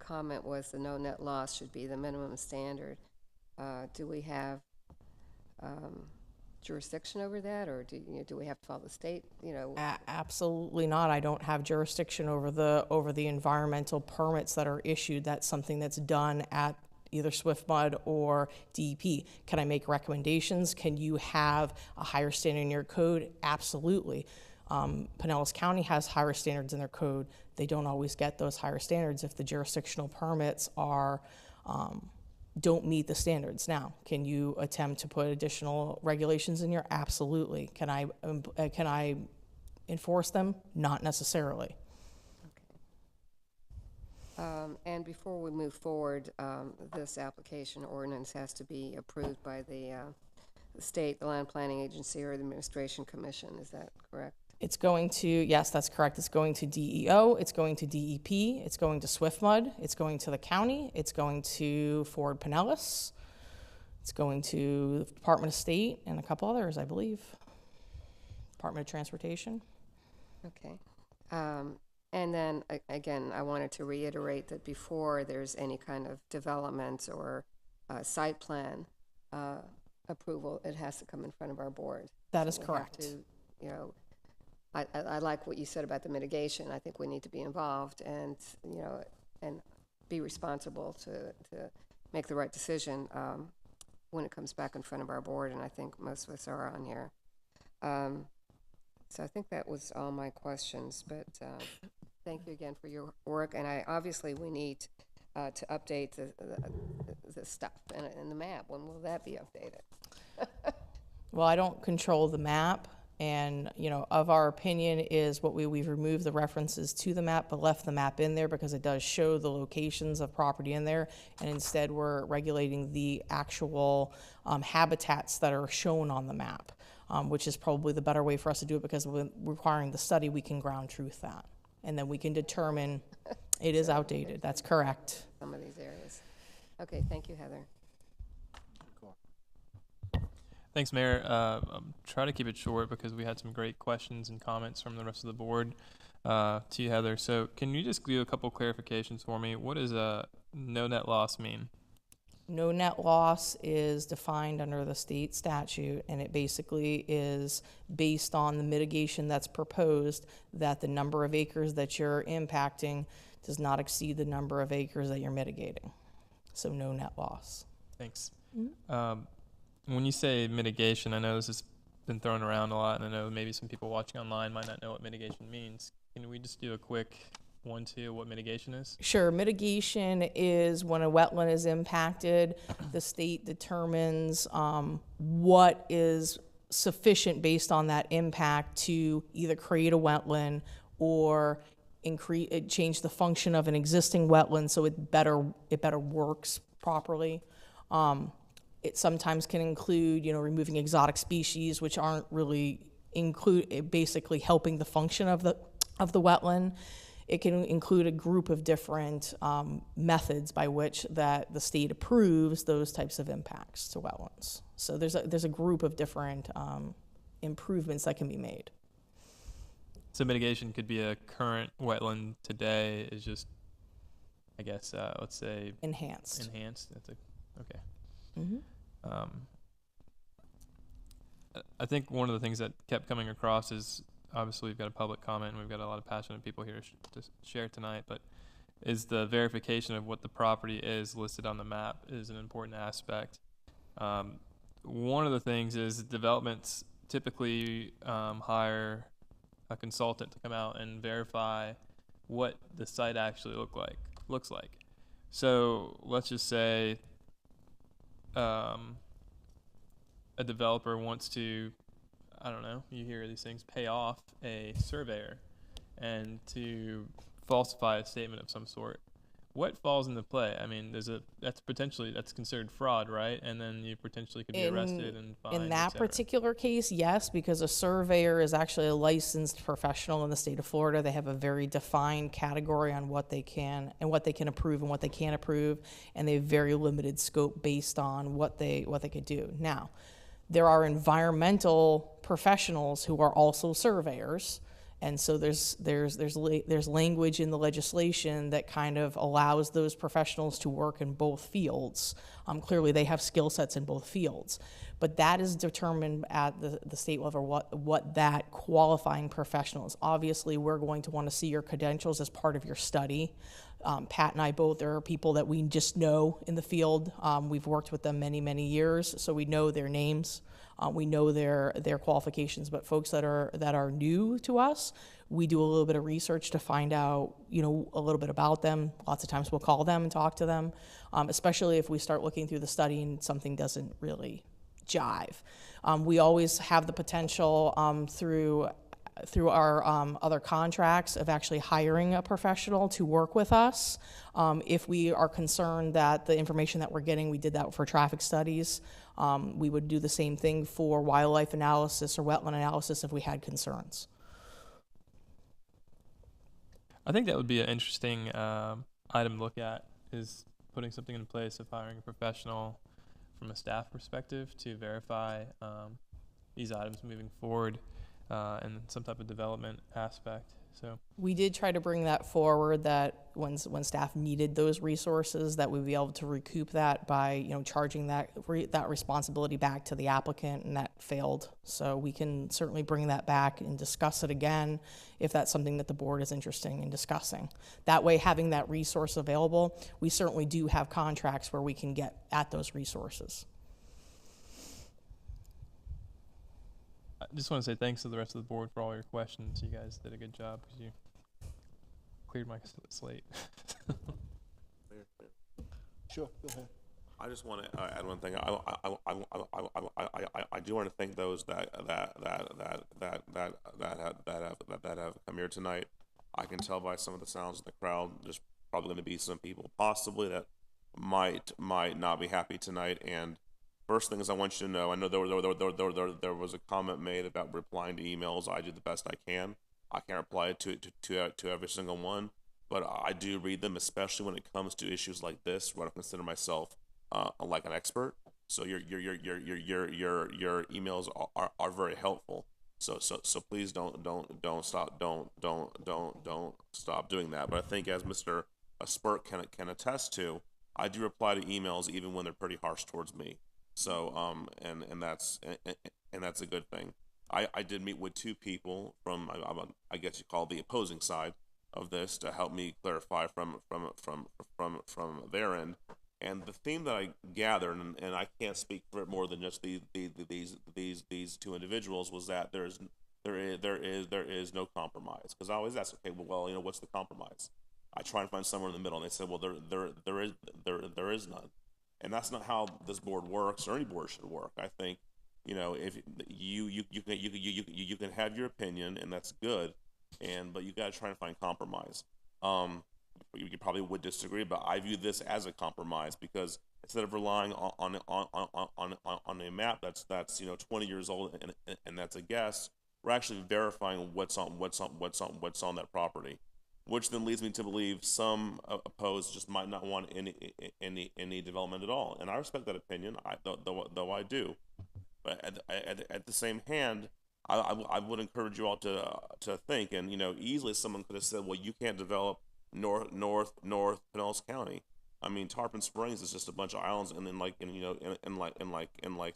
comment, was the no net loss should be the minimum standard. Do we have jurisdiction over that, or do we have to follow the state? Absolutely not. I don't have jurisdiction over the environmental permits that are issued. That's something that's done at either SwiftMud or DEP. Can I make recommendations? Can you have a higher standard in your code? Absolutely. Pinellas County has higher standards in their code. They don't always get those higher standards if the jurisdictional permits are don't meet the standards. Now, can you attempt to put additional regulations in here? Absolutely. Can I enforce them? Not necessarily. And before we move forward, this application ordinance has to be approved by the state, the Land Planning Agency, or the Administration Commission. Is that correct? It's going to, yes, that's correct. It's going to DEO, it's going to DEP, it's going to SwiftMud, it's going to the county, it's going to Ford Pinellas, it's going to the Department of State and a couple others, I believe. Department of Transportation. Okay. And then, again, I wanted to reiterate that before there's any kind of development or site plan approval, it has to come in front of our board. That is correct. I like what you said about the mitigation. I think we need to be involved and, and be responsible to make the right decision when it comes back in front of our board, and I think most of us are on here. So I think that was all my questions, but thank you again for your work, and obviously we need to update the stuff and the map. When will that be updated? Well, I don't control the map. And, of our opinion is we've removed the references to the map, but left the map in there because it does show the locations of property in there. And instead, we're regulating the actual habitats that are shown on the map, which is probably the better way for us to do it, because when requiring the study, we can ground truth that. And then we can determine it is outdated. That's correct. Some of these areas. Okay, thank you, Heather. Thanks, Mayor. I'll try to keep it short because we had some great questions and comments from the rest of the board. To you, Heather. So can you just do a couple clarifications for me? What does no net loss mean? No net loss is defined under the state statute, and it basically is based on the mitigation that's proposed, that the number of acres that you're impacting does not exceed the number of acres that you're mitigating. So no net loss. Thanks. Mm-hmm. When you say mitigation, I know this has been thrown around a lot, and I know maybe some people watching online might not know what mitigation means. Can we just do a quick 1-2 what mitigation is? Sure. Mitigation is when a wetland is impacted, the state determines what is sufficient based on that impact to either create a wetland or change the function of an existing wetland so it better works properly. It sometimes can include, removing exotic species, which aren't really basically helping the function of the wetland. It can include a group of different methods by which that the state approves those types of impacts to wetlands. So there's a group of different improvements that can be made. So mitigation could be a current wetland today is just, I guess, let's say enhanced. That's okay. Mm-hmm. I think one of the things that kept coming across is obviously we've got a public comment and we've got a lot of passionate people here to share tonight, but is the verification of what the property is listed on the map is an important aspect. One of the things is developments typically hire a consultant to come out and verify what the site actually looks like. So let's just say a developer wants to, I don't know, you hear these things, pay off a surveyor and to falsify a statement of some sort. What falls into play? I mean, that's considered fraud, right? And then you potentially could be arrested and fined. In that particular case, yes, because a surveyor is actually a licensed professional in the state of Florida. They have a very defined category on what they can approve and what they can't approve, and they have very limited scope based on what they could do. Now, there are environmental professionals who are also surveyors. And so there's language in the legislation that kind of allows those professionals to work in both fields. Clearly, they have skill sets in both fields, but that is determined at the state level what that qualifying professional is. Obviously, we're going to want to see your credentials as part of your study. Pat and I both are people that we just know in the field. We've worked with them many, many years, so we know their names. We know their qualifications, but folks that are new to us, we do a little bit of research to find out, a little bit about them. Lots of times we'll call them and talk to them, especially if we start looking through the study and something doesn't really jive. We always have the potential through our other contracts of actually hiring a professional to work with us. If we are concerned that the information that we're getting, we did that for traffic studies. We would do the same thing for wildlife analysis or wetland analysis if we had concerns. I think that would be an interesting item to look at, is putting something in place of hiring a professional from a staff perspective to verify these items moving forward. And some type of development aspect. So we did try to bring that forward, that when staff needed those resources, that we'd be able to recoup that by charging that responsibility back to the applicant, and that failed. So we can certainly bring that back and discuss it again if that's something that the board is interested in discussing. That way, having that resource available, we certainly do have contracts where we can get at those resources. I just want to say thanks to the rest of the board for all your questions. You guys did a good job because you cleared my slate. Sure, go ahead. I just want to add one thing. I do want to thank those that have come here tonight. I can tell by some of the sounds in the crowd, there's probably going to be some people possibly that might not be happy tonight. And first thing is, I want you to know, I know there was a comment made about replying to emails. I do the best I can. I can't reply to every single one, but I do read them, especially when it comes to issues like this, where I consider myself like an expert. So your emails are very helpful. So please don't stop doing that. But I think, as Mr. Spurt can attest to, I do reply to emails even when they're pretty harsh towards me. So and that's a good thing. I did meet with two people from I guess you call the opposing side of this to help me clarify from their end. And the theme that I gathered, and I can't speak for it more than just these two individuals, was that there is no compromise. Because I always ask, okay, well, what's the compromise? I try and find somewhere in the middle, and they said, well, there is none. And that's not how this board works, or any board should work. I think, if you can have your opinion, and that's good, but you got to try and find compromise. you probably would disagree, but I view this as a compromise because instead of relying on a map that's 20 years old and that's a guess, we're actually verifying what's on that property, which then leads me to believe some opposed just might not want any development at all, and I respect that opinion. Though I do, but at the same hand, I would encourage you all to think, and easily someone could have said, well, you can't develop North Pinellas County. I mean, Tarpon Springs is just a bunch of islands and then like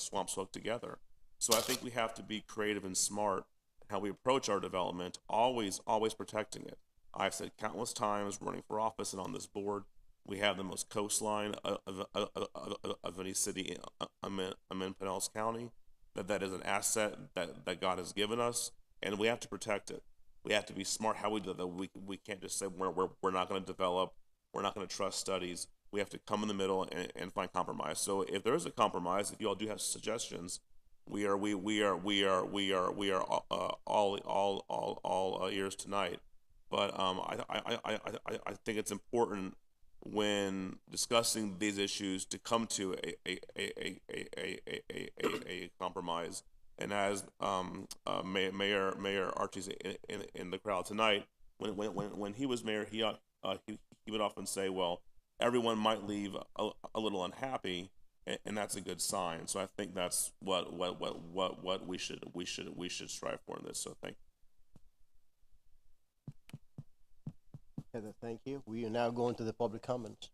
swamps hooked together. So I think we have to be creative and smart in how we approach our development, always protecting it. I've said countless times running for office and on this board, we have the most coastline of any city in Pinellas County. That is an asset that God has given us, and we have to protect it. We have to be smart how we do that. We can't just say we're not going to develop, we're not going to trust studies. We have to come in the middle and find compromise. So if there is a compromise, if you all do have suggestions, we are all ears tonight. But I think it's important when discussing these issues to come to a compromise. And as Mayor Archie's in the crowd tonight, when he was mayor, he would often say, well, everyone might leave a little unhappy, and that's a good sign. So I think that's what we should strive for in this. So thank you. Heather, thank you. We are now going to the public comments.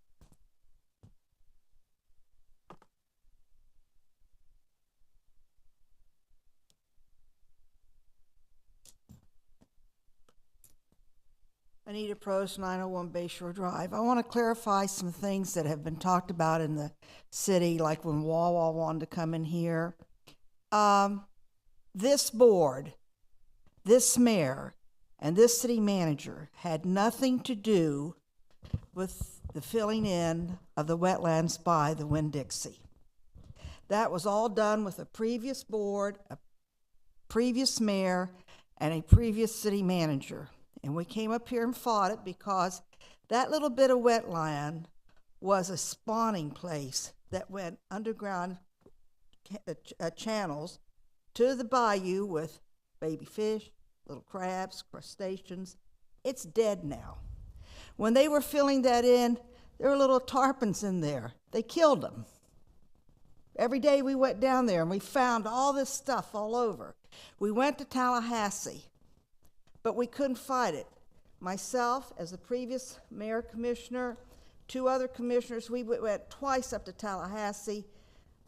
Anita Prost, 901 Bayshore Drive. I want to clarify some things that have been talked about in the city, like when Wawa wanted to come in here. This board, this mayor, and this city manager had nothing to do with the filling in of the wetlands by the Winn-Dixie. That was all done with a previous board, a previous mayor, and a previous city manager. And we came up here and fought it because that little bit of wetland was a spawning place that went underground channels to the bayou with baby fish, little crabs, crustaceans. It's dead now. When they were filling that in, there were little tarpons in there. They killed them. Every day we went down there and we found all this stuff all over. We went to Tallahassee, but we couldn't fight it. Myself, as the previous mayor commissioner, 2 other commissioners, we went twice up to Tallahassee,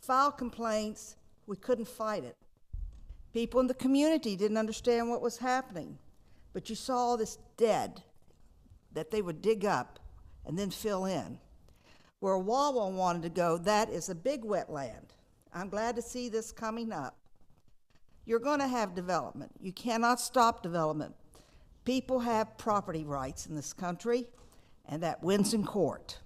filed complaints, we couldn't fight it. People in the community didn't understand what was happening, but you saw all this dead that they would dig up and then fill in. Where Wawa wanted to go, that is a big wetland. I'm glad to see this coming up. You're going to have development. You cannot stop development. People have property rights in this country, and that wins in court.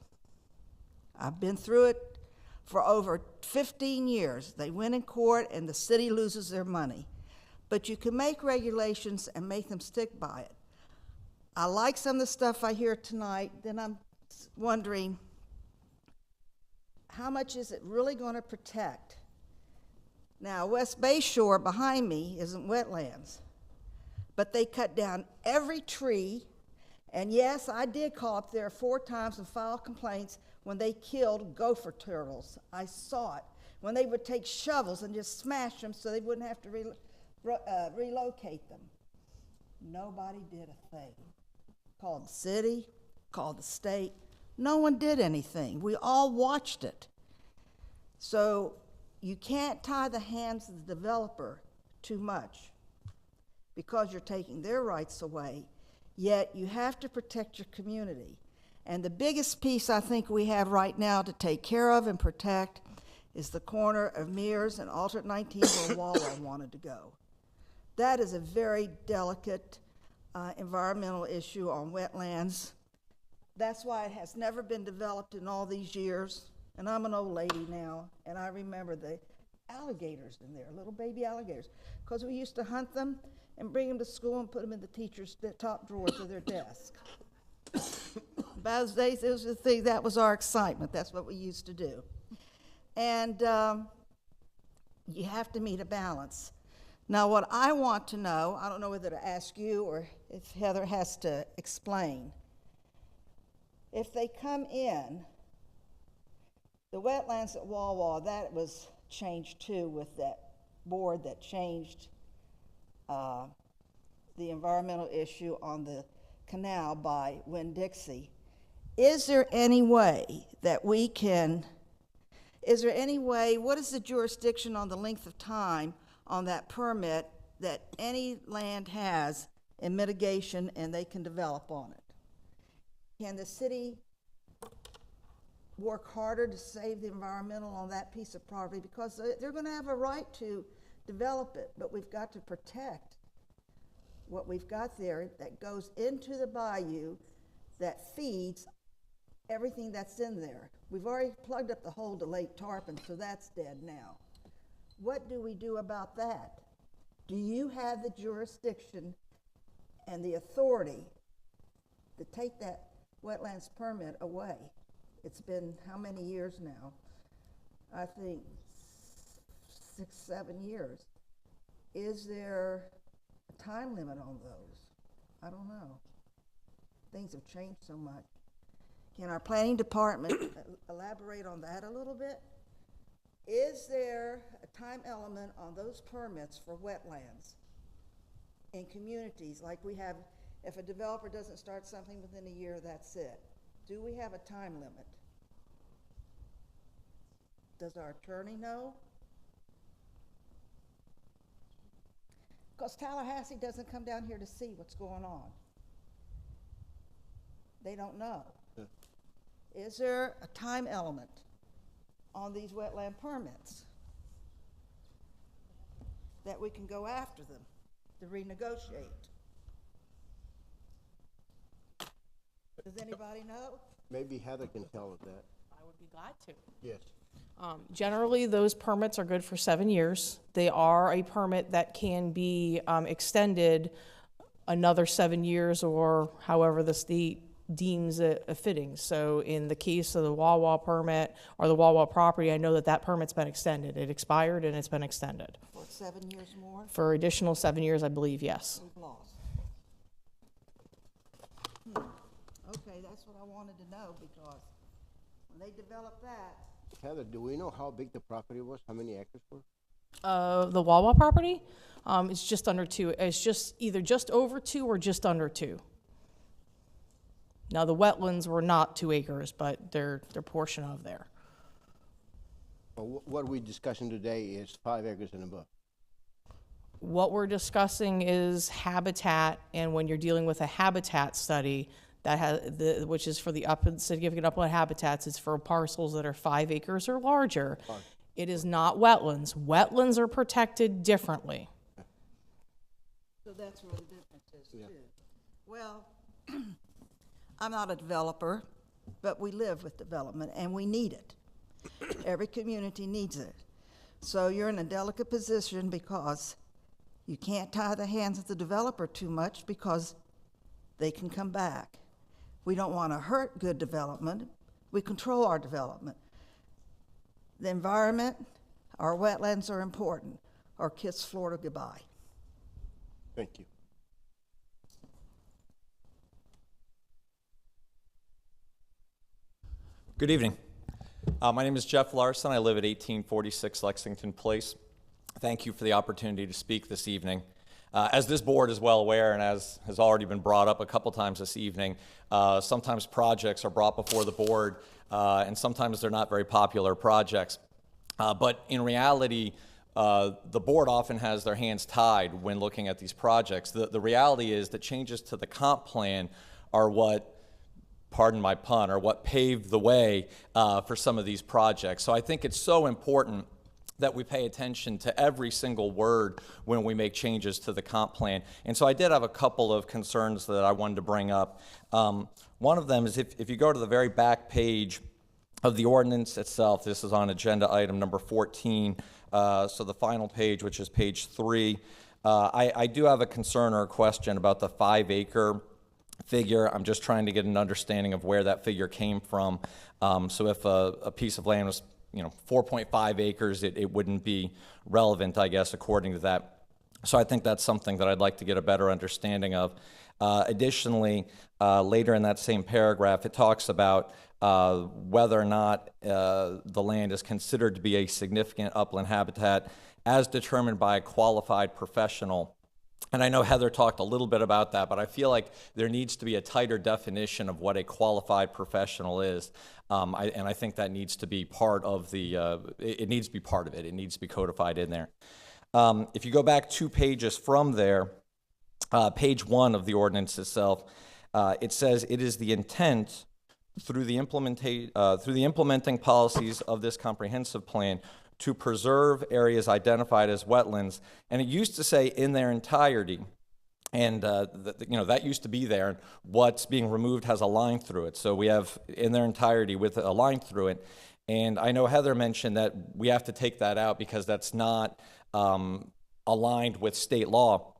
I've been through it for over 15 years. They win in court, and the city loses their money. But you can make regulations and make them stick by it. I like some of the stuff I hear tonight. Then I'm wondering, how much is it really going to protect? Now, West Bayshore behind me isn't wetlands, but they cut down every tree. And yes, I did call up there 4 times and file complaints when they killed gopher turtles. I saw it. When they would take shovels and just smash them so they wouldn't have to relocate them. Nobody did a thing. Called the city, called the state. No one did anything. We all watched it. So you can't tie the hands of the developer too much because you're taking their rights away, yet you have to protect your community. And the biggest piece I think we have right now to take care of and protect is the corner of Mears and Alternate 19 where Wawa wanted to go. That is a very delicate environmental issue on wetlands. That's why it has never been developed in all these years. And I'm an old lady now, and I remember the alligators in there, little baby alligators, because we used to hunt them and bring them to school and put them in the teachers' top drawers of their desk. those days, it was the thing, that was our excitement. That's what we used to do. And you have to meet a balance. Now, what I want to know, I don't know whether to ask you or if Heather has to explain. If they come in, the wetlands at Wawa, that was changed too with that board that changed the environmental issue on the canal by Winn-Dixie. Is there any way that we can, what is the jurisdiction on the length of time on that permit that any land has in mitigation and they can develop on it? Can the city work harder to save the environmental on that piece of property? Because they're going to have a right to develop it, but we've got to protect what we've got there that goes into the bayou that feeds everything that's in there. We've already plugged up the hole to Lake Tarpon, so that's dead now. What do we do about that? Do you have the jurisdiction and the authority to take that wetlands permit away? It's been how many years now? I think 6, 7 years. Is there a time limit on those? I don't know. Things have changed so much. Can our planning department elaborate on that a little bit? Is there a time element on those permits for wetlands in communities like we have? If a developer doesn't start something within a year, that's it. Do we have a time limit? Does our attorney know? Because Tallahassee doesn't come down here to see what's going on. They don't know. Yeah. Is there a time element on these wetland permits that we can go after them to renegotiate? Does anybody know? Maybe Heather can tell us that. I would be glad to. Yes. Generally, those permits are good for 7 years. They are a permit that can be extended another 7 years or however the state deems it fitting. So in the case of the Wawa permit or the Wawa property, I know that that permit's been extended. It expired and it's been extended. For 7 years more? For additional 7 years, I believe, yes. We've lost. Okay, that's what I wanted to know, because when they developed that. Heather, do we know how big the property was? How many acres were? The Wawa property, it's just under 2. It's just either just over 2 or just under 2. Now the wetlands were not 2 acres, but they're portion of there. Well, what we're discussing today is 5 acres and above. What we're discussing is habitat, and when you're dealing with a habitat study, that has which is for the significant upland habitats, it's for parcels that are 5 acres or larger. Fine. It is not wetlands. Wetlands are protected differently. So that's where the difference is, too. Well, I'm not a developer, but we live with development, and we need it. Every community needs it. So you're in a delicate position because you can't tie the hands of the developer too much because they can come back. We don't want to hurt good development. We control our development. The environment, our wetlands are important, or kiss Florida goodbye. Thank you. Good evening. My name is Jeff Larson. I live at 1846 Lexington Place. Thank you for the opportunity to speak this evening. As this board is well aware, and as has already been brought up a couple times this evening, sometimes projects are brought before the board, and sometimes they're not very popular projects. But in reality, the board often has their hands tied when looking at these projects. The reality is that changes to the comp plan are what, pardon my pun, are what paved the way for some of these projects. So I think it's so important that we pay attention to every single word when we make changes to the comp plan. And so I did have a couple of concerns that I wanted to bring up. One of them is if you go to the very back page of the ordinance itself, this is on agenda item number 14, so the final page, which is page 3, I do have a concern or a question about the 5 acre figure. I'm just trying to get an understanding of where that figure came from. So if a piece of land was 4.5 acres, it wouldn't be relevant, I guess, according to that. So I think that's something that I'd like to get a better understanding of. Additionally, later in that same paragraph, it talks about whether or not the land is considered to be a significant upland habitat as determined by a qualified professional. And I know Heather talked a little bit about that, but I feel like there needs to be a tighter definition of what a qualified professional is. And I think that needs to be part of it needs to be part of it. It needs to be codified in there. If you go back 2 pages from there, page 1 of the ordinance itself, it says it is the intent through the implementing policies of this comprehensive plan to preserve areas identified as wetlands. And it used to say in their entirety, and that used to be there, and what's being removed has a line through it. So we have in their entirety with a line through it. And I know Heather mentioned that we have to take that out because that's not aligned with state law.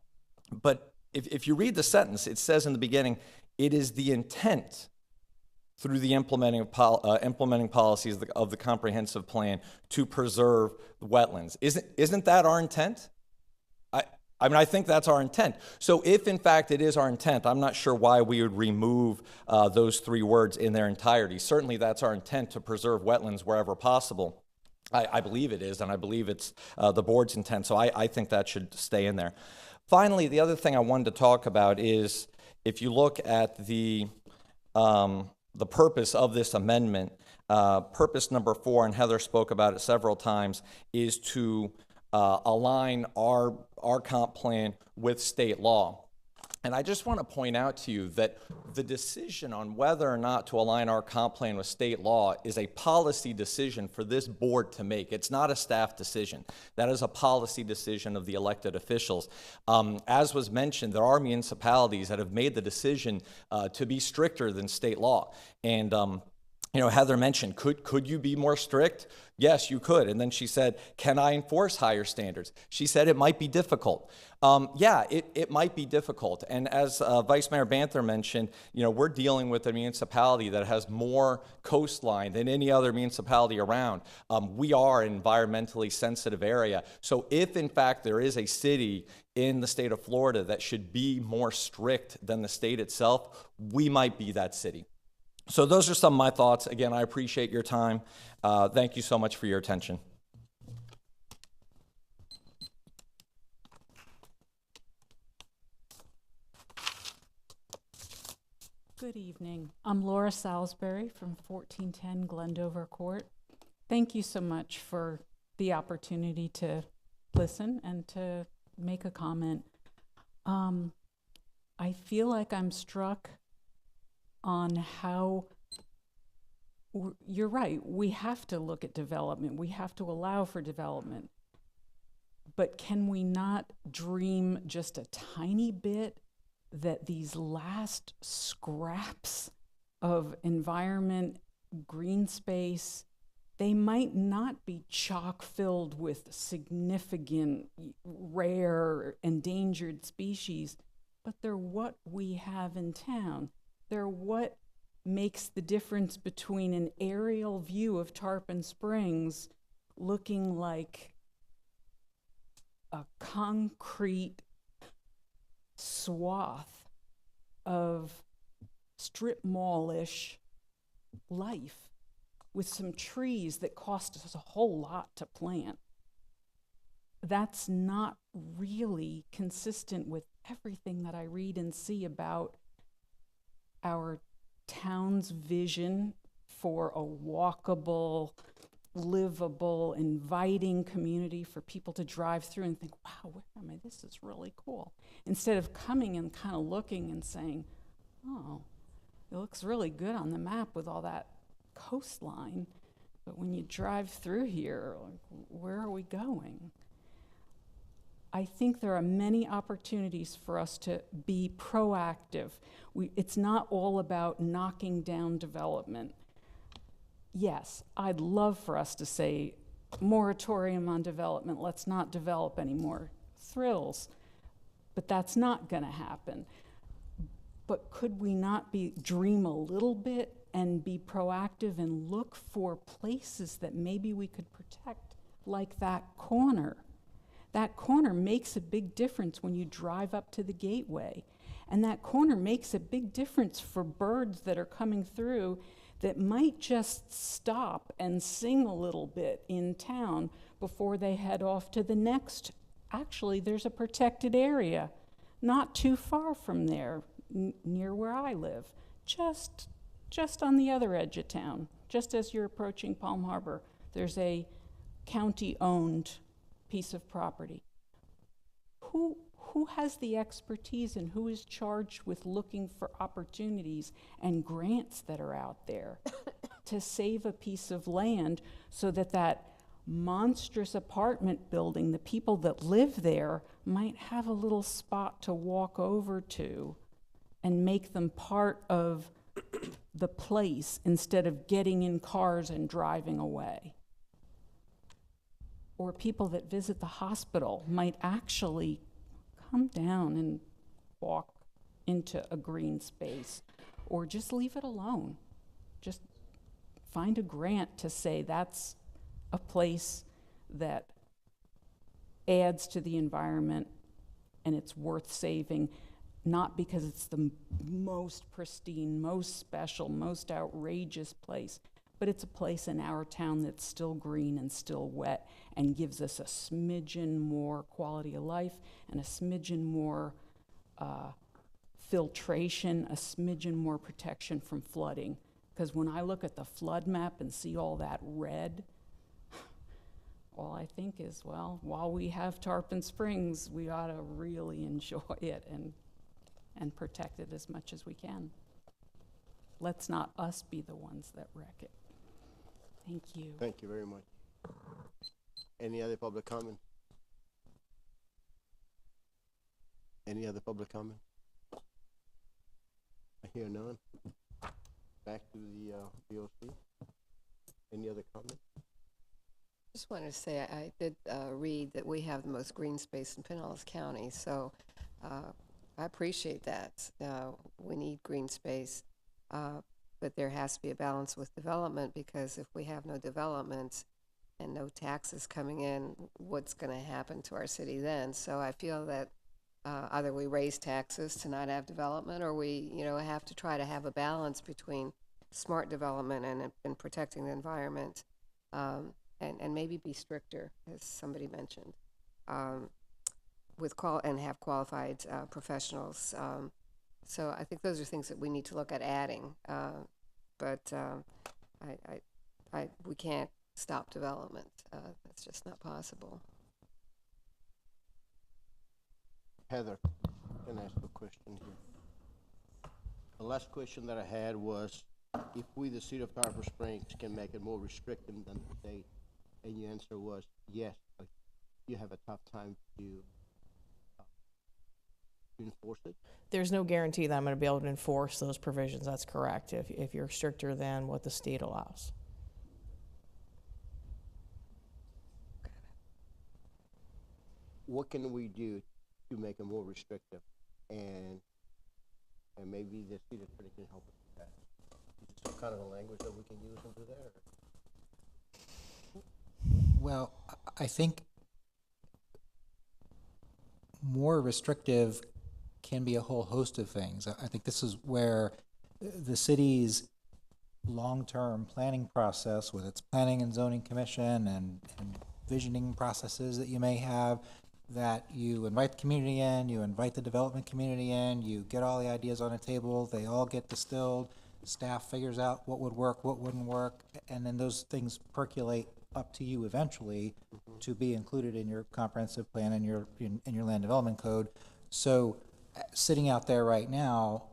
But if you read the sentence, it says in the beginning, it is the intent through the implementing policies of the comprehensive plan to preserve the wetlands. Isn't that our intent? I mean, I think that's our intent. So if, in fact, it is our intent, I'm not sure why we would remove those 3 words in their entirety. Certainly that's our intent, to preserve wetlands wherever possible. I believe it is, and I believe it's the board's intent, so I think that should stay in there. Finally, the other thing I wanted to talk about is, if you look at the purpose of this amendment, purpose number 4, and Heather spoke about it several times, is to align our comp plan with state law. And I just want to point out to you that the decision on whether or not to align our comp plan with state law is a policy decision for this board to make. It's not a staff decision. That is a policy decision of the elected officials. As was mentioned, there are municipalities that have made the decision to be stricter than state law. And Heather mentioned, could you be more strict? Yes, you could. And then she said, can I enforce higher standards? She said it might be difficult. Yeah, it might be difficult. And as Vice Mayor Banther mentioned, we're dealing with a municipality that has more coastline than any other municipality around. We are an environmentally sensitive area. So if, in fact, there is a city in the state of Florida that should be more strict than the state itself, we might be that city. So those are some of my thoughts. Again, I appreciate your time. Thank you so much for your attention. Good evening. I'm Laura Salisbury from 1410 Glendover Court. Thank you so much for the opportunity to listen and to make a comment. I feel like I'm struck on how, you're right, we have to look at development, we have to allow for development, but can we not dream just a tiny bit that these last scraps of environment, green space, they might not be chock filled with significant, rare, endangered species, but they're what we have in town. They're what makes the difference between an aerial view of Tarpon Springs looking like a concrete swath of strip mall-ish life with some trees that cost us a whole lot to plant. That's not really consistent with everything that I read and see about our town's vision for a walkable, livable, inviting community for people to drive through and think, wow, where am I? This is really cool. Instead of coming and kind of looking and saying, oh, it looks really good on the map with all that coastline, but when you drive through here, like, where are we going? I think there are many opportunities for us to be proactive. It's not all about knocking down development. Yes, I'd love for us to say, moratorium on development, let's not develop anymore. Thrills. But that's not going to happen. but could we not dream a little bit and be proactive and look for places that maybe we could protect, like that corner? That corner makes a big difference when you drive up to the gateway. And that corner makes a big difference for birds that are coming through that might just stop and sing a little bit in town before they head off to the next. Actually, there's a protected area not too far from there, near where I live, just on the other edge of town, just as you're approaching Palm Harbor. There's a county-owned piece of property. Who has the expertise and who is charged with looking for opportunities and grants that are out there to save a piece of land so that that monstrous apartment building, the people that live there, might have a little spot to walk over to and make them part of the place instead of getting in cars and driving away? Or people that visit the hospital might actually come down and walk into a green space, or just leave it alone. Just find a grant to say that's a place that adds to the environment and it's worth saving, not because it's the most pristine, most special, most outrageous place, but it's a place in our town that's still green and still wet and gives us a smidgen more quality of life and a smidgen more filtration, a smidgen more protection from flooding. Because when I look at the flood map and see all that red, all I think is, well, while we have Tarpon Springs, we ought to really enjoy it and protect it as much as we can. Let's not us be the ones that wreck it. Thank you. Thank you very much. Any other public comment? Any other public comment? I hear none. Back to the BOC. Any other comment? Just wanted to say I did read that we have the most green space in Pinellas County, so I appreciate that. We need green space, but there has to be a balance with development, because if we have no development and no taxes coming in, what's going to happen to our city then? So I feel that either we raise taxes to not have development, or we have to try to have a balance between smart development and protecting the environment, and maybe be stricter, as somebody mentioned, and have qualified professionals. So I think those are things that we need to look at adding, but we can't stop development. That's just not possible. Heather, can I ask a question here? The last question that I had was, if we, the city of Tarpon Springs, can make it more restrictive than the state, and your answer was yes, but you have a tough time to enforce it? There's no guarantee that I'm going to be able to enforce those provisions. That's correct, if you're stricter than what the state allows. What can we do to make it more restrictive, and maybe the city attorney can help us with that? Is there some kind of a language that we can use and do that? Well, I think more restrictive can be a whole host of things. I think this is where the city's long-term planning process, with its planning and zoning commission and visioning processes that you may have, that you invite the community in, you invite the development community in, you get all the ideas on a table, they all get distilled, staff figures out what would work, what wouldn't work, and then those things percolate up to you eventually to be included in your comprehensive plan and in your land development code. So sitting out there right now,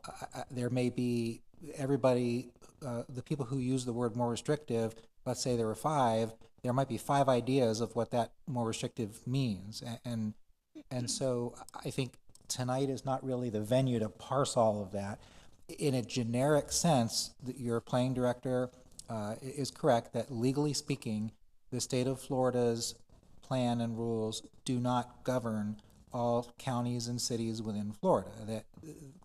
there may be everybody, the people who use the word more restrictive, let's say there were 5, there might be 5 ideas of what that more restrictive means. And so I think tonight is not really the venue to parse all of that. In a generic sense, your planning director is correct that legally speaking, the state of Florida's plan and rules do not govern all counties and cities within Florida.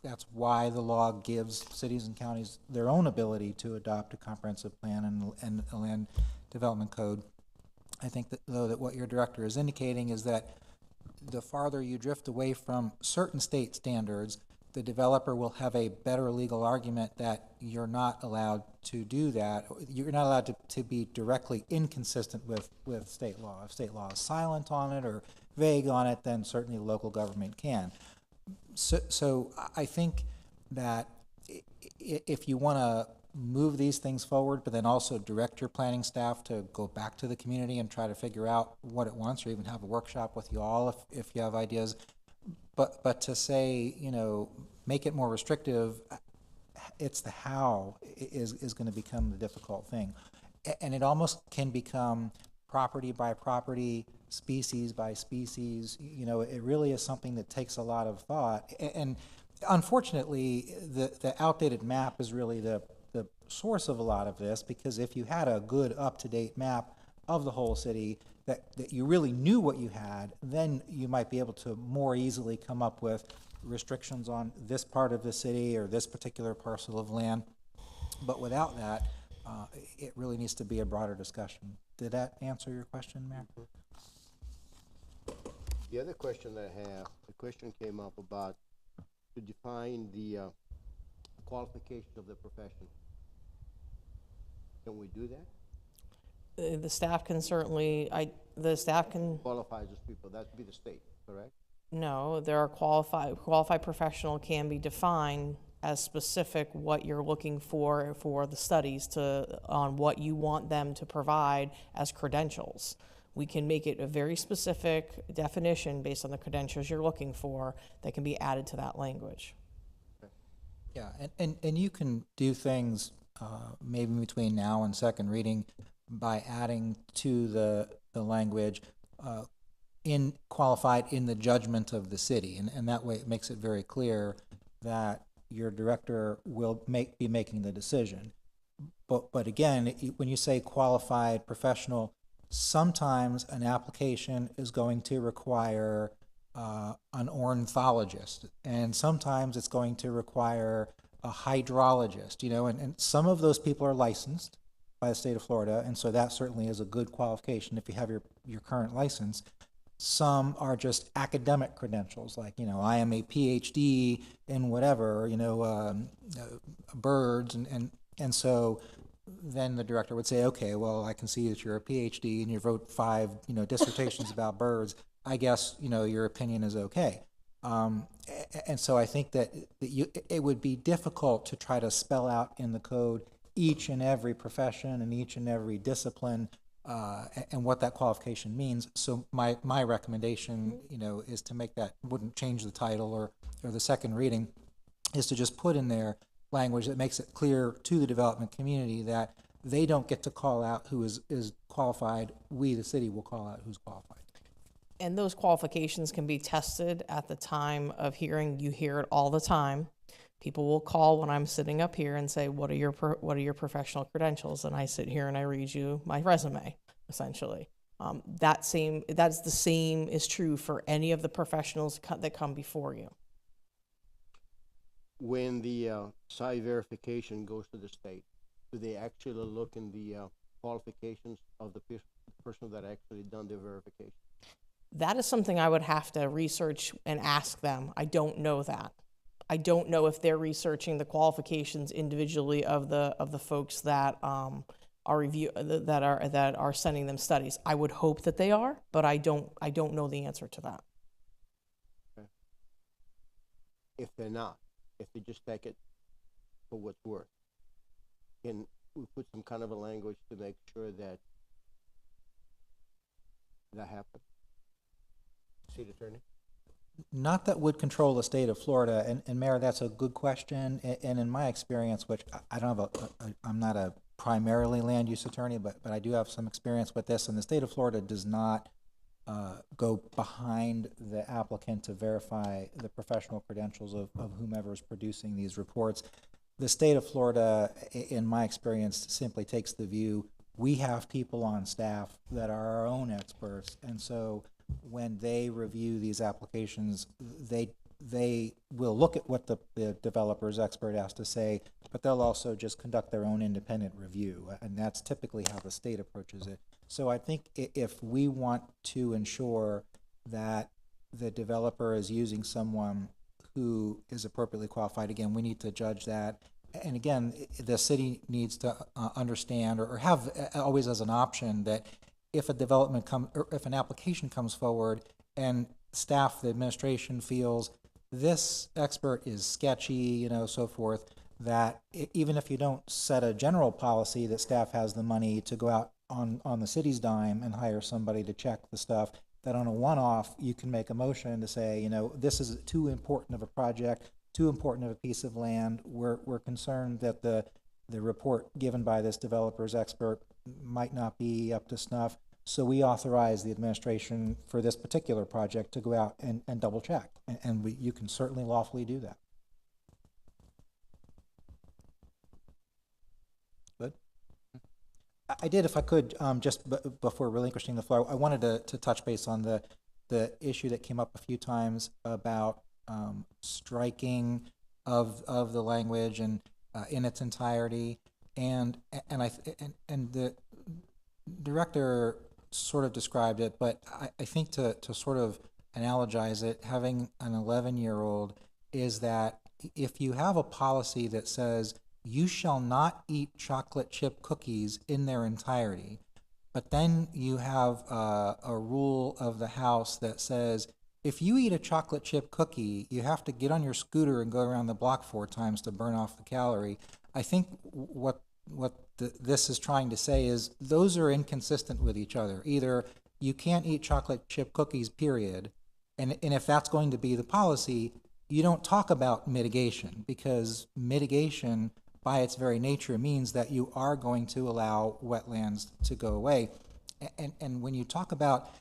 That's why the law gives cities and counties their own ability to adopt a comprehensive plan and a land development code. I think that, though, that what your director is indicating is that the farther you drift away from certain state standards, the developer will have a better legal argument that you're not allowed to do that. You're not allowed to be directly inconsistent with state law. If state law is silent on it or vague on it, then certainly local government can. So I think that if you want to move these things forward, but then also direct your planning staff to go back to the community and try to figure out what it wants, or even have a workshop with you all if you have ideas. But to say, you know, make it more restrictive, it's the how is going to become the difficult thing. And it almost can become property by property, species by species. You know, it really is something that takes a lot of thought. And unfortunately, the outdated map is really the source of a lot of this, because if you had a good up-to-date map of the whole city, that you really knew what you had, then you might be able to more easily come up with restrictions on this part of the city or this particular parcel of land. But without that, it really needs to be a broader discussion. Did that answer your question, Mayor? The other question that I have, the question came up about to define the qualification of the profession. Can we do that? The staff can certainly, the staff can. Qualifies as people, that'd be the state, correct? No, there are qualified professional can be defined as specific what you're looking for the studies on what you want them to provide as credentials. We can make it a very specific definition based on the credentials you're looking for that can be added to that language. Yeah, and you can do things maybe between now and second reading by adding to the language in qualified in the judgment of the city, and that way it makes it very clear that your director will be making the decision. But again, when you say qualified professional, sometimes an application is going to require an ornithologist, and sometimes it's going to require a hydrologist, you know, and some of those people are licensed by the state of Florida, and so that certainly is a good qualification if you have your current license. Some are just academic credentials, like, you know, I am a PhD in whatever, you know, birds, and so then the director would say, okay, well, I can see that you're a PhD and you wrote 5, you know, dissertations about birds. I guess, you know, your opinion is okay. And so I think that it would be difficult to try to spell out in the code each and every profession and each and every discipline and what that qualification means. So my recommendation, you know, is to make that, wouldn't change the title or the second reading, is to just put in there language that makes it clear to the development community that they don't get to call out who is qualified. We, the city, will call out who's qualified. And those qualifications can be tested at the time of hearing. You hear it all the time. People will call when I'm sitting up here and say, what are your professional credentials? And I sit here and I read you my resume, essentially. That's the same is true for any of the professionals that come before you. When the site verification goes to the state, do they actually look in the qualifications of the person that actually done the verification? That is something I would have to research and ask them. I don't know that. I don't know if they're researching the qualifications individually of the folks that are that are sending them studies. I would hope that they are, but I don't know the answer to that. Okay. If they're not, if they just take it for what's worth, can we put some kind of a language to make sure that happens? City Attorney? Not that would control the state of Florida, and Mayor, that's a good question. And in my experience, which I don't have I'm not a primarily land use attorney, but I do have some experience with this. And the state of Florida does not go behind the applicant to verify the professional credentials of whomever is producing these reports. The state of Florida, in my experience, simply takes the view we have people on staff that are our own experts, and so when they review these applications, they will look at what the developer's expert has to say, but they'll also just conduct their own independent review, and that's typically how the state approaches it. So I think if we want to ensure that the developer is using someone who is appropriately qualified, again, we need to judge that. And again, the city needs to understand or have always as an option that if a development or if an application comes forward and staff, the administration feels this expert is sketchy, so forth, that even if you don't set a general policy that staff has the money to go out on the city's dime and hire somebody to check the stuff, that on a one-off, you can make a motion to say, this is too important of a project, too important of a piece of land. We're concerned that the report given by this developer's expert might not be up to snuff. So we authorize the administration for this particular project to go out and double check. And you can certainly lawfully do that. Good. I did, if I could, just before relinquishing the floor, I wanted to touch base on the issue that came up a few times about striking of the language and in its entirety, and the director sort of described it, but I think to sort of analogize it, having an 11-year-old is that if you have a policy that says you shall not eat chocolate chip cookies in their entirety, but then you have a rule of the house that says if you eat a chocolate chip cookie, you have to get on your scooter and go around the block 4 times to burn off the calorie. I think what this is trying to say is those are inconsistent with each other. Either you can't eat chocolate chip cookies, period, and if that's going to be the policy, you don't talk about mitigation, because mitigation by its very nature means that you are going to allow wetlands to go away. And when you talk about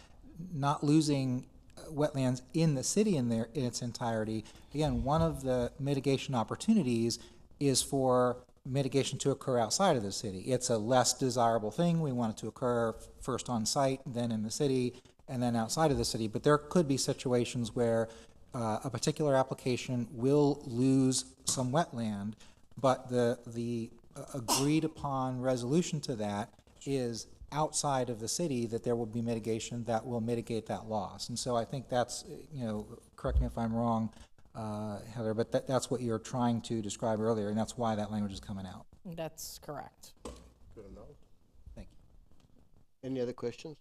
not losing wetlands in the city in its entirety, again, one of the mitigation opportunities is for mitigation to occur outside of the city. It's a less desirable thing. We want it to occur first on site, then in the city, and then outside of the city. But there could be situations where a particular application will lose some wetland, but the agreed upon resolution to that is outside of the city, that there will be mitigation that will mitigate that loss. And so I think that's, correct me if I'm wrong, Heather, but that's what you're trying to describe earlier, and that's why that language is coming out. That's correct. Good enough. Thank you. Any other questions?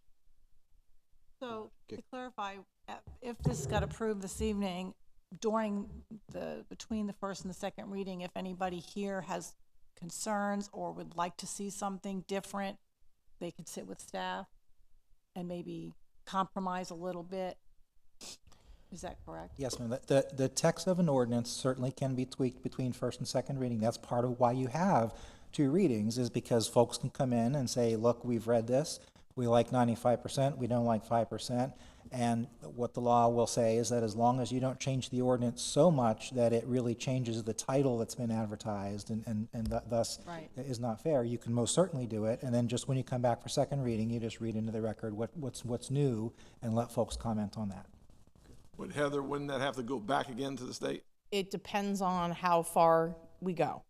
So to clarify, if this got approved this evening, between the first and the second reading, if anybody here has concerns or would like to see something different, they could sit with staff and maybe compromise a little bit. Is that correct? Yes, ma'am. The text of an ordinance certainly can be tweaked between first and second reading. That's part of why you have 2 readings, is because folks can come in and say, look, we've read this. We like 95%. We don't like 5%. And what the law will say is that as long as you don't change the ordinance so much that it really changes the title that's been advertised and thus right. is not fair, you can most certainly do it. And then just when you come back for second reading, you just read into the record what's new and let folks comment on that. But Heather, wouldn't that have to go back again to the state? It depends on how far we go.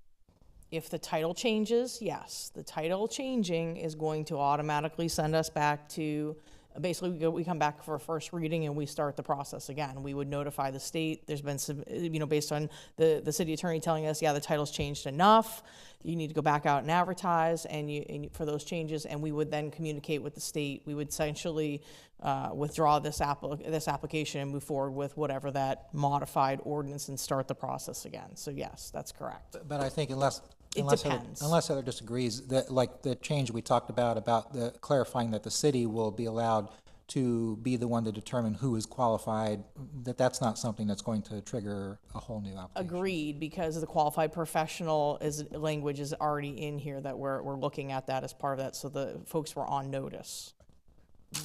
If the title changes, yes. The title changing is going to automatically send us back to, basically we come back for a first reading and we start the process again. We would notify the state. There's been some, based on the city attorney telling us, yeah, the title's changed enough. You need to go back out and advertise and for those changes, and we would then communicate with the state. We would essentially withdraw this application and move forward with whatever that modified ordinance and start the process again. So yes, that's correct. But I think unless depends. Unless Heather disagrees, that like the change we talked about the clarifying that the city will be allowed to be the one to determine who is qualified, that's not something that's going to trigger a whole new application. Agreed, because the qualified professional language is already in here, that we're looking at that as part of that, so the folks were on notice.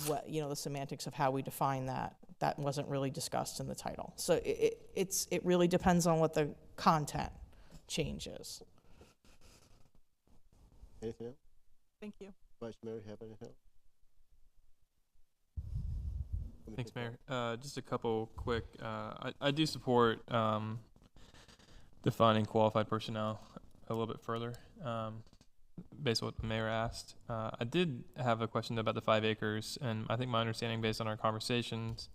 What, the semantics of how we define that wasn't really discussed in the title. So it really depends on what the content changes. Anything else? Thank you. Vice Mayor, have anything else? Thanks, Mayor. Just a couple quick. I do support defining qualified personnel a little bit further, based on what the mayor asked. I did have a question about the 5 acres, and I think my understanding, based on our conversations,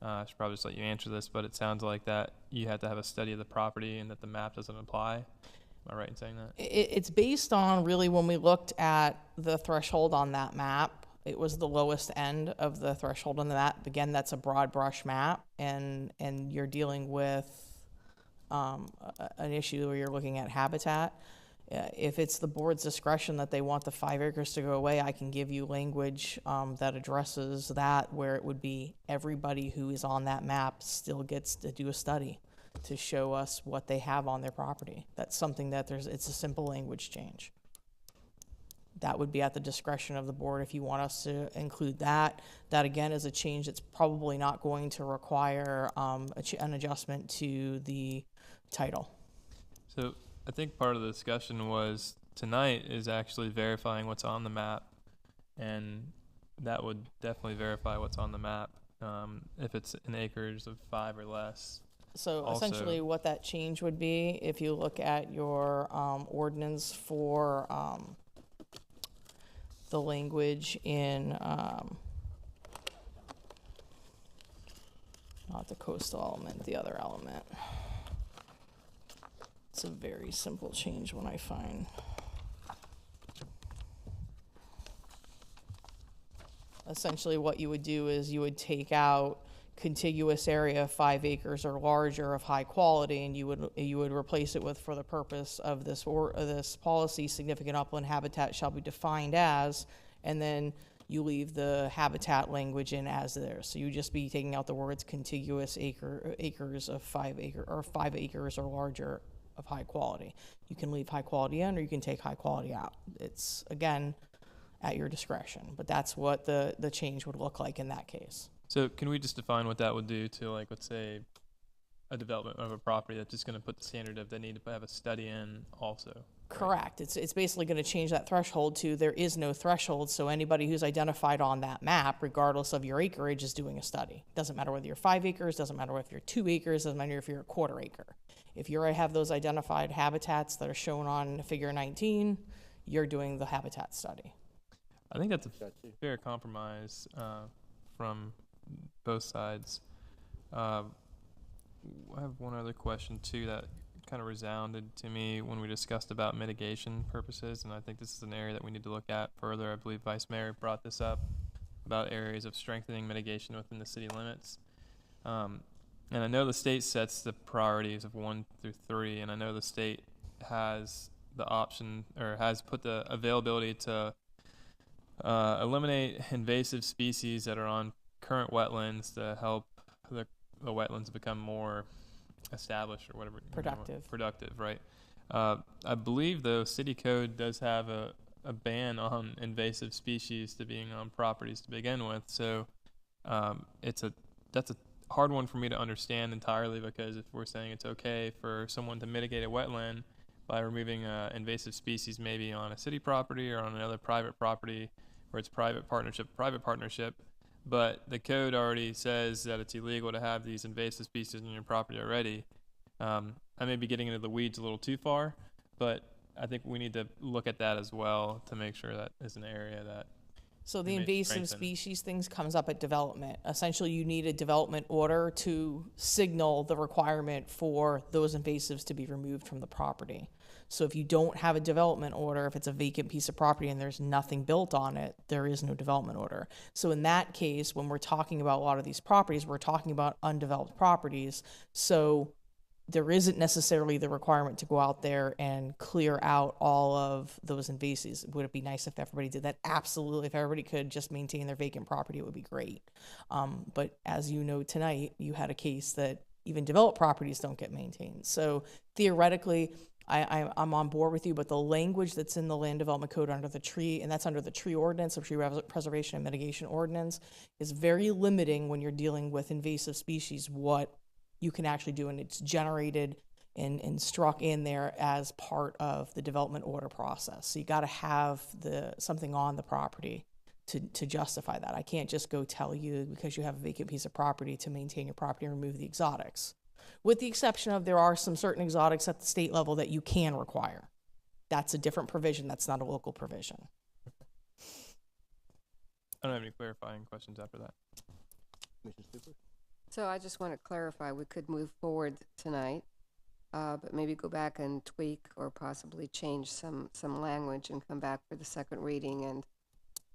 I should probably just let you answer this, but it sounds like that you had to have a study of the property and that the map doesn't apply. Am I right in saying that? It's based on really when we looked at the threshold on that map, it was the lowest end of the threshold on the map. Again, that's a broad brush map, and you're dealing with an issue where you're looking at habitat. If it's the board's discretion that they want the 5 acres to go away, I can give you language that addresses that, where it would be everybody who is on that map still gets to do a study to show us what they have on their property. That's something that it's a simple language change. That would be at the discretion of the board if you want us to include that. That again is a change that's probably not going to require an adjustment to the title. So I think part of the discussion was tonight is actually verifying what's on the map, and that would definitely verify what's on the map if it's in acres of 5 or less. So Also, essentially what that change would be, if you look at your ordinance for the language in, not the coastal element, the other element. It's a very simple change when I find. Essentially what you would do is you would take out contiguous area 5 acres or larger of high quality, and you would replace it with, for the purpose of this policy, significant upland habitat shall be defined as, and then you leave the habitat language in as there. So you just be taking out the words contiguous acres of 5 acres or larger of high quality. You can leave high quality in, or you can take high quality out. It's again at your discretion, but that's what the change would look like in that case. So can we just define what that would do to, like, let's say, a development of a property that's just going to put the standard of they need to have a study in also? Correct. It's basically going to change that threshold to there is no threshold, so anybody who's identified on that map, regardless of your acreage, is doing a study. Doesn't matter whether you're 5 acres, doesn't matter if you're 2 acres, doesn't matter if you're a quarter acre. If you have those identified habitats that are shown on Figure 19, you're doing the habitat study. I think that's a fair compromise from both sides. I have one other question too that kind of resounded to me when we discussed about mitigation purposes, and I think this is an area that we need to look at further. I believe Vice Mayor brought this up about areas of strengthening mitigation within the city limits. And I know the state sets the priorities of 1 through 3, and I know the state has the option, or has put the availability to eliminate invasive species that are on current wetlands to help the wetlands become more established or whatever. Productive, right? I believe the city code does have a ban on invasive species to being on properties to begin with. So that's a hard one for me to understand entirely, because if we're saying it's okay for someone to mitigate a wetland by removing invasive species maybe on a city property or on another private property where it's private partnership, but the code already says that it's illegal to have these invasive species on your property already. I may be getting into the weeds a little too far, but I think we need to look at that as well to make sure that is an area that. So the invasive species things comes up at development. Essentially, you need a development order to signal the requirement for those invasives to be removed from the property. So if you don't have a development order, if it's a vacant piece of property and there's nothing built on it, there is no development order. So in that case, when we're talking about a lot of these properties, we're talking about undeveloped properties. So there isn't necessarily the requirement to go out there and clear out all of those invasives. Would it be nice if everybody did that? Absolutely. If everybody could just maintain their vacant property, it would be great. But as you know tonight, you had a case that even developed properties don't get maintained. So theoretically, I'm on board with you, but the language that's in the land development code under the tree, and that's under the tree ordinance, the tree preservation and mitigation ordinance, is very limiting when you're dealing with invasive species, what you can actually do, and it's generated and struck in there as part of the development order process. So you got to have something on the property to justify that. I can't just go tell you because you have a vacant piece of property to maintain your property and remove the exotics. With the exception of there are some certain exotics at the state level that you can require. That's a different provision. That's not a local provision. I don't have any clarifying questions after that. So I just want to clarify, we could move forward tonight, but maybe go back and tweak or possibly change some language and come back for the second reading and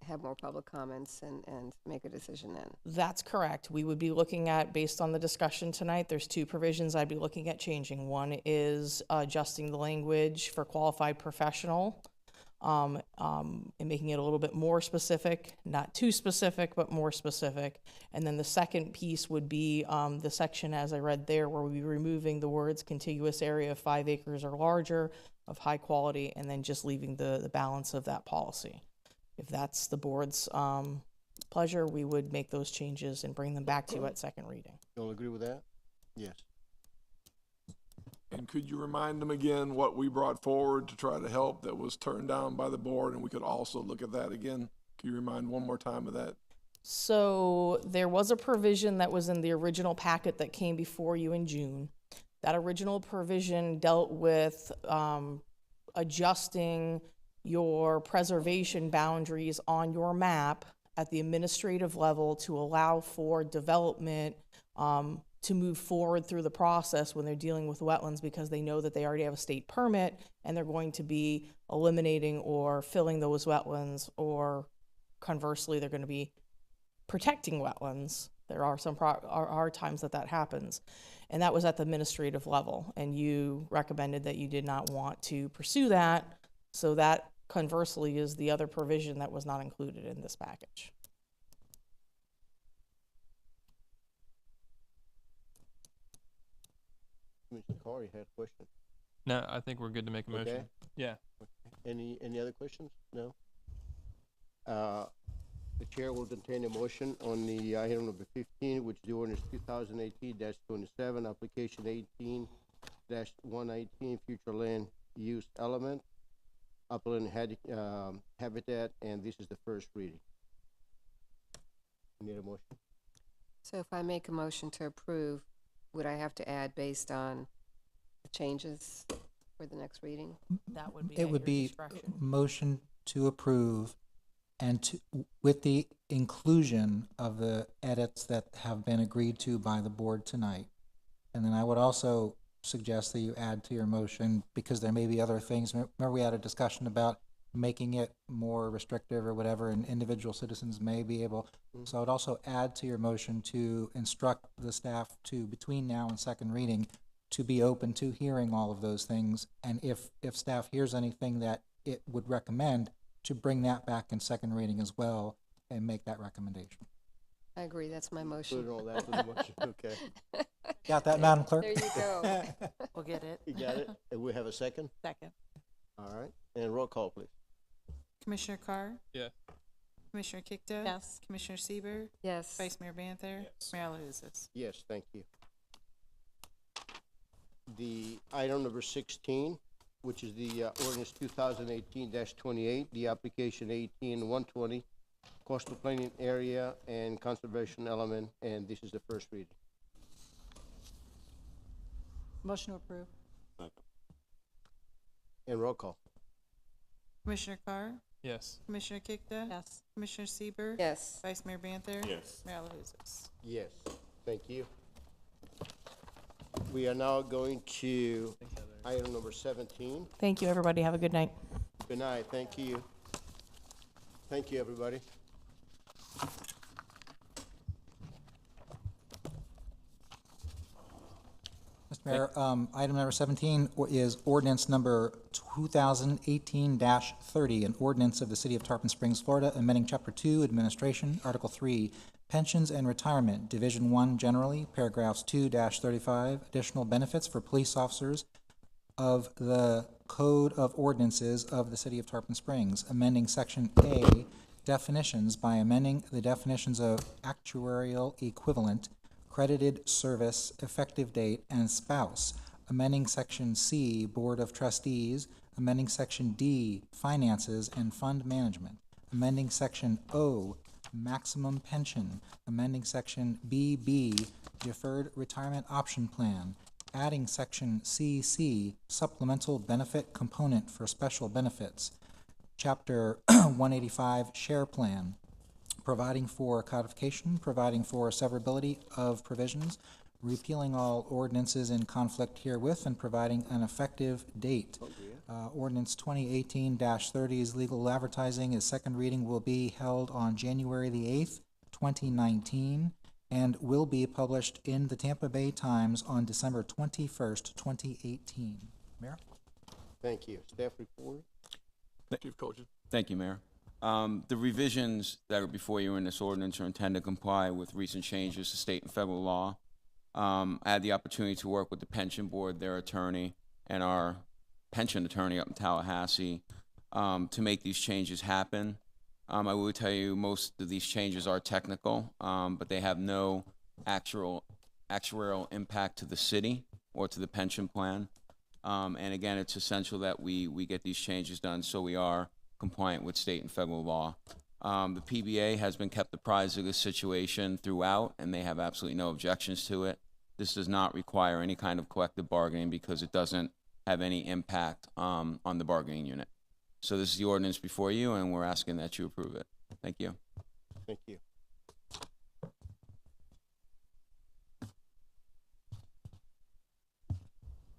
have more public comments and make a decision then. That's correct. We would be looking at, based on the discussion tonight, there's two provisions I'd be looking at changing. One is adjusting the language for qualified professional, and making it a little bit more specific, not too specific, but more specific. And then the second piece would be the section as I read there, where we'll be removing the words contiguous area of 5 acres or larger of high quality, and then just leaving the balance of that policy. If that's the board's pleasure, we would make those changes and bring them back to you at second reading. You all agree with that? Yes. And could you remind them again what we brought forward to try to help that was turned down by the board, and we could also look at that again? Can you remind one more time of that? So there was a provision that was in the original packet that came before you in June. That original provision dealt with adjusting your preservation boundaries on your map at the administrative level to allow for development to move forward through the process when they're dealing with wetlands, because they know that they already have a state permit and they're going to be eliminating or filling those wetlands, or conversely, they're going to be protecting wetlands. There are some are times that happens, and that was at the administrative level, and you recommended that you did not want to pursue that. So that conversely is the other provision that was not included in this package. Mr. Carr, you had a question? No, I think we're good to make a motion. Okay. Yeah. Any other questions? No? The chair will entertain a motion on the item number 15, which is the ordinance 2018-27, application 18-119, future land use element, upland habitat, and this is the first reading. You need a motion? So if I make a motion to approve, would I have to add based on the changes for the next reading? That would be It would be motion to approve, and with the inclusion of the edits that have been agreed to by the board tonight. And then I would also suggest that you add to your motion, because there may be other things. Remember, we had a discussion about making it more restrictive or whatever, and individual citizens may be able. So I would also add to your motion to instruct the staff to, between now and second reading, to be open to hearing all of those things. And if staff hears anything that it would recommend, to bring that back in second reading as well and make that recommendation. I agree, that's my motion. Put all that to the motion, okay. Got that, Madam Clerk? There you go. We'll get it. You got it? And we have a second? Second. All right, and roll call, please. Commissioner Carr? Yeah. Commissioner Kikta? Yes. Commissioner Sieber, Yes. Vice Mayor Banther? Yes. Mayor LaHousas? Yes, thank you. The item number 16, which is the ordinance 2018-28, the application 18-120, coastal plain area and conservation element, and this is the first reading. Motion to approve. And roll call. Commissioner Carr? Yes. Commissioner Kikta? Yes. Commissioner Sieber, Yes. Vice Mayor Banther? Yes. Mayor LaHousas? Yes, thank you. We are now going to item number 17. Thank you, everybody. Have a good night. Good night, thank you. Thank you, everybody. Mr. Mayor, item number 17 is ordinance number 2018-30, an ordinance of the City of Tarpon Springs, Florida, amending Chapter 2, Administration, Article 3, Pensions and Retirement, Division 1 generally, paragraphs 2-35, additional benefits for police officers of the Code of Ordinances of the City of Tarpon Springs, amending Section A, definitions, by amending the definitions of actuarial equivalent, credited service, effective date, and spouse, amending Section C, Board of Trustees, amending Section D, finances and fund management, amending Section O, maximum pension, amending Section BB, deferred retirement option plan, adding Section CC, supplemental benefit component for special benefits, Chapter 185, share plan, providing for codification, providing for severability of provisions, repealing all ordinances in conflict herewith, and providing an effective date. Ordinance 2018-30's legal advertising, its second reading will be held on January the 8th, 2019, and will be published in the Tampa Bay Times on December 21st, 2018. Mayor? Thank you. Staff report? Thank you, Coach. Thank you, Mayor. The revisions that are before you in this ordinance are intended to comply with recent changes to state and federal law. I had the opportunity to work with the pension board, their attorney, and our pension attorney up in Tallahassee to make these changes happen. I will tell you most of these changes are technical, but they have no actuarial impact to the city or to the pension plan. And again, it's essential that we get these changes done so we are compliant with state and federal law. The PBA has been kept apprised of this situation throughout, and they have absolutely no objections to it. This does not require any kind of collective bargaining because it doesn't have any impact on the bargaining unit. So this is the ordinance before you, and we're asking that you approve it. Thank you. Thank you.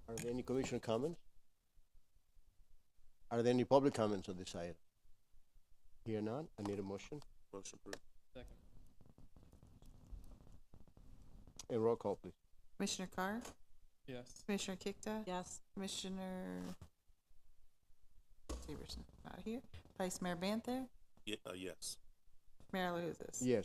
Are there any commissioner comments? Are there any public comments on this item? Here none, I need a motion. Motion approved. Second. And roll call, please. Commissioner Carr? Yes. Commissioner Kikta? Yes. Commissioner Severson, not here. Vice Mayor Banther? Yes. Mayor Alahouzes? Yes.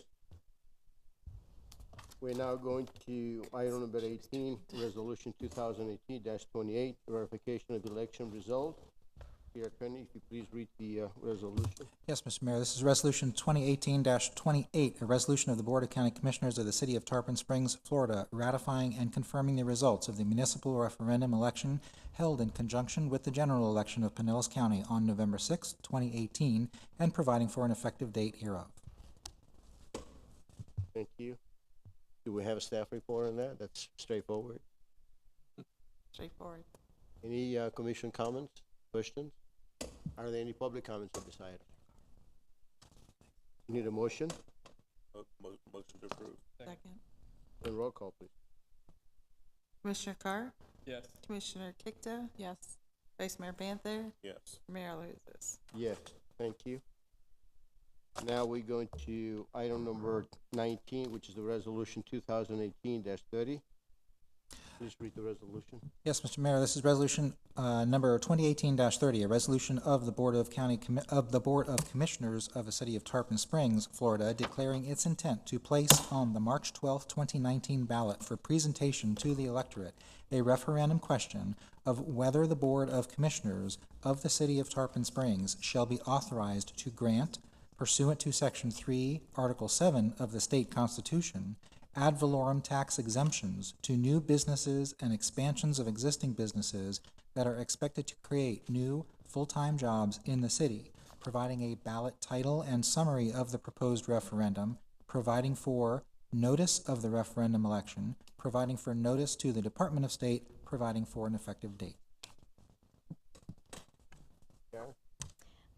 We're now going to item number 18, resolution 2018-28, verification of election result. Here, Attorney, if you please read the resolution. Yes, Mr. Mayor, this is Resolution 2018-28, a resolution of the Board of County Commissioners of the City of Tarpon Springs, Florida, ratifying and confirming the results of the municipal referendum election held in conjunction with the general election of Pinellas County on November 6, 2018, and providing for an effective date hereof. Thank you. Do we have a staff report on that? That's straightforward. Straightforward. Any commission comments, questions? Are there any public comments on this item? Need a motion? Motion to approve. Second. And roll call, please. Commissioner Carr? Yes. Commissioner Kikta? Yes. Vice Mayor Banther? Yes. Mayor Alahouzes? Yes, thank you. Now we're going to item number 19, which is the resolution 2018-30. Please read the resolution. Yes, Mr. Mayor, this is resolution number 2018-30, a resolution of the Board of Commissioners of the City of Tarpon Springs, Florida, declaring its intent to place on the March 12, 2019 ballot for presentation to the electorate a referendum question of whether the Board of Commissioners of the City of Tarpon Springs shall be authorized to grant, pursuant to Section 3, Article 7 of the state constitution, ad valorem tax exemptions to new businesses and expansions of existing businesses that are expected to create new full-time jobs in the city, providing a ballot title and summary of the proposed referendum, providing for notice of the referendum election, providing for notice to the Department of State, providing for an effective date.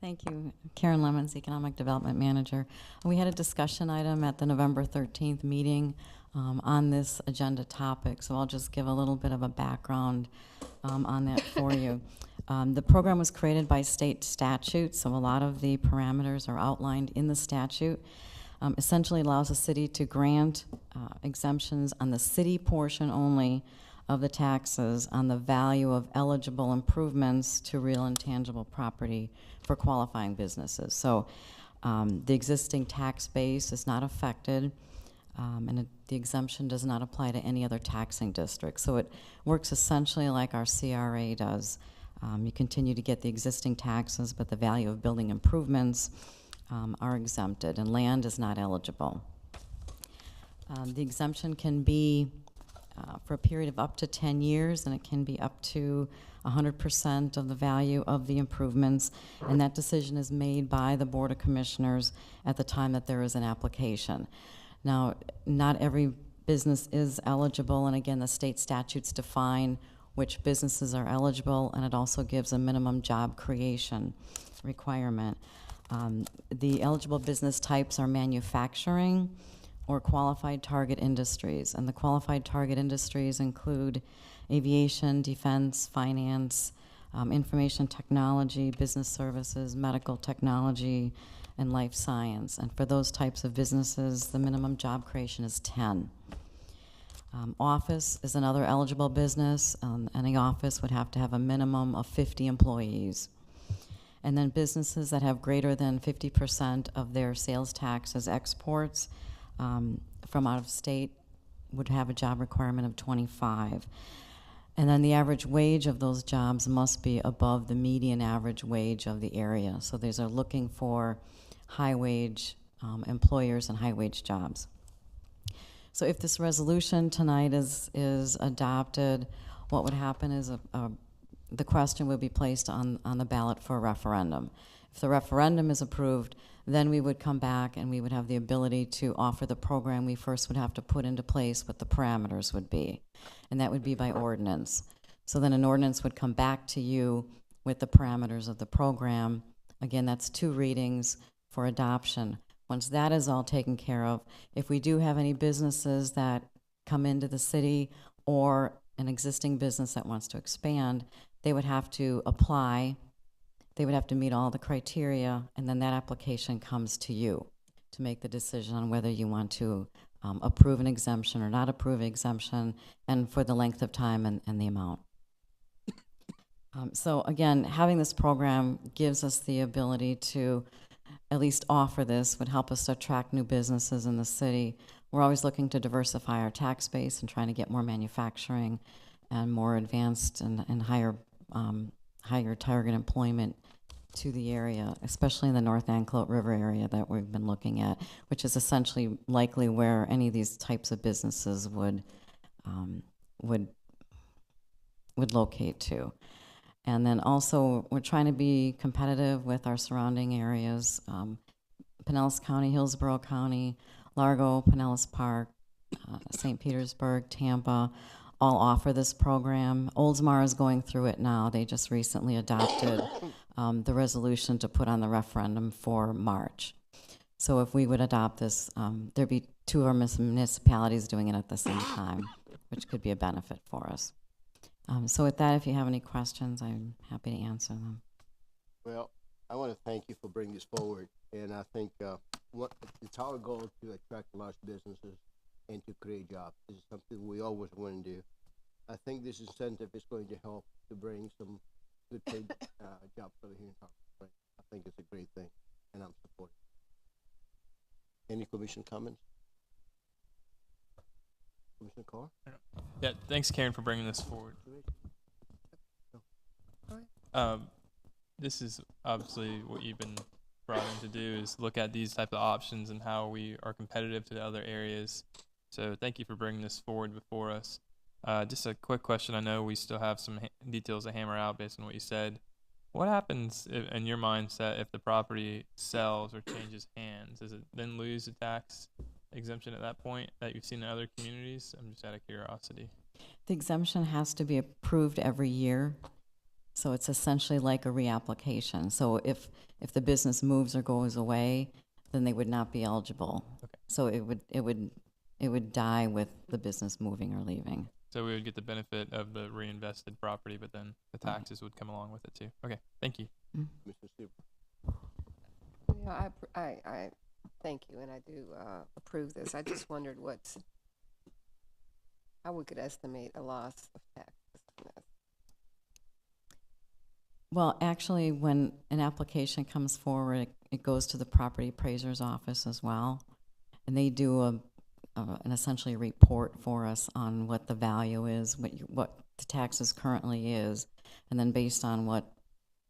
Thank you. Karen Lemons, Economic Development Manager. We had a discussion item at the November 13th meeting on this agenda topic, so I'll just give a little bit of a background on that for you. The program was created by state statute, so a lot of the parameters are outlined in the statute. Essentially allows the city to grant exemptions on the city portion only of the taxes on the value of eligible improvements to real and tangible property for qualifying businesses. So the existing tax base is not affected, and the exemption does not apply to any other taxing district. So it works essentially like our CRA does. You continue to get the existing taxes, but the value of building improvements are exempted, and land is not eligible. The exemption can be for a period of up to 10 years, and it can be up to 100% of the value of the improvements, and that decision is made by the Board of Commissioners at the time that there is an application. Now, not every business is eligible, and again, the state statutes define which businesses are eligible, and it also gives a minimum job creation requirement. The eligible business types are manufacturing or qualified target industries, and the qualified target industries include aviation, defense, finance, information technology, business services, medical technology, and life science. And for those types of businesses, the minimum job creation is 10. Office is another eligible business. Any office would have to have a minimum of 50 employees. And then businesses that have greater than 50% of their sales tax as exports from out of state would have a job requirement of 25. And then the average wage of those jobs must be above the median average wage of the area. So these are looking for high wage employers and high wage jobs. So if this resolution tonight is adopted, what would happen is the question would be placed on the ballot for a referendum. If the referendum is approved, then we would come back and we would have the ability to offer the program. We first would have to put into place what the parameters would be, and that would be by ordinance. So then an ordinance would come back to you with the parameters of the program. Again, that's 2 readings for adoption. Once that is all taken care of, if we do have any businesses that come into the city or an existing business that wants to expand, they would have to apply. They would have to meet all the criteria, and then that application comes to you to make the decision on whether you want to approve an exemption or not approve an exemption, and for the length of time and the amount. So again, having this program gives us the ability to at least offer this, would help us to attract new businesses in the city. We're always looking to diversify our tax base and trying to get more manufacturing and more advanced and higher target employment to the area, especially in the North Anclote River area that we've been looking at, which is essentially likely where any of these types of businesses would locate to. And then also, we're trying to be competitive with our surrounding areas, Pinellas County, Hillsborough County, Largo, Pinellas Park, St. Petersburg, Tampa, all offer this program. Oldsmar is going through it now. They just recently adopted the resolution to put on the referendum for March. So if we would adopt this, there'd be 2 of our municipalities doing it at the same time, which could be a benefit for us. So with that, if you have any questions, I'm happy to answer them. Well, I want to thank you for bringing this forward, and I think it's our goal to attract large businesses and to create jobs. This is something we always want to do. I think this incentive is going to help to bring some good paid jobs over here in Tarpon Springs. I think it's a great thing, and I'm supporting it. Any commission comments? Commissioner Carr? Yeah, thanks, Karen, for bringing this forward. This is obviously what you've been brought in to do, is look at these type of options and how we are competitive to the other areas. So thank you for bringing this forward before us. Just a quick question. I know we still have some details to hammer out based on what you said. What happens in your mindset if the property sells or changes hands? Does it then lose the tax exemption at that point that you've seen in other communities? I'm just out of curiosity. The exemption has to be approved every year, so it's essentially like a reapplication. So if the business moves or goes away, then they would not be eligible. Okay. So it would die with the business moving or leaving. So we would get the benefit of the reinvested property, but then the taxes would come along with it too. Okay, thank you. Mr. Steve. I thank you, and I do approve this. I just wondered how we could estimate a loss of taxes on this. Well, actually, when an application comes forward, it goes to the property appraiser's office as well, and they do an essentially a report for us on what the value is, what the taxes currently is, and then based on what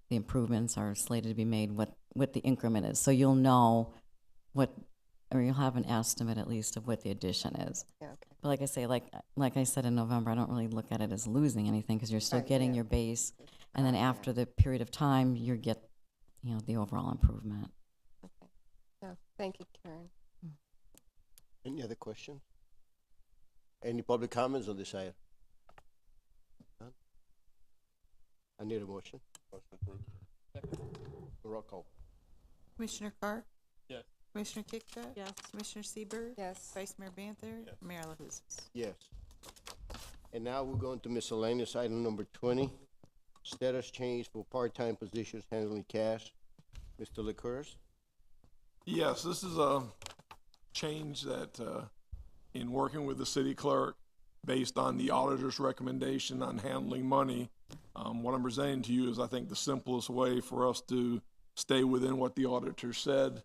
the improvements are slated to be made, what the increment is. So you'll know what or you'll have an estimate at least of what the addition is. Yeah, okay. But like I say, like I said in November, I don't really look at it as losing anything because you're still Right, getting yeah. your base, and then after the period of time, you get, you know, the overall improvement. No, thank you, Karen. Any other questions? Any public comments on this item? None? I need a motion. Roll call. Commissioner Carr? Yes. Commissioner Kikta? Yes. Commissioner Sieber, Yes. Vice Mayor Banther? Mayor LaHousas? Yes. And now we're going to miscellaneous item number 20. Status change for part-time positions handling cash. Mr. Licouris? Yes, this is a change that, in working with the city clerk, based on the auditor's recommendation on handling money, what I'm presenting to you is, I think, the simplest way for us to stay within what the auditor said.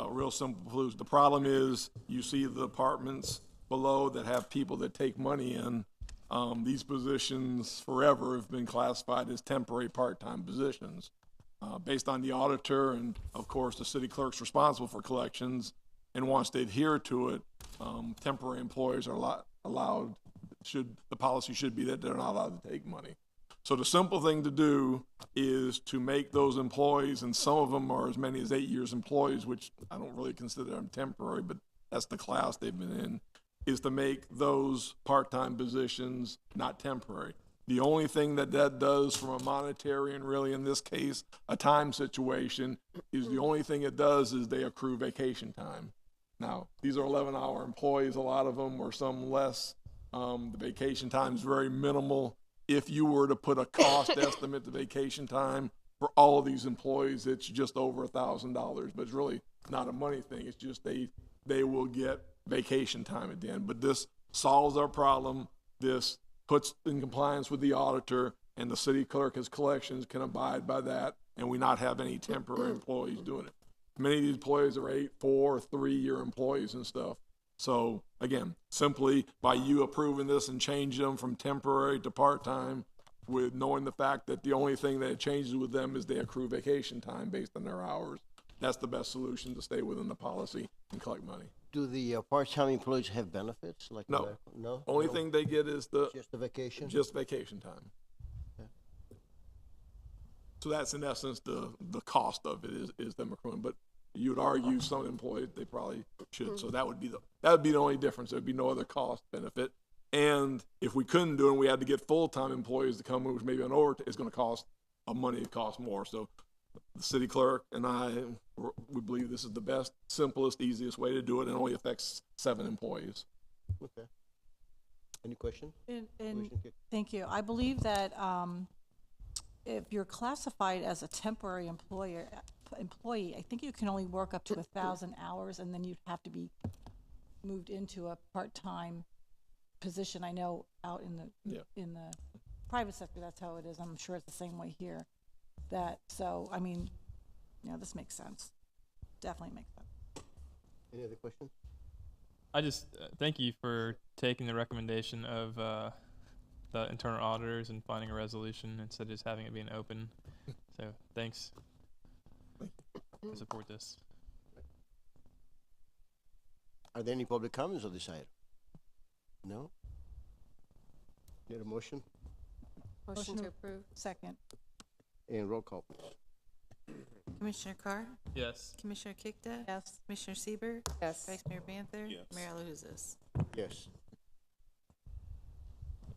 Real simple clues. The problem is, you see the departments below that have people that take money in. These positions forever have been classified as temporary part-time positions. Based on the auditor and, of course, the city clerk's responsible for collections and wants to adhere to it, temporary employees are allowed, the policy should be that they're not allowed to take money. So the simple thing to do is to make those employees, and some of them are as many as 8 years employees, which I don't really consider them temporary, but that's the class they've been in, is to make those part-time positions not temporary. The only thing that does from a monetary and really in this case, a time situation, is the only thing it does is they accrue vacation time. Now, these are 11-hour employees, a lot of them, or some less. The vacation time is very minimal. If you were to put a cost estimate to vacation time for all of these employees, it's just over $1,000, but it's really not a money thing. It's just they will get vacation time at the end. But this solves our problem. This puts in compliance with the auditor, and the city clerk as collections can abide by that, and we not have any temporary employees doing it. Many of these employees are 8, 4, 3-year employees and stuff. So again, simply by you approving this and changing them from temporary to part-time, with knowing the fact that the only thing that changes with them is they accrue vacation time based on their hours, that's the best solution to stay within the policy and collect money. Do the part-time employees have benefits? Like No. medical- No? Only No? thing they get is Just the vacation? just vacation time. Okay. So that's in essence the cost of it is them accruing. But you would argue some employees, they probably should. So that would be the only difference. There'd be no other cost benefit. And if we couldn't do it, and we had to get full-time employees to come in, which maybe on overtime, it's going to cost money. It costs more. So the city clerk and we believe this is the best, simplest, easiest way to do it, and only affects 7 employees. Okay. Any questions? And Commissioner Kick? thank you. I believe that if you're classified as a temporary employee, I think you can only work up to 1,000 hours, and then you'd have to be moved into a part-time position. I know out in the private sector, that's how it is. I'm sure it's the same way here. So I mean, this makes sense. Definitely makes sense. Any other questions? I just thank you for taking the recommendation of the internal auditors and finding a resolution instead of just having it being open. So thanks. I support this. Are there any public comments on this item? No? Need a motion? Motion to approve. Second. And roll call. Commissioner Carr? Yes. Commissioner Kikta? Yes. Commissioner Sieber, Yes. Vice Mayor Banther? Yes. Mayor LaHousas? Yes.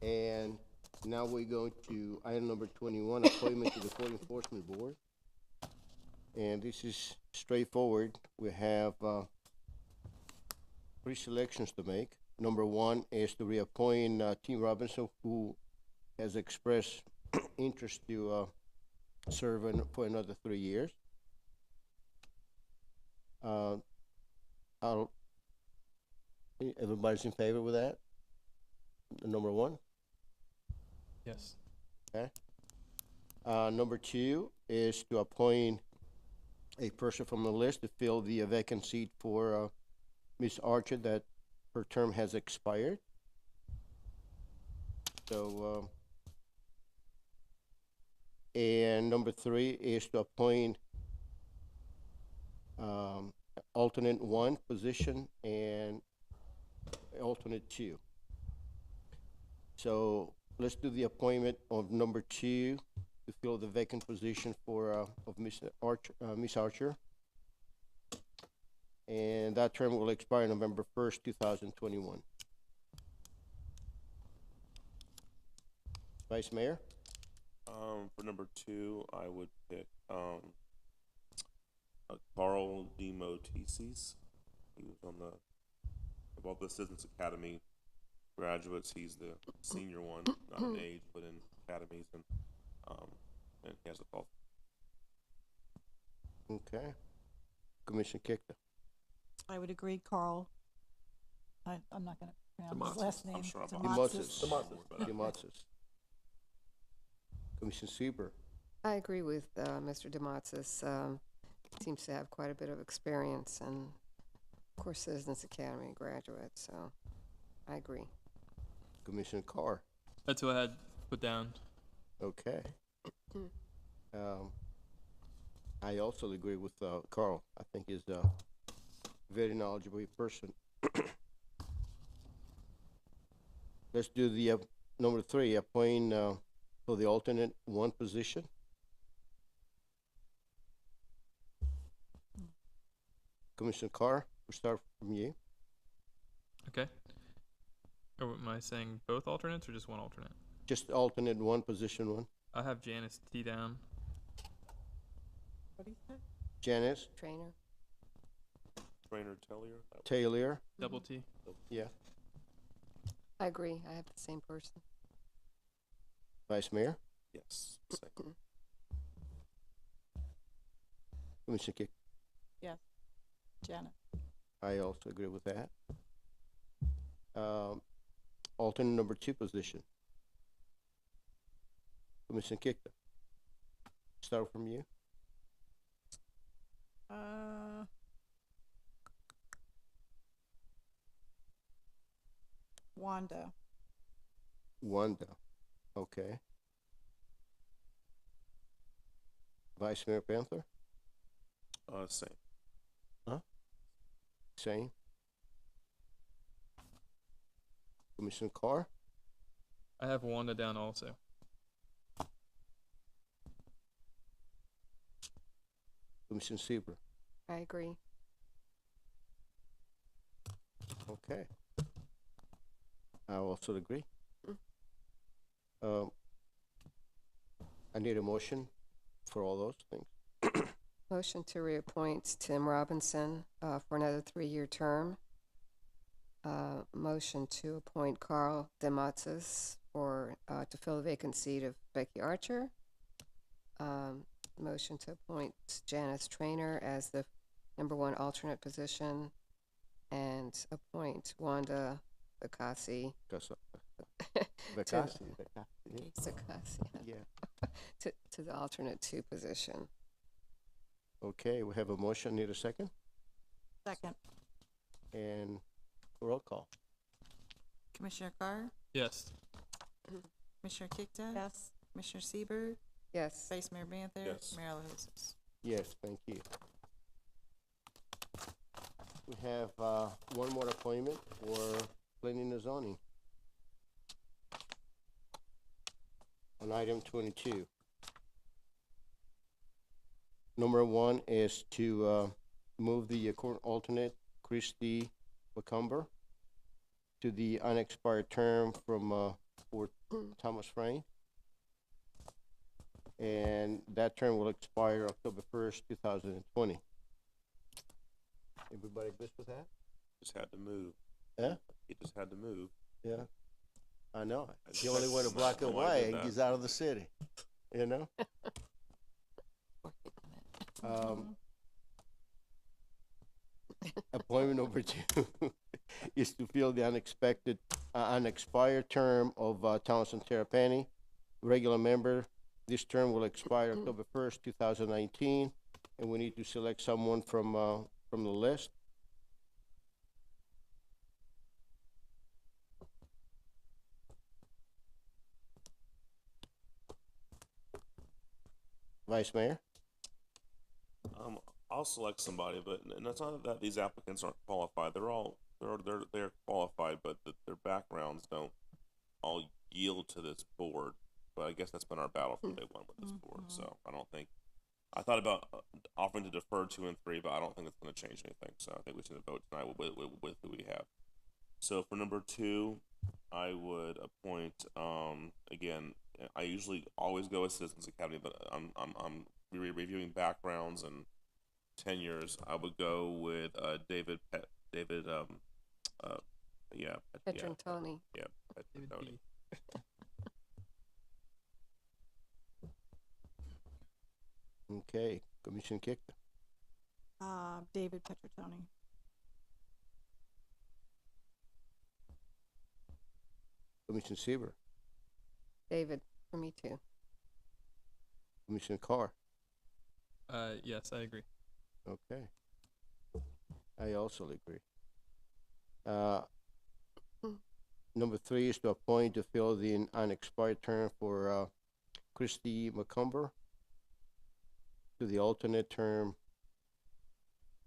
And now we're going to item number 21, appointment to the Code Enforcement Board. And this is straightforward. We have 3 selections to make. Number 1 is to reappoint Tim Robinson, who has expressed interest to serve for another 3 years. Everybody's in favor with that? Number 1? Yes. Okay. Number 2 is to appoint a person from the list to fill the vacant seat for Ms. Archer, that her term has expired. So, and number 3 is to appoint alternate 1 position and alternate 2. So let's do the appointment of number 2 to fill the vacant position for, of Miss Archer. And that term will expire November 1st, 2021. Vice Mayor? For number 2, I would pick Carl Demotises. He was on of all the Citizens Academy graduates, he's the senior one, not in age, but in academies, and he has a call. Okay. Commissioner Kikta? I would agree, Carl. I'm not going to pronounce his last name. I'm sure Dematsis. Commissioner Sieber? I agree with Mr. Dematsis. Seems to have quite a bit of experience and, of course, Citizens Academy graduate, so I agree. Commissioner Carr? That's who I had put down. Okay. I also agree with Carl. I think he's a very knowledgeable person. Let's do the number 3, appoint for the alternate 1 position. Commissioner Carr, we'll start from you. Okay. Or am I saying both alternates or just one alternate? Just alternate 1, position 1. I have Janice T down. What do you say? Janice? Trainer? Trainer Tellier? Taylor? Double T. Yeah. I agree. I have the same person. Vice Mayor? Yes. Second. Commissioner Kick? Yes. Janet. I also agree with that. Alternate number 2 position. Commissioner Kikta. Start from you. Wanda. Wanda. Okay. Vice Mayor Panther? Same. Huh? Same. Commissioner Carr? I have Wanda down also. Commissioner Sieber? I agree. Okay. I also agree. I need a motion for all those things. Motion to reappoint Tim Robinson for another 3-year term. Motion to appoint Carl Dematsis for to fill the vacant seat of Becky Archer. Motion to appoint Janice Trainer as the number 1 alternate position, and appoint Wanda Vakasi. Vakasi. Yeah. to the alternate 2 position. Okay, we have a motion. Need a second? Second. And roll call. Commissioner Carr? Yes. Commissioner Kikta? Yes. Commissioner Sieber? Yes. Vice Mayor Banther? Yes. Mayor LaHousas? Yes, thank you. We have one more appointment for planning and zoning. On item 22. Number 1 is to move the current alternate, Christy Wacumber, to the unexpired term from for Thomas Frayne. And that term will expire October 1st, 2020. Everybody good with that? Just had to move. Yeah? He just had to move. Yeah. I know. He only went to black and No, I white did and that. he's out of the city. You know? Appointment number 2 is to fill the unexpired term of Townsend Terrapini, regular member. This term will expire October 1st, 2019, and we need to select someone from the list. Vice Mayor? I'll select somebody, but and it's not that these applicants aren't qualified. They're qualified, but their backgrounds don't all yield to this board. But I guess that's been our battle from day one with this board. So I don't think I thought about offering to defer 2 and 3, but I don't think it's going to change anything. So I think we should vote tonight with who we have. So for number 2, I would appoint again. I usually always go with Citizens Academy, but I'm reviewing backgrounds and tenures. I would go with David Petrantoni. Yeah, Petrantoni. Okay, Commissioner Kick. David Petrotoni. Commissioner Sieber. David, for me too. Commissioner Carr. Yes, I agree. Okay. I also agree. Number 3 is to appoint to fill the unexpired term for Christy McCumber. To the alternate term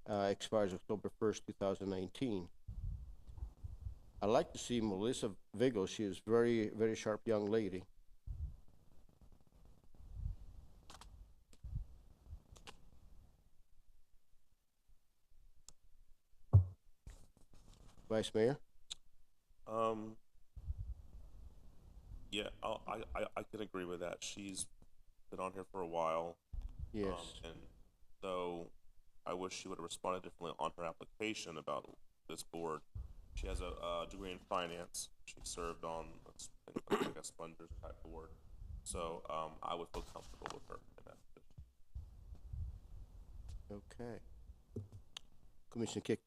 expires October 1st, 2019. I'd like to see Melissa Vigil. She is very, very sharp young lady. Vice Mayor? Yeah, I can agree with that. She's been on here for a while. Yes. And so I wish she would have responded differently on her application about this board. She has a degree in finance. She served on like a Spongers type board. So I would feel comfortable with her in that position. Okay. Commissioner Kick.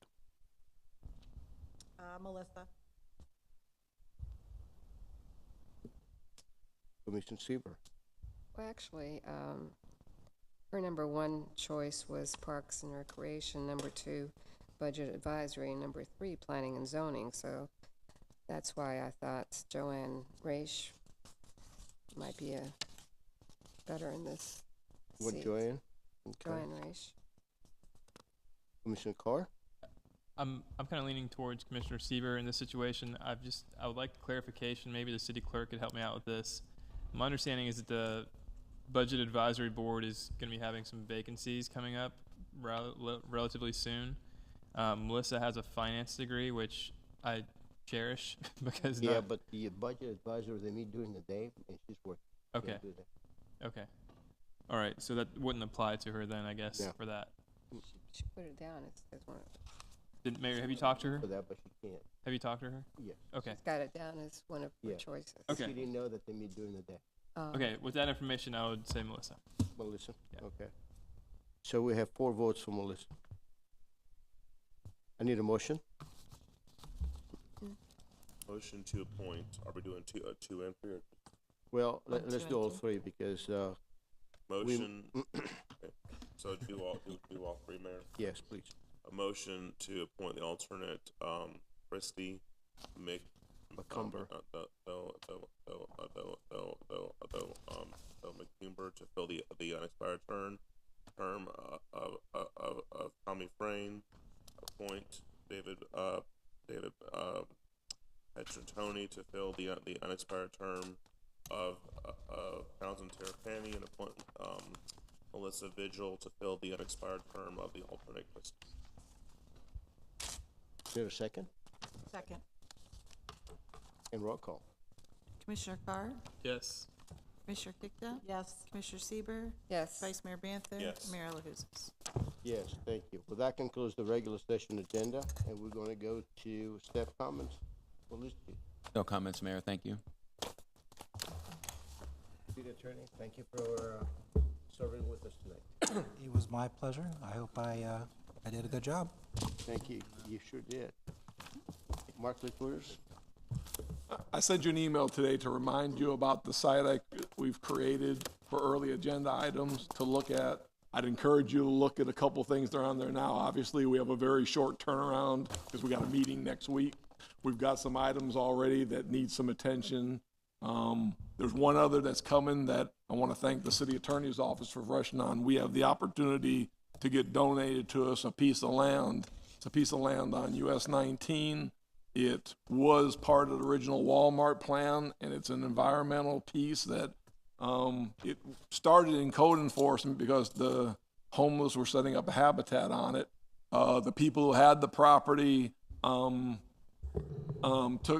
Melissa. Commissioner Sieber. Well, actually, her number 1 choice was Parks and Recreation, number 2, Budget Advisory, and number 3, Planning and Zoning. So that's why I thought Joanne Raish might be better in this What, seat. Joanne? Okay. Joanne Raish. Commissioner Carr? I'm kind of leaning towards Commissioner Sieber in this situation. I would like clarification. Maybe the city clerk could help me out with this. My understanding is that the Budget Advisory Board is going to be having some vacancies coming up relatively soon. Melissa has a finance degree, which I cherish because but the Budget Advisor, they meet during the day, and she's working. Okay. Can't do that. Okay. All right. So that wouldn't apply to her then, I guess, Yeah. for that. She put it down as one of Mayor, have you talked to her? For that, but she can't. Have you talked to her? Yes. Okay. She's got it down as one of her Yeah. choices. Okay. She didn't know that they meet during the day. Okay. With that information, I would say Melissa. Melissa? Yeah. Okay. So we have 4 votes for Melissa. I need a motion. Motion to appoint. Are we doing 2 and 3? Or Well, let's 2 do and all 2. 3 because, motion. Okay. So do all 3, Mayor. yes, please. A motion to appoint the alternate Christy McCumber. McCumber to fill the unexpired term of Tommy Frayne. Appoint David Petrantoni to fill the unexpired term of Townsend Terrapini, and appoint Melissa Vigil to fill the unexpired term of the alternate Christy. Is there a second? Second. And roll call. Commissioner Carr? Yes. Commissioner Kikta? Yes. Commissioner Sieber, Yes. Vice Mayor Banther? Yes. Mayor LaHousas? Yes, thank you. Well, that concludes the regular session agenda, and we're going to go to staff comments. Melissa, No comments, Mayor. Thank you. City Attorney, thank you for serving with us tonight. It was my pleasure. I hope I did a good job. Thank you. You sure did. Mark Lickers? I sent you an email today to remind you about the site we've created for early agenda items to look at. I'd encourage you to look at a couple things that are on there now. Obviously, we have a very short turnaround because we got a meeting next week. We've got some items already that need some attention. There's one other that's coming that I want to thank the city attorney's office for rushing on. We have the opportunity to get donated to us a piece of land. It's a piece of land on US 19. It was part of the original Walmart plan, and it's an environmental piece that it started in code enforcement because the homeless were setting up a habitat on it. The people who had the property took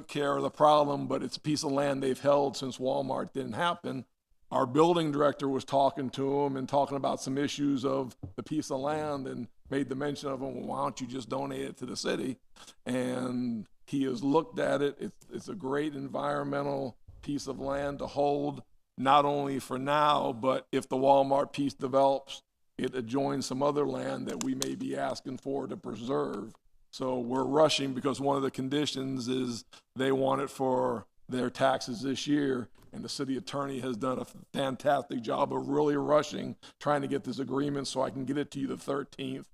care of the problem, but it's a piece of land they've held since Walmart didn't happen. Our building director was talking to him and talking about some issues of the piece of land and made the mention of, well, why don't you just donate it to the city? And he has looked at it. It's a great environmental piece of land to hold, not only for now, but if the Walmart piece develops, it adjoins some other land that we may be asking for to preserve. So we're rushing because one of the conditions is they want it for their taxes this year, and the city attorney has done a fantastic job of really rushing, trying to get this agreement so I can get it to you the 13th,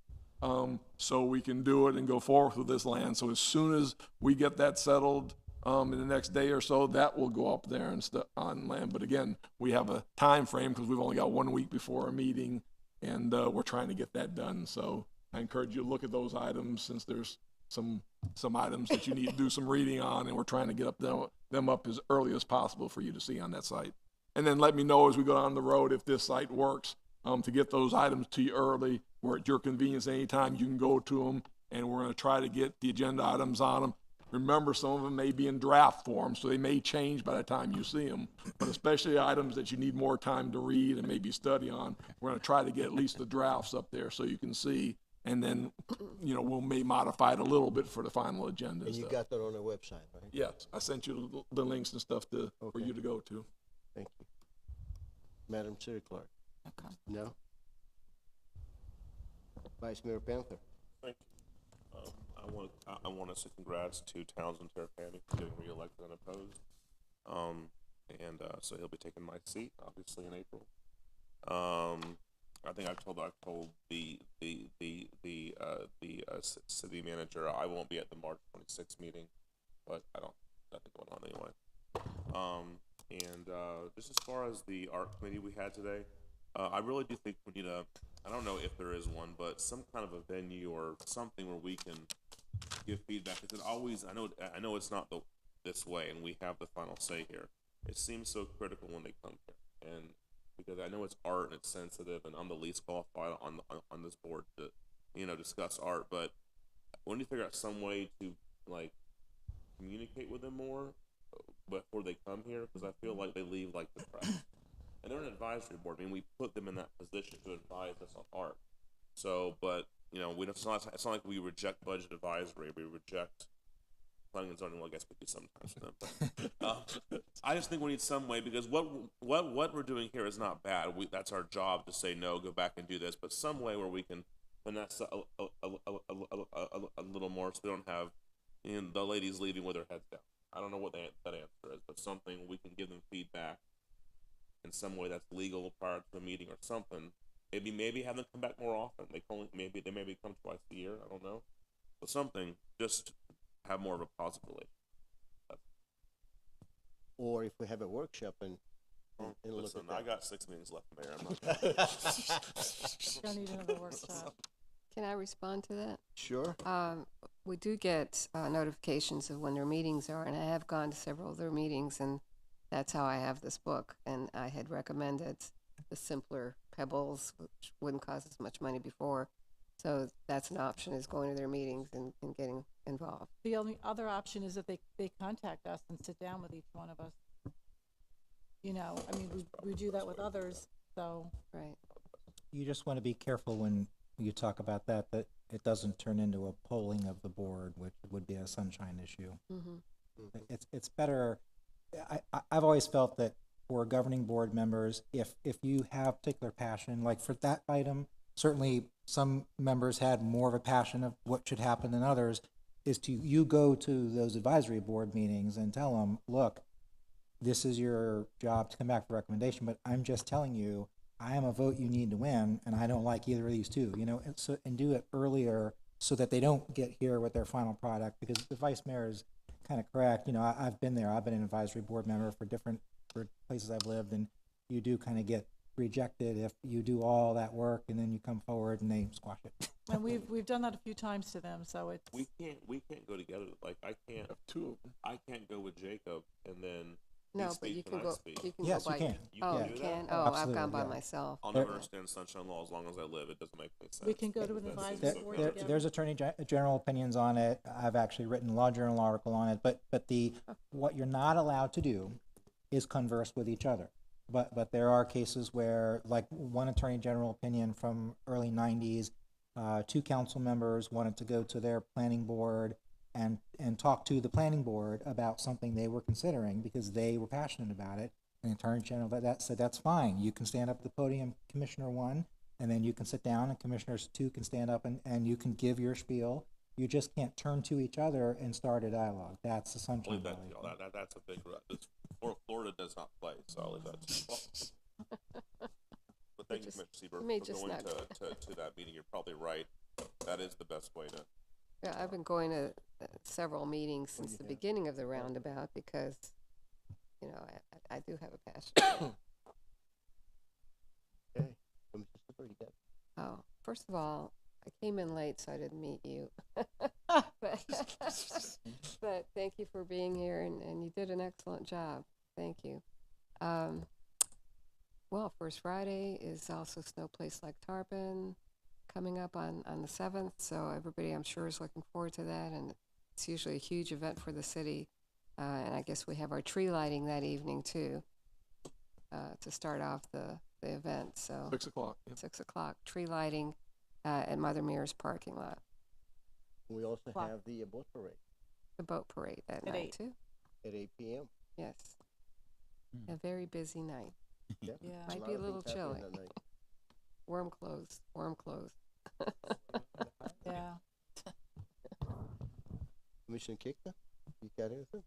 so we can do it and go forward with this land. So as soon as we get that settled in the next day or so, that will go up there and on land. But again, we have a time frame because we've only got 1 week before a meeting, and we're trying to get that done. So I encourage you to look at those items, since there's some items that you need to do some reading on, and we're trying to get them up as early as possible for you to see on that site. And then let me know as we go down the road if this site works, to get those items to you early. We're at your convenience anytime. You can go to them, and we're going to try to get the agenda items on them. Remember, some of them may be in draft form, so they may change by the time you see them. But especially items that you need more time to read and maybe study on, we're going to try to get at least the drafts up there so you can see. And then, we'll may modify it a little bit for the final agenda. And you got that on our website, right? Yes, I sent you the links and stuff for you to go to. Thank you. Madam City Clerk? Okay. No? Vice Mayor Panther? Thank you. I want to say congrats to Townsend Terrafini for getting reelected unopposed. So he'll be taking my seat, obviously, in April. I think I've told the city manager I won't be at the March 26th meeting, but nothing going on anyway. Just as far as the art committee we had today, I really do think we need I don't know if there is one, but some kind of a venue or something where we can give feedback. Because I know it's not this way, and we have the final say here. It seems so critical when they come here, and because I know it's art and it's sensitive, and I'm the least qualified on this board to discuss art, but we need to figure out some way to communicate with them more before they come here, because I feel like they leave like the press. And they're an advisory board. I mean, we put them in that position to advise us on art. So, but it's not like we reject budget advisory. We reject planning and zoning. Well, I guess we do sometimes for them. But I just think we need some way, because what we're doing here is not bad. That's our job to say no, go back and do this. But some way where we can finesse a little more, so we don't have the ladies leaving with their heads down. I don't know what that answer is, but something we can give them feedback in some way that's legal prior to the meeting or something. Maybe have them come back more often. They maybe come twice a year. I don't know, but something just to have more of a positive relationship. Or if we have a workshop and listen, I got 6 meetings left, Mayor. I'm not. Don't need another workshop. Can I respond to that? Sure. We do get notifications of when their meetings are, and I have gone to several of their meetings, and that's how I have this book. And I had recommended the simpler Pebbles, which wouldn't cost as much money before. So that's an option, is going to their meetings and getting involved. The only other option is that they contact us and sit down with each one of us. We do that with others, so. Right. You just want to be careful when you talk about that it doesn't turn into a polling of the board, which would be a sunshine issue. Mm-hmm. It's better. I've always felt that for governing board members, if you have particular passion, like for that item, certainly some members had more of a passion of what should happen than others, is you go to those advisory board meetings and tell them, look, this is your job to come back for recommendation, but I'm just telling you, I am a vote you need to win, and I don't like either of these two, and do it earlier so that they don't get here with their final product, because the vice mayor is kind of correct. I've been there. I've been an advisory board member for places I've lived, and you do kind of get rejected if you do all that work and then you come forward and they squash it. And we've done that a few times to them, so it's. We can't go together. Like I can't. Two of them. I can't go with Jacob and then. No, he but speaks you and can I go. speak. You can Yes, go you by. can. Oh, You you do can. that? Oh, I've Absolutely, gone by yeah. myself. I'll never understand sunshine law as long as I live. It doesn't make any sense. We can go to an advisory board together. There's attorney general opinions on it. I've actually written a law journal article on it, but what you're not allowed to do is converse with each other. But there are cases where, like one attorney general opinion from early 90s, two council members wanted to go to their planning board and talk to the planning board about something they were considering because they were passionate about it. And the attorney general that said, that's fine. You can stand up at the podium, Commissioner 1, and then you can sit down and Commissioners 2 can stand up and you can give your spiel. You just can't turn to each other and start a dialogue. That's the sunshine law. That's a big. Florida does not play, so I'll leave that to you. But thank you, Commissioner Sieber, for going to that meeting. You're probably right. That is the best way to. Yeah, I've been going to several meetings since the beginning of the roundabout because, you know, I do have a passion. Okay. Commissioner Sieber, you got it. Oh, first of all, I came in late, so I didn't meet you. but thank you for being here, and you did an excellent job. Thank you. Well, First Friday is also Snow Place Like Tarpon coming up on the 7th, so everybody I'm sure is looking forward to that, and it's usually a huge event for the city. And I guess we have our tree lighting that evening too, to start off the event. So 6 o'clock. Yep. 6 o'clock, tree lighting at Mother Mears parking lot. We also have the boat parade The boat parade at night 8. too. at 8 p.m. Yes. A very busy night. Yep. Yeah. Might lot be a of little things happening chilly. that night. Warm clothes. Warm clothes. Yeah. Commissioner Kikta, you got anything?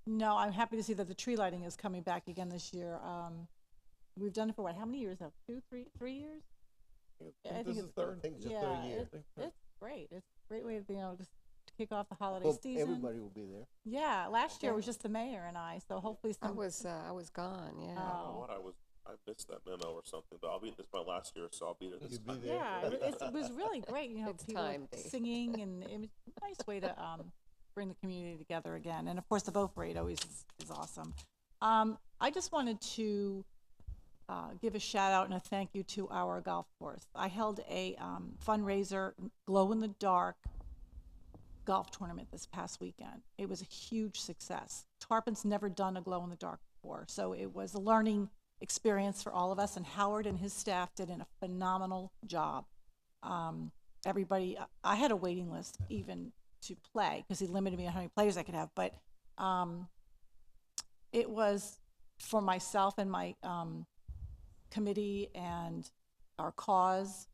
No, I'm happy to see that the tree lighting is coming back again this year. We've done it for what? How many years now? 2, 3 years? I think it's third. I think it's the third year. It's great. It's a great way to just kick off the holiday Hope season. everybody will be there. Yeah, last year it was just the mayor and I, so hopefully I some. was gone. Yeah. I don't know what I missed that memo or something, but this is my last year, so I'll be there this time. Yeah, it was really great. You know, It's people time day. singing, and it was a nice way to bring the community together again. And of course, the boat parade always is awesome. I just wanted to give a shout out and a thank you to our golf course. I held a fundraiser, glow in the dark golf tournament this past weekend. It was a huge success. Tarpon's never done a glow in the dark before, so it was a learning experience for all of us, and Howard and his staff did a phenomenal job. Everybody, I had a waiting list even to play because he limited me on how many players I could have, but it was for myself and my committee and our cause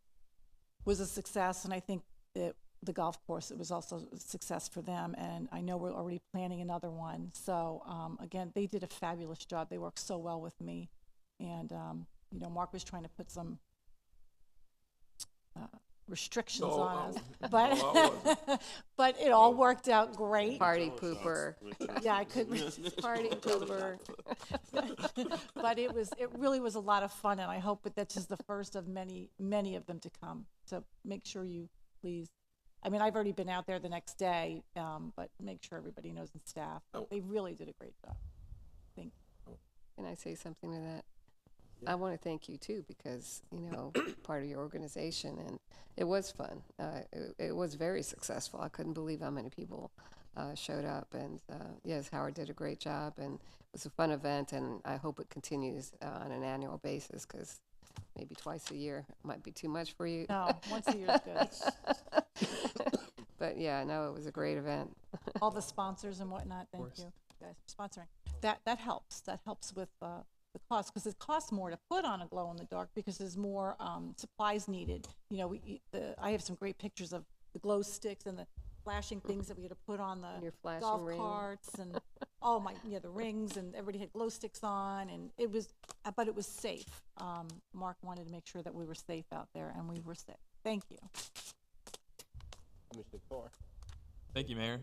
was a success, and I think that the golf course, it was also a success for them, and I know we're already planning another one. So again, they did a fabulous job. They worked so well with me, and you know, Mark was trying to put some restrictions on us, but but it all worked out great. Party pooper. Yeah, I could Party pooper. but it really was a lot of fun, and I hope that that's just the first of many of them to come. So make sure you please. I mean, I've already been out there the next day, but make sure everybody knows in staff. They really did a great job. Thank you. Can I say something to that? I want to thank you too, because, you know, part of your organization, and it was fun. It was very successful. I couldn't believe how many people showed up, and yes, Howard did a great job, and it was a fun event, and I hope it continues on an annual basis, because maybe twice a year might be too much for you. No, once a year is good. But yeah, no, it was a great event. All the sponsors and whatnot, thank you guys for sponsoring. That helps. That helps with the cost, because it costs more to put on a glow in the dark because there's more supplies needed. You know, I have some great pictures of the glow sticks and the flashing things that we had to put on the golf carts and the rings, and everybody had glow sticks on, and it was safe. Mark wanted to make sure that we were safe out there, and we were safe. Thank you. Mr. Carr. Thank you, Mayor.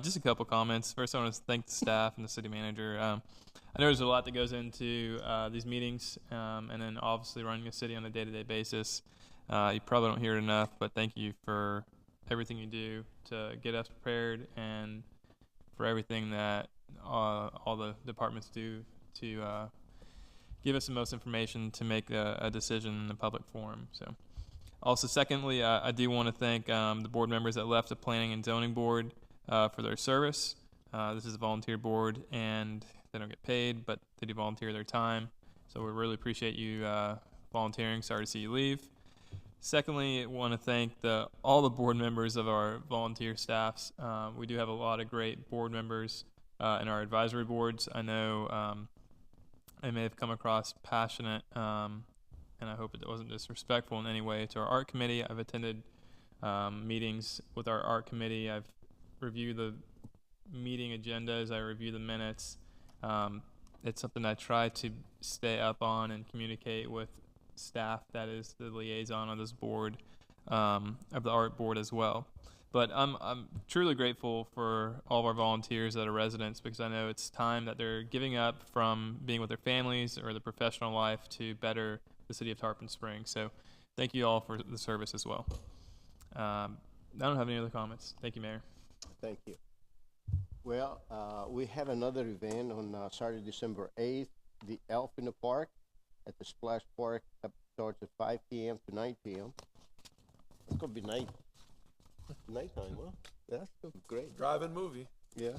Just a couple comments. First, I want to thank the staff and the city manager. I know there's a lot that goes into these meetings, and then obviously running a city on a day-to-day basis. You probably don't hear it enough, but thank you for everything you do to get us prepared and for everything that all the departments do to give us the most information to make a decision in the public forum. So, also, secondly, I do want to thank the board members that left the Planning and Zoning Board for their service. This is a volunteer board, and they don't get paid, but they do volunteer their time. So we really appreciate you volunteering. Sorry to see you leave. Secondly, I want to thank all the board members of our volunteer staffs. We do have a lot of great board members in our advisory boards. I know I may have come across passionate, and I hope it wasn't disrespectful in any way to our art committee. I've attended meetings with our art committee. I've reviewed the meeting agendas. I review the minutes. It's something I try to stay up on and communicate with staff that is the liaison on this board, of the art board as well. But I'm truly grateful for all of our volunteers that are residents, because I know it's time that they're giving up from being with their families or the professional life to better the city of Tarpon Springs. So thank you all for the service as well. I don't have any other comments. Thank you, Mayor. Thank you. Well, we have another event on Saturday, December 8th, the Elf in the Park at the Splash Park. Starts at 5 p.m. to 9 p.m. It's going to be nighttime, huh? That's great. Drive-in movie. Yeah.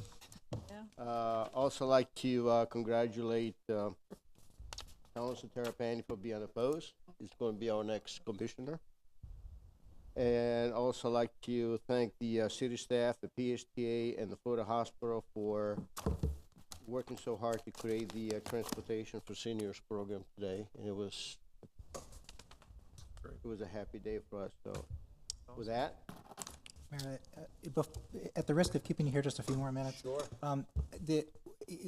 Also like to congratulate Townsend Terrapini for being opposed. He's going to be our next commissioner. And also like to thank the city staff, the PSTA, and the Florida Hospital for working so hard to create the Transportation for Seniors program today. And it was a happy day for us. So with that, Mayor, at the risk of keeping you here just a few more minutes. Sure. The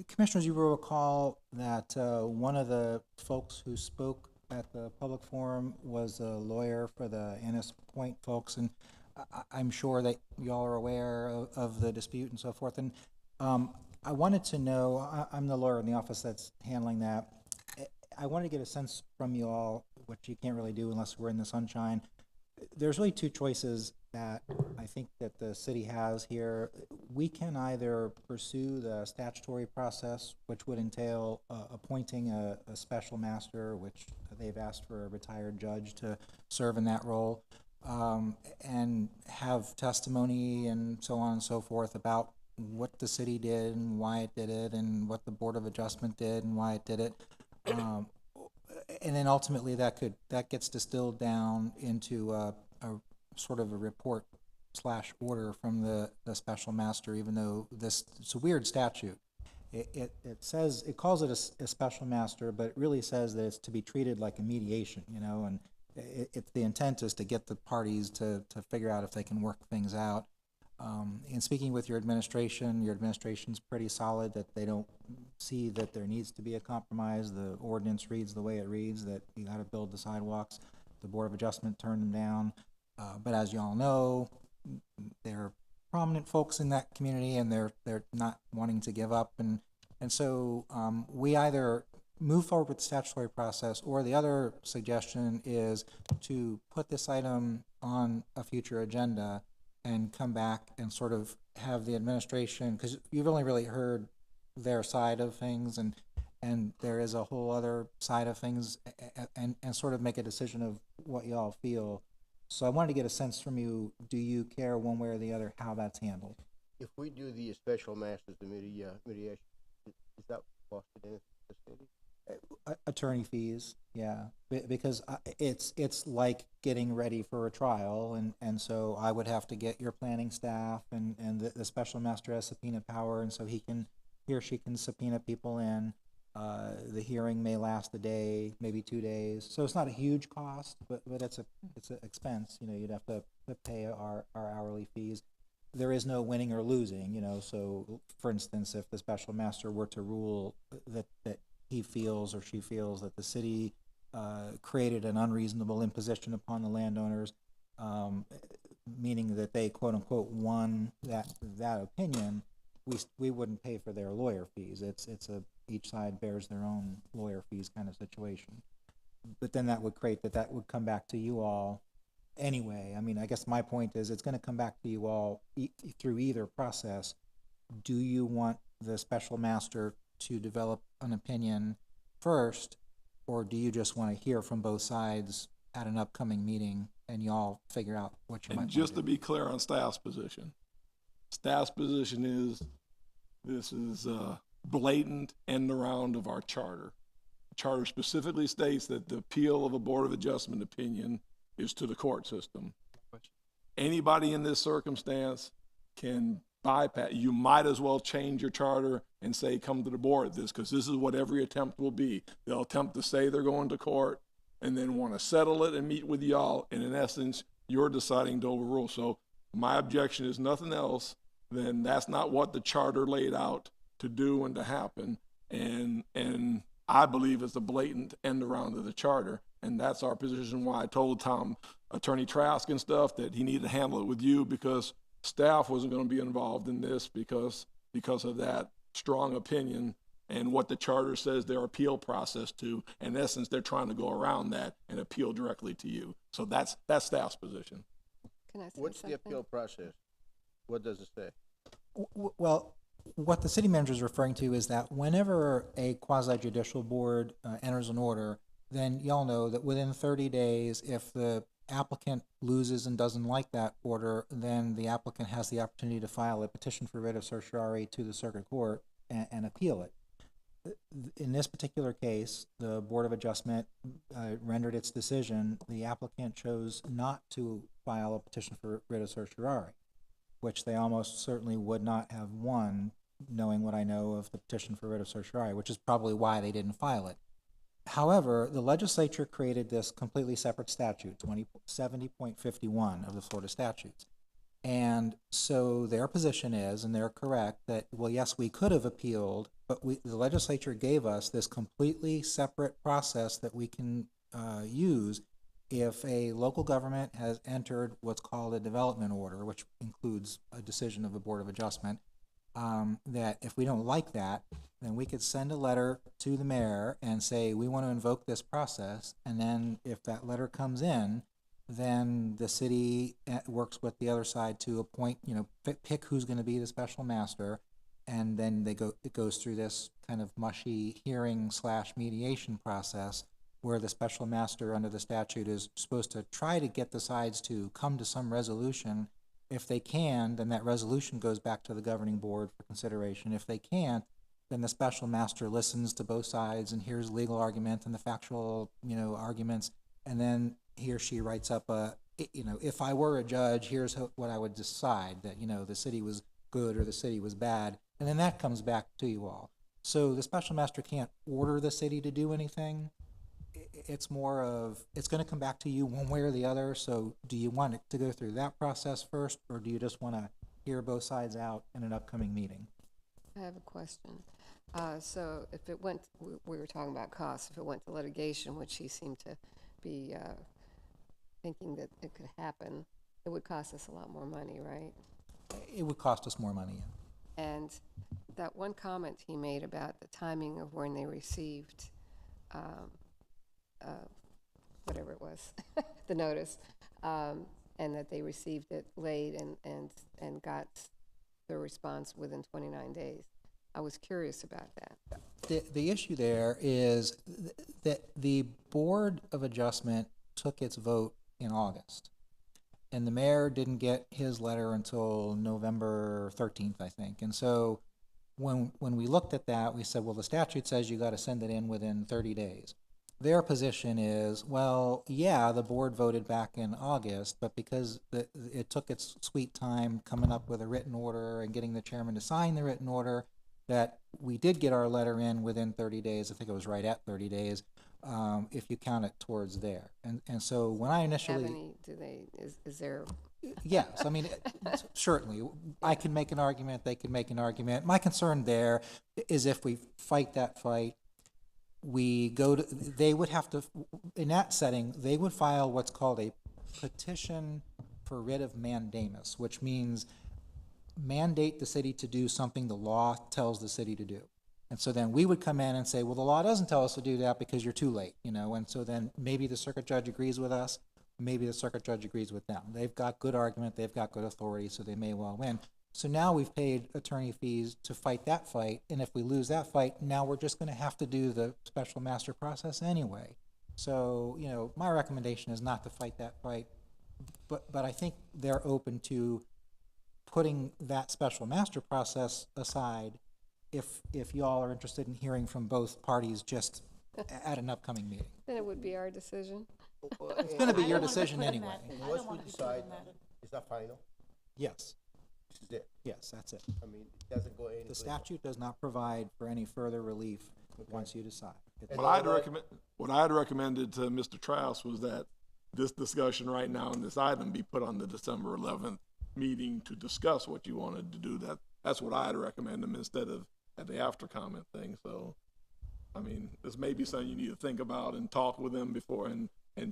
commissioners, you will recall that one of the folks who spoke at the public forum was a lawyer for the Annis Point folks, and I'm sure that y'all are aware of the dispute and so forth. And I wanted to know, I'm the lawyer in the office that's handling that. I wanted to get a sense from you all, which you can't really do unless we're in the sunshine. There's really two choices that I think that the city has here. We can either pursue the statutory process, which would entail appointing a special master, which they've asked for a retired judge to serve in that role, and have testimony and so on and so forth about what the city did and why it did it, and what the Board of Adjustment did and why it did it. And then ultimately that gets distilled down into a sort of a report / order from the special master, even though it's a weird statute. It says, it calls it a special master, but it really says that it's to be treated like a mediation, and the intent is to get the parties to figure out if they can work things out. In speaking with your administration's pretty solid that they don't see that there needs to be a compromise. The ordinance reads the way it reads, that you got to build the sidewalks. The Board of Adjustment turned them down. But as you all know, there are prominent folks in that community, and they're not wanting to give up. And so we either move forward with the statutory process, or the other suggestion is to put this item on a future agenda and come back and sort of have the administration, because you've only really heard their side of things, and there is a whole other side of things, and sort of make a decision of what y'all feel. So I wanted to get a sense from you, do you care one way or the other how that's handled? if we do the special masters, the mediation, is that costed in the city? Attorney fees, yeah, because it's like getting ready for a trial, and so I would have to get your planning staff, and the special master has subpoena power, and so he or she can subpoena people in. The hearing may last a day, maybe 2 days, so it's not a huge cost, but it's an expense. You'd have to pay our hourly fees. There is no winning or losing, so for instance, if the special master were to rule that he feels or she feels that the city created an unreasonable imposition upon the landowners, meaning that they quote unquote won that opinion, we wouldn't pay for their lawyer fees. It's each side bears their own lawyer fees kind of situation. But then that would create that would come back to you all anyway. I mean, I guess my point is it's going to come back to you all through either process. Do you want the special master to develop an opinion first, or do you just want to hear from both sides at an upcoming meeting and y'all figure out what you might And want just to to do? be clear on staff's position is this is blatant end around of our charter. The charter specifically states that the appeal of a Board of Adjustment opinion is to the court system. Anybody in this circumstance can bypass. You might as well change your charter and say, come to the board at this, because this is what every attempt will be. They'll attempt to say they're going to court and then want to settle it and meet with y'all. And in essence, you're deciding to overrule. So my objection is nothing else than that's not what the charter laid out to do and to happen. And I believe it's a blatant end around of the charter. And that's our position why I told Attorney Trask and stuff that he needed to handle it with you, because staff wasn't going to be involved in this because of that strong opinion and what the charter says their appeal process to. In essence, they're trying to go around that and appeal directly to you. So that's staff's position. Can I say What's something? the appeal process? What does it say? Well, what the city manager is referring to is that whenever a quasi-judicial board enters an order, then y'all know that within 30 days, if the applicant loses and doesn't like that order, then the applicant has the opportunity to file a petition for writ of certiorari to the circuit court and appeal it. In this particular case, the Board of Adjustment rendered its decision. The applicant chose not to file a petition for writ of certiorari, which they almost certainly would not have won, knowing what I know of the petition for writ of certiorari, which is probably why they didn't file it. However, the legislature created this completely separate statute, 2070.51 of the Florida statutes. And so their position is, and they're correct, that, well, yes, we could have appealed, but the legislature gave us this completely separate process that we can use if a local government has entered what's called a development order, which includes a decision of a Board of Adjustment, that if we don't like that, then we could send a letter to the mayor and say, we want to invoke this process. And then if that letter comes in, then the city works with the other side to appoint, pick who's going to be the special master. And then it goes through this kind of mushy hearing/mediation process where the special master under the statute is supposed to try to get the sides to come to some resolution. If they can, then that resolution goes back to the governing board for consideration. If they can't, then the special master listens to both sides and hears legal argument and the factual, arguments, and then he or she writes up if I were a judge, here's what I would decide, that, the city was good or the city was bad, and then that comes back to you all. So the special master can't order the city to do anything. It's more of, it's going to come back to you one way or the other. So do you want it to go through that process first, or do you just want to hear both sides out in an upcoming meeting? I have a question. So if it went, we were talking about costs, if it went to litigation, which he seemed to be thinking that it could happen, it would cost us a lot more money, right? It would cost us more money. And that one comment he made about the timing of when they received whatever it was, the notice, and that they received it late and got the response within 29 days. I was curious about that. The issue there is that the Board of Adjustment took its vote in August, and the mayor didn't get his letter until November 13th, I think. And so when we looked at that, we said, well, the statute says you got to send it in within 30 days. Their position is, well, yeah, the board voted back in August, but because it took its sweet time coming up with a written order and getting the chairman to sign the written order, that we did get our letter in within 30 days. I think it was right at 30 days, if you count it towards there. And so when I initially... Is there... Yes, I mean, certainly. I can make an argument, they can make an argument. My concern there is if we fight that fight, they would have to, in that setting, they would file what's called a petition for writ of mandamus, which means mandate the city to do something the law tells the city to do. And so then we would come in and say, well, the law doesn't tell us to do that because you're too late, you know, and so then maybe the circuit judge agrees with us, maybe the circuit judge agrees with them. They've got good argument, they've got good authority, so they may well win. So now we've paid attorney fees to fight that fight, and if we lose that fight, now we're just gonna have to do the special master process anyway. So, you know, my recommendation is not to fight that fight, but I think they're open to putting that special master process aside if y'all are interested in hearing from both parties just at an upcoming meeting. Then it would be our decision. It's gonna be your decision anyway. Once we decide, is that final? Yes. This is it? Yes, that's it. I mean, it doesn't go any. The statute does not provide for any further relief once you decide. What I had recommended to Mr. Traus was that this discussion right now and this item be put on the December 11th meeting to discuss what you wanted to do. That's what I had recommended him instead of at the after comment thing. So, I mean, this may be something you need to think about and talk with them before and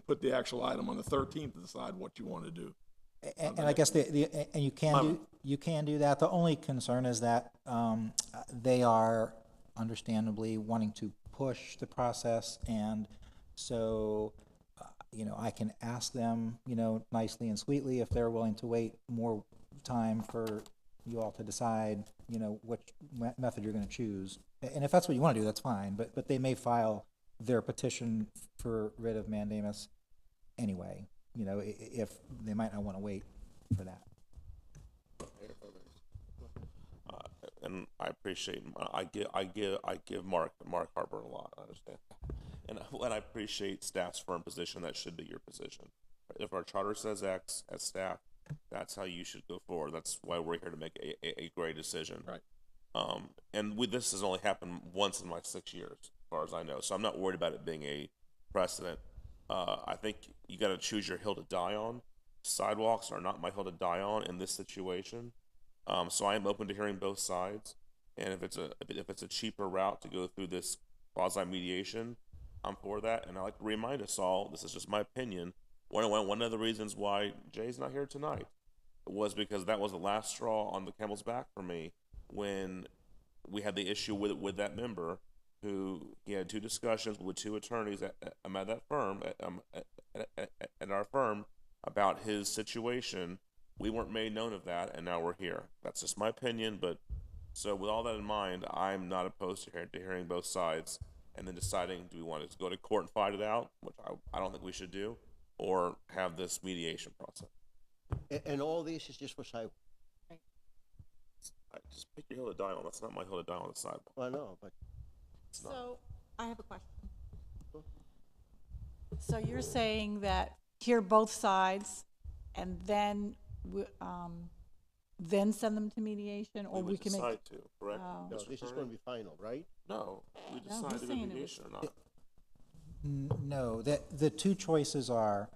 put the actual item on the 13th to decide what you want to do. And I guess and you can do that. The only concern is that they are understandably wanting to push the process, and so you know, I can ask them, you know, nicely and sweetly if they're willing to wait more time for you all to decide, you know, which method you're going to choose. And if that's what you want to do, that's fine. But they may file their petition for writ of mandamus anyway. You know, if they might not want to wait for that. And I appreciate. I give Mark Harper a lot. I understand, and I appreciate staff's firm position. That should be your position. If our charter says X as staff, that's how you should go forward. That's why we're here to make a great decision. Right. And this has only happened once in my 6 years, as far as I know. So I'm not worried about it being a precedent. I think you got to choose your hill to die on. Sidewalks are not my hill to die on in this situation. So I am open to hearing both sides. And if it's a cheaper route to go through this quasi mediation, I'm for that. And I like to remind us all, this is just my opinion. One of the reasons why Jay's not here tonight was because that was the last straw on the camel's back for me when we had the issue with that member who he had two discussions with two attorneys at that firm, at our firm, about his situation. We weren't made known of that, and now we're here. That's just my opinion, but so with all that in mind, I'm not opposed to hearing both sides and then deciding, do we want to go to court and fight it out, which I don't think we should do, or have this mediation process. And all this is just for sidewalk. Just pick your hill to die on. That's not my hill to die on the sidewalk. I know, but It's not. So I have a question. So you're saying that hear both sides and then send them to mediation, or we can make. decide to, correct? Oh. no, this is going to be final, right? No, we No, decide he's to saying go it was- mediation or not. No, the two choices are,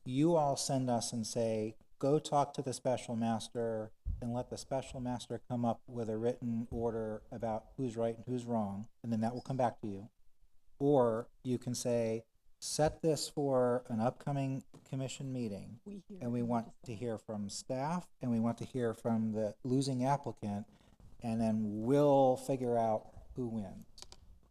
you all send us and say, go talk to the special master and let the special master come up with a written order about who's right and who's wrong, and then that will come back to you. Or you can say, set this for an upcoming commission meeting, and we want to hear from staff, and we want to hear from the losing applicant, and then we'll figure out who wins.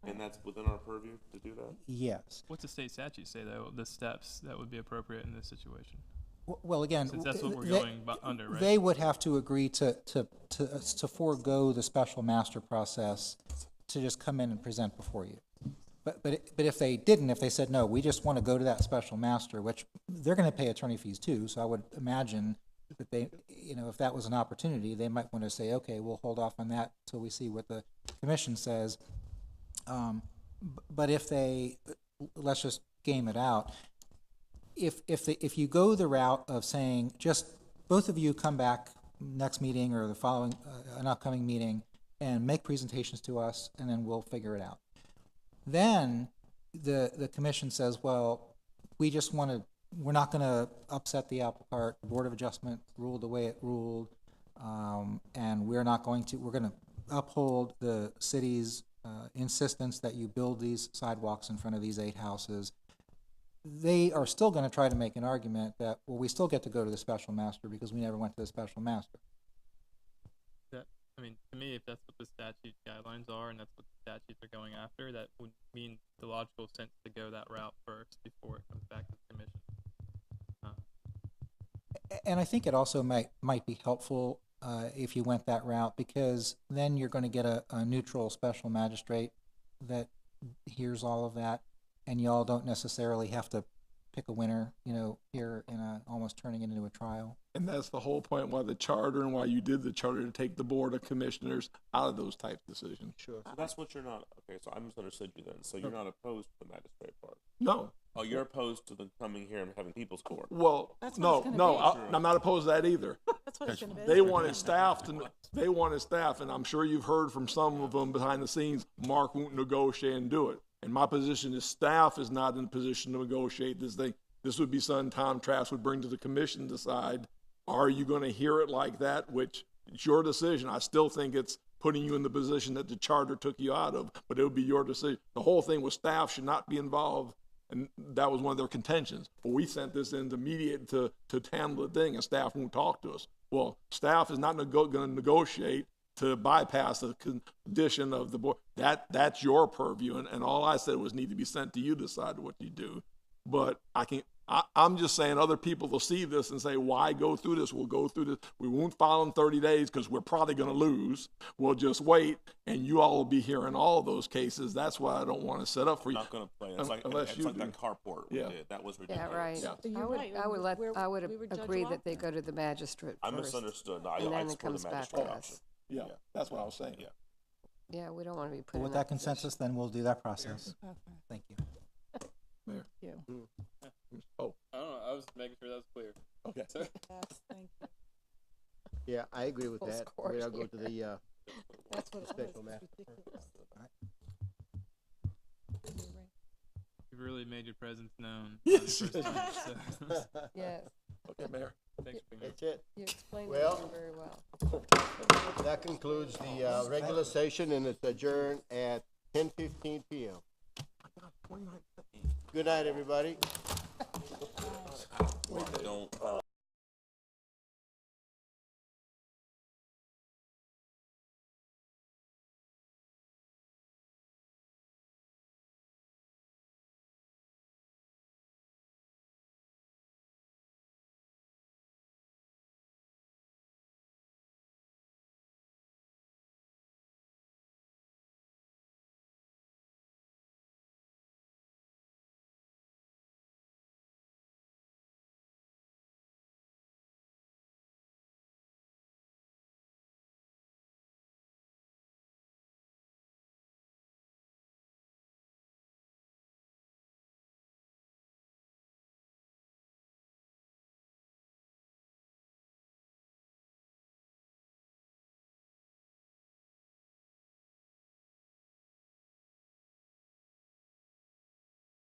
And that's within our purview to do that? Yes. What's the state statute say, though, the steps that would be appropriate in this situation? Well, again, Since that's what we're going under, right? They would have to agree to forego the special master process to just come in and present before you. But if they didn't, if they said, no, we just want to go to that special master, which they're going to pay attorney fees too, so I would imagine that they, you know, if that was an opportunity, they might want to say, okay, we'll hold off on that till we see what the commission says. But if they, let's just game it out. If you go the route of saying, just both of you come back next meeting or the following, an upcoming meeting, and make presentations to us, and then we'll figure it out. Then the commission says, well, we just want to, we're not going to upset the apple cart. The Board of Adjustment ruled the way it ruled, and we're going to uphold the city's insistence that you build these sidewalks in front of these 8 houses. they are still going to try to make an argument that, well, we still get to go to the special master because we never went to the special master. I mean, to me, if that's what the statute guidelines are and that's what the statutes are going after, that would mean the logical sense to go that route first before it comes back to the commission. And I think it also might be helpful if you went that route, because then you're going to get a neutral special magistrate that hears all of that, and you all don't necessarily have to pick a winner, here in almost turning it into a trial. And that's the whole point why the charter and why you did the charter, to take the board of commissioners out of those type decisions. Sure. So that's what you're not, okay, so I misunderstood you then. So you're not opposed to the magistrate part? No. Oh, you're opposed to them coming here and having people's court? Well, That's what it's gonna be. I'm not opposed to that either. That's what it's gonna be. They wanted staff, and I'm sure you've heard from some of them behind the scenes, Mark won't negotiate and do it. And my position is staff is not in a position to negotiate this thing. This would be something Tom Trask would bring to the commission to decide. Are you going to hear it like that? Which, it's your decision. I still think it's putting you in the position that the charter took you out of, but it would be your decision. The whole thing was staff should not be involved, and that was one of their contentions. But we sent this in to mediate, to handle the thing, and staff won't talk to us. Well, staff is not going to negotiate to bypass the condition of the board. That's your purview, and all I said was need to be sent to you to decide what you do. But I'm just saying other people will see this and say, why go through this? We'll go through this. We won't file in 30 days because we're probably going to lose. We'll just wait, and you all will be hearing all of those cases. That's why I don't want to set up for you. Not going to play. It's like Unless you that do. carport we Yeah. did. That was ridiculous. Yeah, right. Yeah. I would agree that they go to the magistrate I first. misunderstood. And then I it support comes the back magistrate to option. us. Yeah, that's what I was saying. Yeah. Yeah, we don't want to be put But in with that that consensus, then we'll do that process. Thank you. Mayor. You. Oh, I don't know. I was making sure that was clear. okay. Yes, thank you. Yeah, I agree with Full that. score Maybe I'll go here. to the, That's what it special was. master. Ridiculous. You've really made your presence known. Yes. on your first time, so. Yes, Okay, Mayor. Thanks for being here. That's it. you explained Well- it very well. That concludes the regular session, and it's adjourned at 10:15 p.m. Good night, everybody. Don't.